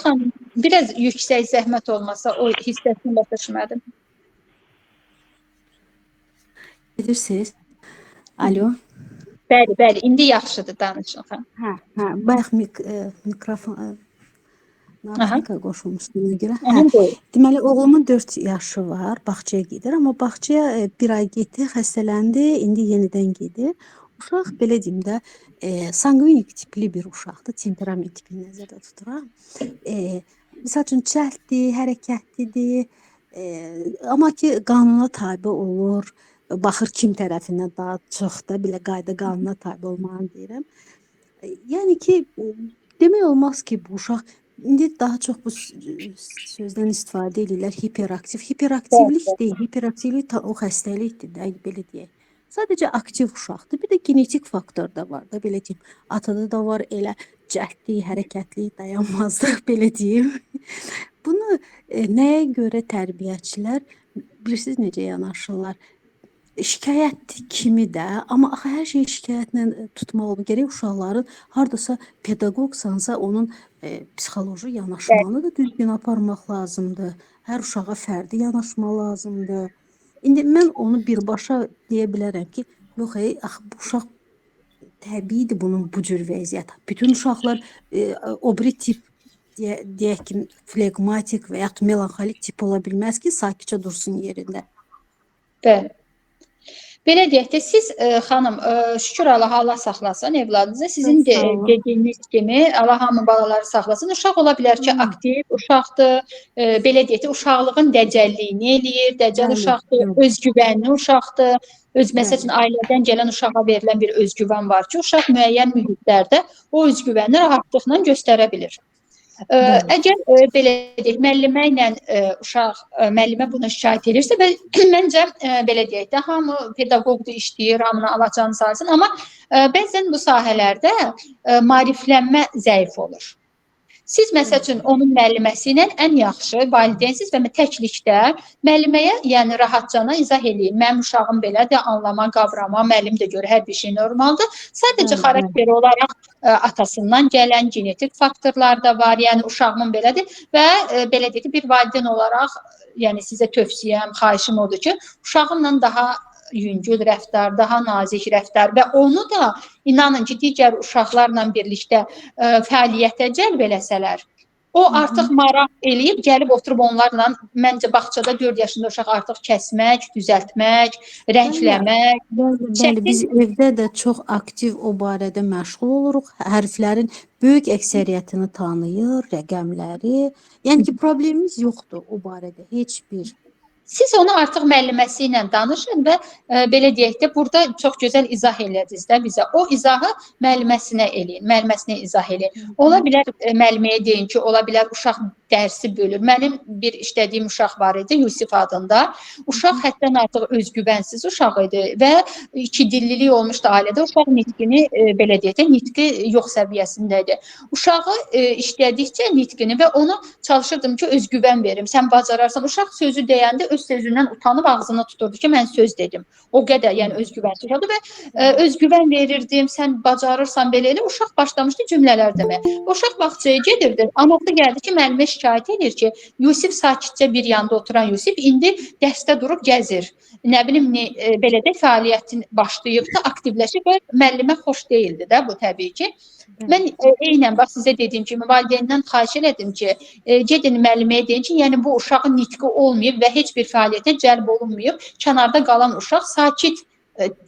Biraz yüksək zəhmət olmasa, o hissəsini başa düşmədim. Edirsiniz? Alo. Bəli, indi yaxşıdır, danışın. Bayaq mikrofon Nafiqə qoşulmuşduğuna görə. Hə, Aha, buyur. deməli oğlumun 4 yaşı var, bağçaya gedir, amma bağçaya bir ay getdi, xəstələndi, indi yenidən gedir. Uşaq belə deyim də, sanguinik tipli bir uşaqdır, temperament tipini nəzərdə tuturam. Misal üçün cəlddir, hərəkətlidir, amma ki qanuna tabe olur, baxır kim tərəfindən daha çox da belə qayda qanuna tabe olmağı deyirəm. Yəni ki, demək olmaz ki, bu uşaq indi daha çox bu sözdən istifadə edirlər, hiperaktiv. Hiperaktivlik deyil, hiperaktivlik o xəstəlikdir də, belə deyək. Sadəcə aktiv uşaqdır. Bir də genetik faktor da var da, belə deyim. Atada da var elə cəhdlik, hərəkətlik, dayanmazlıq, belə deyim. Bunu nəyə görə tərbiyəçilər bilirsiniz necə yanaşırlar? Şikayət kimi də, amma axı hər şey şikayətlə tutmaq olmur. Gərək uşaqların hardasa pedaqoqsansa onun psixoloji yanaşmanı da düzgün aparmaq lazımdır. Hər uşağa fərdi yanaşma lazımdır. İndi mən onu birbaşa deyə bilərəm ki, yox, axı bu uşaq təbiidir bunun bu cür vəziyyət. Bütün uşaqlar o biri tip deyək ki, flegmatik və ya melanxolik tip ola bilməz ki, sakitcə dursun yerində. Bəli. Belə deyək də, siz xanım, şükür Allah saxlasın evladınızı. Sizin dediyiniz kimi, Allah hamı balaları saxlasın. Uşaq ola bilər ki, aktiv uşaqdır, belə deyək də, uşaqlığın dəcəlliyini eləyir, dəcəl uşaqdır, özgüvənli uşaqdır. Məsəl üçün, ailədən gələn uşağa verilən bir özgüvən var ki, uşaq müəyyən mühitlərdə o özgüvəni rahatlıqla göstərə bilir. Əgər belə deyək, müəllimə ilə uşaq, müəllimə buna şikayət edirsə, məncə belə deyək də, hamı pedaqoqdur, işləyir, hamını alacağını saysın, amma bəzən bu sahələrdə maariflənmə zəif olur. Siz, məsəl üçün, onun müəlliməsi ilə ən yaxşı valideynsiz və təklikdə müəlliməyə, yəni rahatcana izah eləyin. Mənim uşağım belədir, anlama, qavrama, müəllim də görə hər bir şey normaldır. Sadəcə xarakteri olaraq atasından gələn genetik faktorlar da var, yəni uşağımın belədir və belə deyək, bir valideyn olaraq, yəni sizə tövsiyəm, xahişim odur ki, uşağımla daha yüngül rəftar, daha nazik rəftar və onu da inanın ki, digər uşaqlarla birlikdə fəaliyyətə cəlb eləsələr, o artıq maraq eləyib, gəlib oturub onlarla, məncə bağçada 4 yaşında uşaq artıq kəsmək, düzəltmək, rəngləmək. Bəli, biz evdə də çox aktiv o barədə məşğul oluruq. Hərflərin böyük əksəriyyətini tanıyır, rəqəmləri. Yəni ki, problemimiz yoxdur o barədə, heç bir. Siz onu artıq müəlliməsi ilə danışın və belə deyək də, burada çox gözəl izah elədiniz də bizə. O izahı müəlliməsinə eləyin, müəlliməsinə izah eləyin. Ola bilər müəlliməyə deyin ki, ola bilər uşaq dərsi bölür. Mənim bir işlədiyim uşaq var idi, Yusif adında. Uşaq həddən artıq özgüvənsiz uşaq idi və 2 dillilik olmuşdu ailədə. Uşaq nitqini, belə deyək də, nitqi yox səviyyəsində idi. Uşağı işlədikcə nitqini və onu çalışırdım ki, özgüvən verim, sən bacararsan. Uşaq sözü deyəndə öz sözündən utanıb ağzına tuturdu ki, mən söz dedim. O qədər, yəni özgüvənsiz oldu və özgüvən verirdim, sən bacarırsan belə elə. Uşaq başlamışdı cümlələr demək. Uşaq bağçaya gedirdi, anası gəldi ki, müəllimə şikayət edir ki, Yusif sakitcə bir yanda oturan Yusif indi dərsdə durub gəzir. Nə bilim, belə də fəaliyyətin başlayıb da aktivləşib və müəllimə xoş deyildi də bu təbii ki. Mən eynən bax sizə dediyim kimi valideyndən xahiş elədim ki, gedin müəlliməyə deyin ki, yəni bu uşağın nitqi olmayıb və heç bir fəaliyyətə cəlb olunmayıb, kənarda qalan uşaq sakit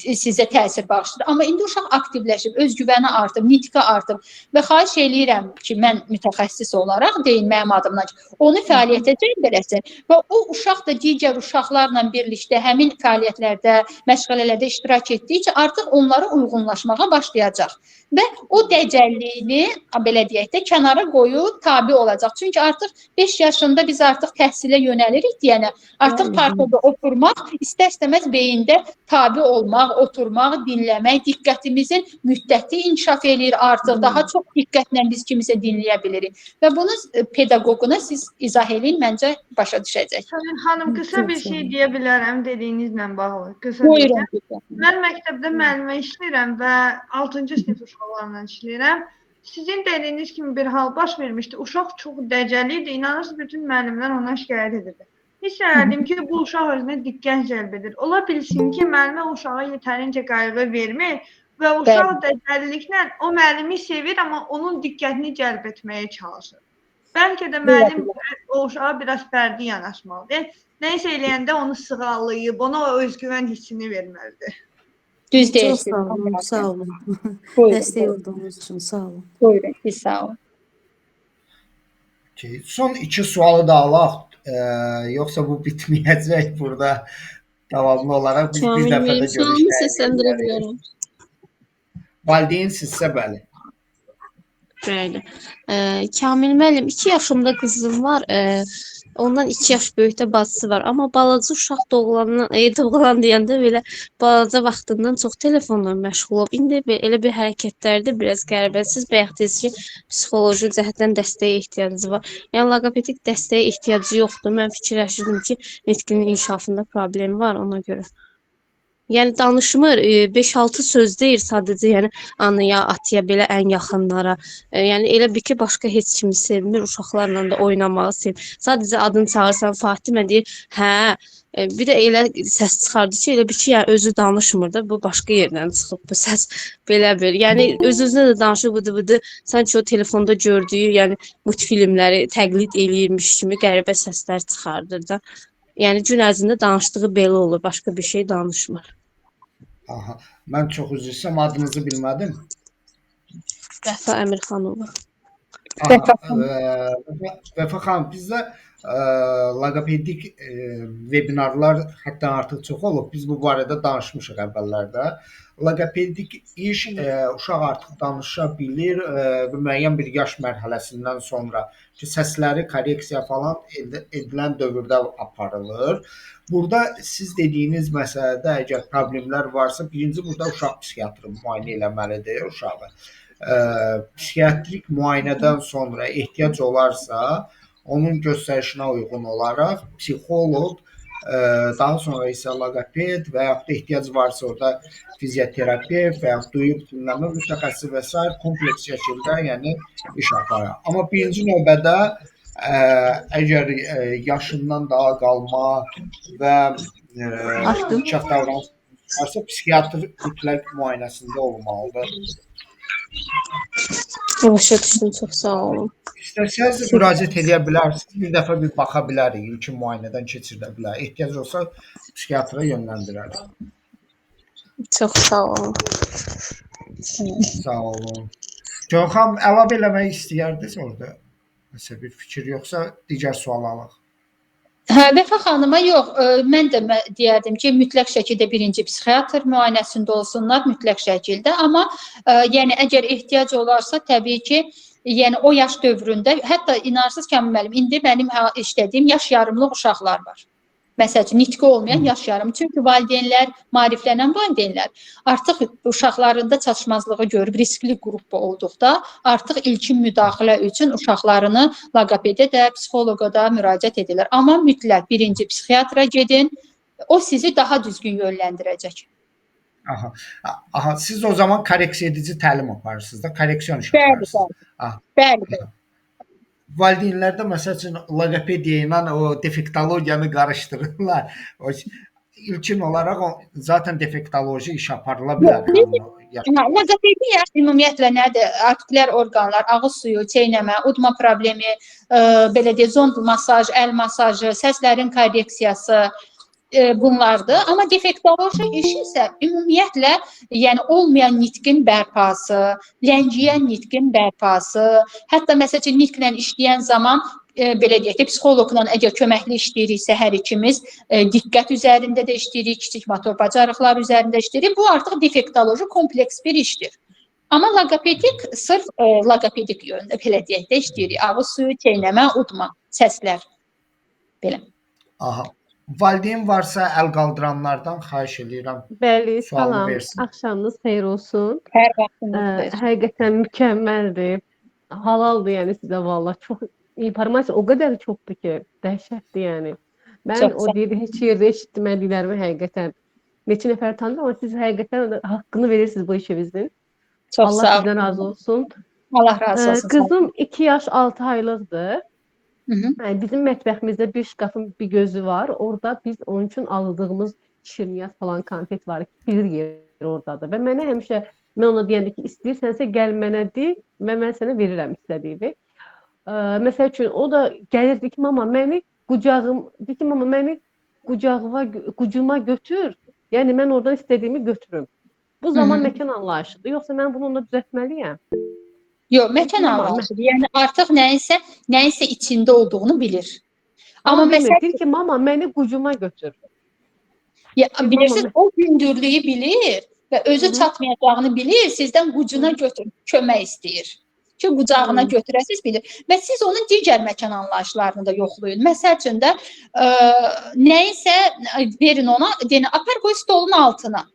sizə təsir bağışlayır. Amma indi uşaq aktivləşib, özgüvəni artıb, nitqi artıb və xahiş eləyirəm ki, mən mütəxəssis olaraq deyin mənim adımdan ki, onu fəaliyyətə cəlb eləsin və o uşaq da digər uşaqlarla birlikdə həmin fəaliyyətlərdə, məşğələlərdə iştirak etdikcə artıq onlara uyğunlaşmağa başlayacaq və o dəcəlliyini, belə deyək də, kənara qoyub tabi olacaq. Çünki artıq 5 yaşında biz artıq təhsilə yönəlirik deyənə, artıq partada oturmaq, istər-istəməz beyində tabi olmaq, oturmaq, dinləmək, diqqətimizin müddəti inkişaf eləyir artıq. Daha çox diqqətlə biz kimisə dinləyə bilirik. Və bunu pedaqoquna siz izah eləyin, məncə başa düşəcək. Xanım, qısa bir şey deyə bilərəm dediyinizlə bağlı. Buyurun. Mən məktəbdə müəllimə işləyirəm və 6-cı sinif uşaqlarla işləyirəm. Sizin dediyiniz kimi bir hal baş vermişdi. Uşaq çox dəcəli idi. İnanırsınız, bütün müəllimlər ona şikayət edirdi. Hiss elədim ki, bu uşaq özünə diqqət cəlb edir. Ola bilsin ki, müəllimə uşağa yetərincə qayğı vermir və uşaq dəcəlliklə o müəllimi sevir, amma onun diqqətini cəlb etməyə çalışır. Bəlkə də müəllim o uşağa biraz fərdi yanaşmalıdır. Nəyisə eləyəndə onu sığallayıb, ona o özgüvən hissini verməlidir. Düz Çox deyirsiniz. sağ olun, sağ olun. Buyurun, Dəstək buyurun. olduğunuz üçün sağ olun. Buyurun, siz sağ olun. Son iki sualı da alaq. Yoxsa bu bitməyəcək burada davamlı olaraq biz bir Kamil dəfədə benim sualımı görüş səsləndirə bilərəm. Valideyn sizsə bəli. Bəli. Kamil müəllim 2 yaşımda qızım var. Ondan 2 yaş böyükdə bacısı var. Amma balaca uşaq doğulan deyəndə belə balaca vaxtından çox telefonla məşğul olub. İndi elə bir hərəkətlərdə biraz qəribə. Siz bayaq dediniz ki, psixoloji cəhətdən dəstəyə ehtiyacı var. Yəni loqopedik dəstəyə ehtiyacı yoxdur. Mən fikirləşirdim ki, nitqinin inkişafında problemi var ona görə. Yəni danışmır, 5-6 söz deyir sadəcə, yəni anaya, ataya, belə ən yaxınlara. Yəni elə bir ki, başqa heç kimi sevmir, uşaqlarla da oynamağı sevmir. Sadəcə adını çağırsan Fatimə deyir, hə. Bir də elə səs çıxardı ki, elə bir ki, yəni özü danışmır da, bu başqa yerdən çıxıb bu səs belə bir. Yəni öz-özünə də danışır bıdı-bıdı, sanki o telefonda gördüyü, yəni multfilmləri təqlid eləyirmiş kimi qəribə səslər çıxardır da. Yəni gün ərzində danışdığı belə olur, başqa bir şey danışmır. Aha. Mən çox üzr istəyirəm, adınızı bilmədim. Vəfa Əmirxanova. Vəfa xanım, bizdə loqopedik vebinarlar hətta artıq çox olub. Biz bu barədə danışmışıq əvvəllərdə. Loqopedik iş uşaq artıq danışa bilir və müəyyən bir yaş mərhələsindən sonra ki, səsləri korreksiya falan edilən dövrdə aparılır. Burada siz dediyiniz məsələdə əgər problemlər varsa, birinci burada uşaq psixiatrı müayinə eləməlidir uşağı. Psixiatrik müayinədən sonra ehtiyac olarsa, onun göstərişinə uyğun olaraq psixoloq, daha sonra isə loqoped və yaxud da ehtiyac varsa orada fizioterapevt və yaxud duyuq dinləmə mütəxəssisi və s. kompleks şəkildə yəni iş aparır. Amma birinci növbədə əgər yaşından daha qalma və inkişaf davranışı varsa, psixiatr mütləq müayinəsində olmalıdır. Başa düşdüm, çox sağ olun. İstəsəniz müraciət edə bilərsiniz. Bir dəfə bir baxa bilərik, ilkin müayinədən keçirə bilərik. Ehtiyac olsa psixiatra yönləndirərik. Çox sağ olun. Sağ olun. Gönxan əlavə eləmək istəyirdiniz orada? Məsələn bir fikir yoxsa digər sual alaq. Hə, Vəfa xanıma yox, mən də deyərdim ki, mütləq şəkildə birinci psixiatr müayinəsində olsunlar, mütləq şəkildə. Amma yəni əgər ehtiyac olarsa, təbii ki, yəni o yaş dövründə, hətta inarsız Kamil müəllim, indi mənim işlədiyim yaş yarımlıq uşaqlar var. Məsəl üçün, nitqi olmayan yaş yarım. Çünki valideynlər, maariflənən valideynlər artıq uşaqlarında çatışmazlığı görüb, riskli qrupda olduqda artıq ilkin müdaxilə üçün uşaqlarını loqopedə də, psixoloqa da müraciət edirlər. Amma mütləq birinci psixiatra gedin, o sizi daha düzgün yönləndirəcək. Aha, siz o zaman korreksiya edici təlim aparırsınız da, korreksiyon iş aparırsınız. Bəli. Valideynlərdə məsəl üçün loqopediya ilə o defektologiyanı qarışdırırlar. İlkin olaraq zaten defektoloji iş aparıla bilər. Loqopediya ümumiyyətlə nədir? Artikulyar orqanlar, ağız suyu, çeynəmə, udma problemi, belə deyək, zond masaj, əl masajı, səslərin korreksiyası bunlardır. Amma defektoloji iş isə ümumiyyətlə, yəni olmayan nitqin bərpası, ləngiyən nitqin bərpası, hətta məsəl üçün nitqlə işləyən zaman belə deyək ki, psixoloqla əgər köməkli işləyiriksə hər ikimiz diqqət üzərində də işləyirik, kiçik motor bacarıqlar üzərində işləyirik. Bu artıq defektoloji kompleks bir işdir. Amma loqopedik sırf loqopedik yöndə belə deyək də işləyirik. Ağız suyu, çeynəmə, udma, səslər. Belə. Aha. Valideyn varsa əl qaldıranlardan xahiş edirəm. Bəli, salam. Axşamınız xeyir olsun. Hər vaxtınız xeyir. Həqiqətən mükəmməldir. Halaldır yəni sizə vallah. Çox informasiya o qədər çoxdur ki, dəhşətdir yəni. Mən o deyir heç yerdə eşitmədiklərimi həqiqətən neçə nəfər tanıdım, amma siz həqiqətən haqqını verirsiniz bu işinizin. Allah sizdən razı olsun. Allah razı olsun. Qızım 2 yaş 6 aylıqdır. Bizim mətbəximizdə bir şkafın bir gözü var. Orada biz onun üçün aldığımız şirniyyat falan konfet var ki, bir yer oradadır. Və mənə həmişə, mən ona deyəndə ki, istəyirsənsə gəl mənə de və mən sənə verirəm istədiyimi. Məsəl üçün o da gəlirdi ki, mama məni qucağıma götür. Yəni mən oradan istədiyimi götürüm. Bu zaman məkan anlayışıdır. Yoxsa mən bunu onda düzəltməliyəm? Yox, məkan Mama, anlayışı. Yəni artıq nəyinsə içində olduğunu bilir. Amma Amma məsəl deyir ki, mama məni qucuma götür. bilirsiniz, o gündürlüyü bilir və özü Hı-hı. çatmayacağını bilir, sizdən qucuna götür, kömək istəyir. Ki, qucağına götürəsiz bilir. Və siz onun digər məkan anlayışlarını da yoxlayın. Məsəl üçün də nəyinsə verin ona, deyin, apar qoy stolun altına.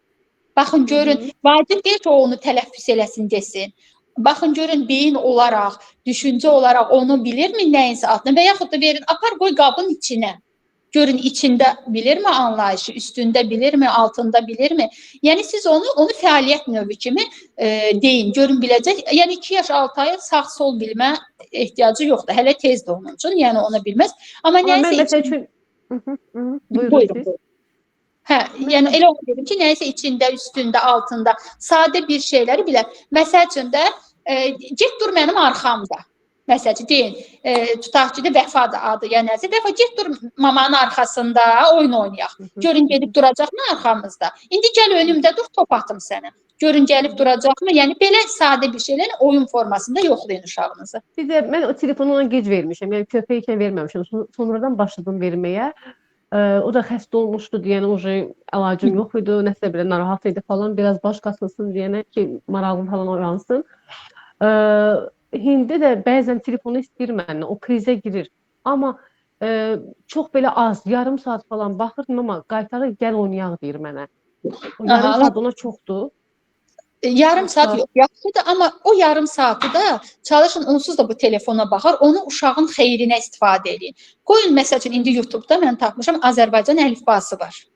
Baxın, görün, vacib deyil ki, o onu tələffüz eləsin, desin. Baxın, görün, beyin olaraq, düşüncə olaraq onu bilirmi nəyinsə altına və yaxud da verin, apar qoy qabın içinə. Görün, içində bilirmi anlayışı, üstündə bilirmi, altında bilirmi? Yəni, siz onu fəaliyyət növü kimi deyin, görün, biləcək. Yəni, 2 yaş 6 ay sağ-sol bilmə ehtiyacı yoxdur. Hələ tezdir onun üçün, yəni ona bilməz. Amma nəyinsə üçün... Buyurun. Hə, yəni elə onu dedim ki, nəyinsə içində, üstündə, altında sadə bir şeyləri bilər. Məsəl üçün də, get dur mənim arxamda. Məsəl üçün, deyin, tutaq ki, Vəfadır adı, yəni nəsə, Vəfa, get dur mamanın arxasında, oyun oynayaq. Görün, gedib duracaqmı arxamızda? İndi gəl önümdə dur, top atım sənə. Görün, gəlib duracaqmı? Yəni, belə sadə bir şeylər oyun formasında yoxlayın uşağınızı. Bir də mən o telefonu ona gec vermişəm, yəni köpəykən verməmişəm. Sonradan başladım verməyə. O da xəstə olmuşdu deyənə, o əlacım yox idi, nəsə belə narahat idi falan, biraz baş qasılsın deyənə ki, marağım falan oyansın. Hindi də bəzən telefonu istəyir məndən, o krizə girir. Amma çox belə az, yarım saat falan baxırdım, amma qaytarır, gəl oynayaq deyir mənə. O yarım saat ona çoxdur. Yarım saat yox, yaxşıdır, amma o yarım saatı da çalışın, onsuz da bu telefona baxar, onu uşağın xeyrinə istifadə edin. Qoyun, məsəl üçün, indi YouTube-da mən tapmışam, Azərbaycan əlifbası var.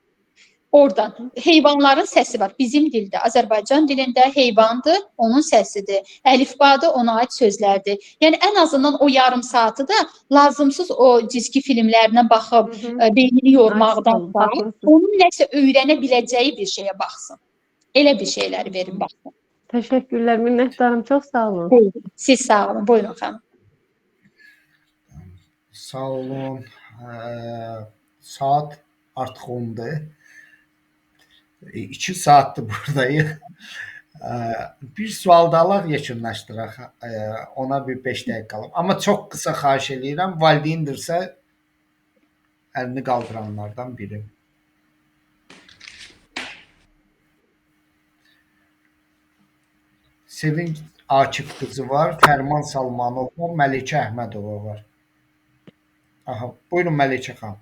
Oradan heyvanların səsi var. Bizim dildə, Azərbaycan dilində heyvandır, onun səsidir. Əlifbadır, ona aid sözlərdir. Yəni, ən azından o yarım saatı da lazımsız o cizgi filmlərinə baxıb, beynini yormaqdan da, onun nəsə öyrənə biləcəyi bir şeyə baxsın. Elə bir şeyləri verin, baxsın. Təşəkkürlər, minnətdarım, çox sağ olun. Buyurun. Siz sağ olun, buyurun xanım. Sağ olun. Saat artıq 10-dur. 2 saatdır buradayıq. Bir sual da alaq, yekunlaşdıraq. Ona bir 5 dəqiqə qalıb. Amma çox qısa xahiş edirəm. Valideyndirsə əlini qaldıranlardan biri. Sevinç Akif qızı var, Fərman Salmanov var, Məlikə Əhmədova var. Aha, buyurun Məlikə xanım.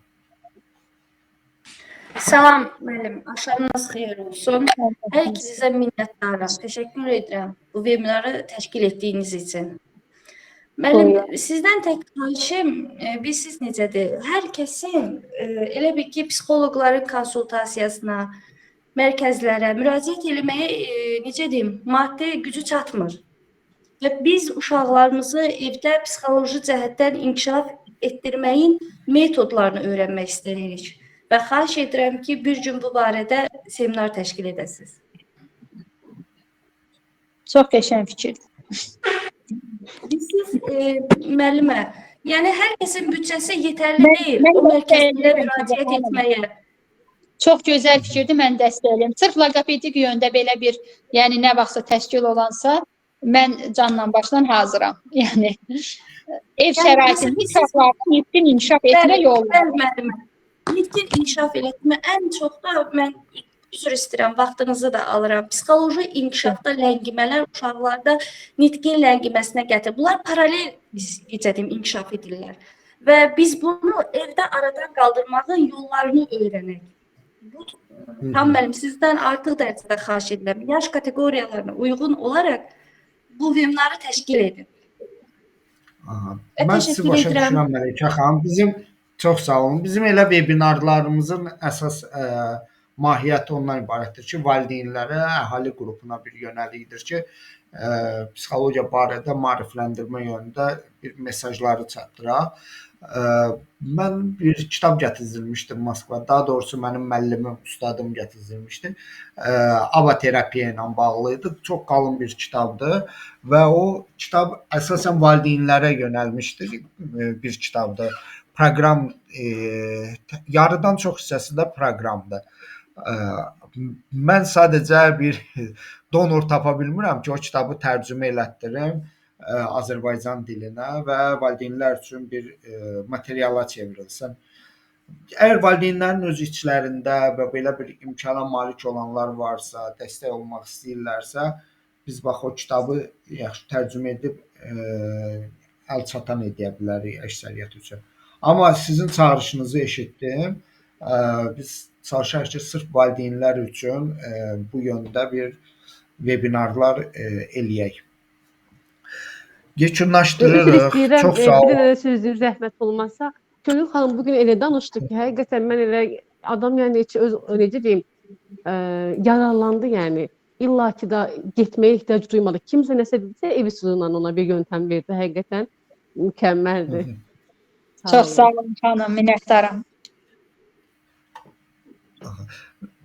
Salam müəllim, axşamınız xeyir olsun. Hər ikinizə minnətdaram. Təşəkkür edirəm bu webinarı təşkil etdiyiniz üçün. Müəllim, sizdən tək xahişim, siz necədir? Hər kəsin elə bir ki, psixoloqların konsultasiyasına, mərkəzlərə müraciət eləməyə, necə deyim, maddi gücü çatmır. Və biz uşaqlarımızı evdə psixoloji cəhətdən inkişaf etdirməyin metodlarını öyrənmək istəyirik. Və xahiş edirəm ki, bir gün bu barədə seminar təşkil edəsiniz. Çox qəşəng fikirdir. Siz, müəllimə, yəni hər kəsin büdcəsi yetərli deyil o mərkəzlərə müraciət etməyə. Çox gözəl fikirdir, mən dəstəkləyirəm. Sırf loqopedik yöndə belə bir, yəni nə vaxtsa təşkil olansa, mən canla başla hazıram. Yəni ev şəraitində uşaqların nitqin inkişaf etmə yolu. Nitqin inkişaf etmə ən çox da mən üzr istəyirəm, vaxtınızı da alıram. Psixoloji inkişafda ləngimələr uşaqlarda nitqin ləngiməsinə gətirir. Bunlar paralel inkişaf edirlər. Və biz bunu evdə aradan qaldırmağın yollarını öyrənək. Tam mənim sizdən artıq dərəcədə xahiş edirəm. Yaş kateqoriyalarına uyğun olaraq bu webinarı təşkil edin. Mən sizi başa düşürəm Məlikə xanım. Çox sağ olun. Bizim elə webinarlarımızın əsas mahiyyəti ondan ibarətdir ki, valideynlərə, əhali qrupuna bir yönəlikdir ki, psixologiya barədə maarifləndirmə yönündə bir mesajları çatdıraq. Mən bir kitab gətizdirmişdim Moskva. Daha doğrusu mənim müəllimim, ustadım gətizdirmişdi. Ava terapiya ilə bağlı idi. Çox qalın bir kitabdır və o kitab əsasən valideynlərə yönəlmişdir. Bir kitabdır. Proqram yarıdan çox hissəsi də proqramdır. Mən sadəcə bir donor tapa bilmirəm ki, o kitabı tərcümə elətdirim Azərbaycan dilinə və valideynlər üçün bir materiala çevrilsin. Əgər valideynlərin öz içlərində və belə bir imkana malik olanlar varsa, dəstək olmaq istəyirlərsə, biz bax o kitabı yaxşı tərcümə edib əl çatan edə bilərik əksəriyyət üçün. Amma sizin çağırışınızı eşitdim. Biz çalışarıq ki, sırf valideynlər üçün bu yöndə bir vebinarlar eləyək. Yekunlaşdırırıq. Çox sağ olun. Bir də sözünüz zəhmət olmazsa, Könül xanım bugün elə danışdı ki, həqiqətən mən elə adam yəni necə deyim, yararlandı yəni. İlla ki da getməyə ehtiyac duymadı. Kimsə nəsə desə ev üsulundan ona bir yöntəm verdi. Həqiqətən mükəmməldir. Çox sağ olun xanım, minnətdaram.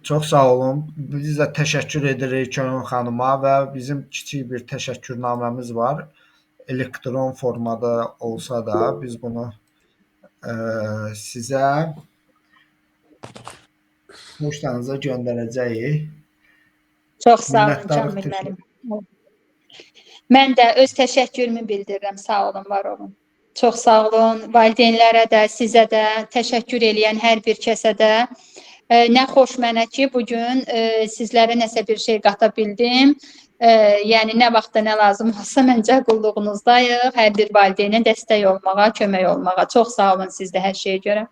Çox sağ olun. Biz də təşəkkür edirik Könül xanıma və bizim kiçik bir təşəkkürnaməmiz var. Elektron formada olsa da biz bunu sizə poçtanıza göndərəcəyik. Çox sağ olun Kamil müəllim. Mən də öz təşəkkürümü bildirirəm. Sağ olun, var olun. Çox sağ olun. Valideynlərə də, sizə də, təşəkkür eləyən hər bir kəsə də. Nə xoş mənə ki, bugün sizlərə nəsə bir şey qata bildim. Yəni, nə vaxtda nə lazım olsa, məncə qulluğunuzdayıq. Hər bir valideynə dəstək olmağa, kömək olmağa. Çox sağ olun siz də hər şeyə görə.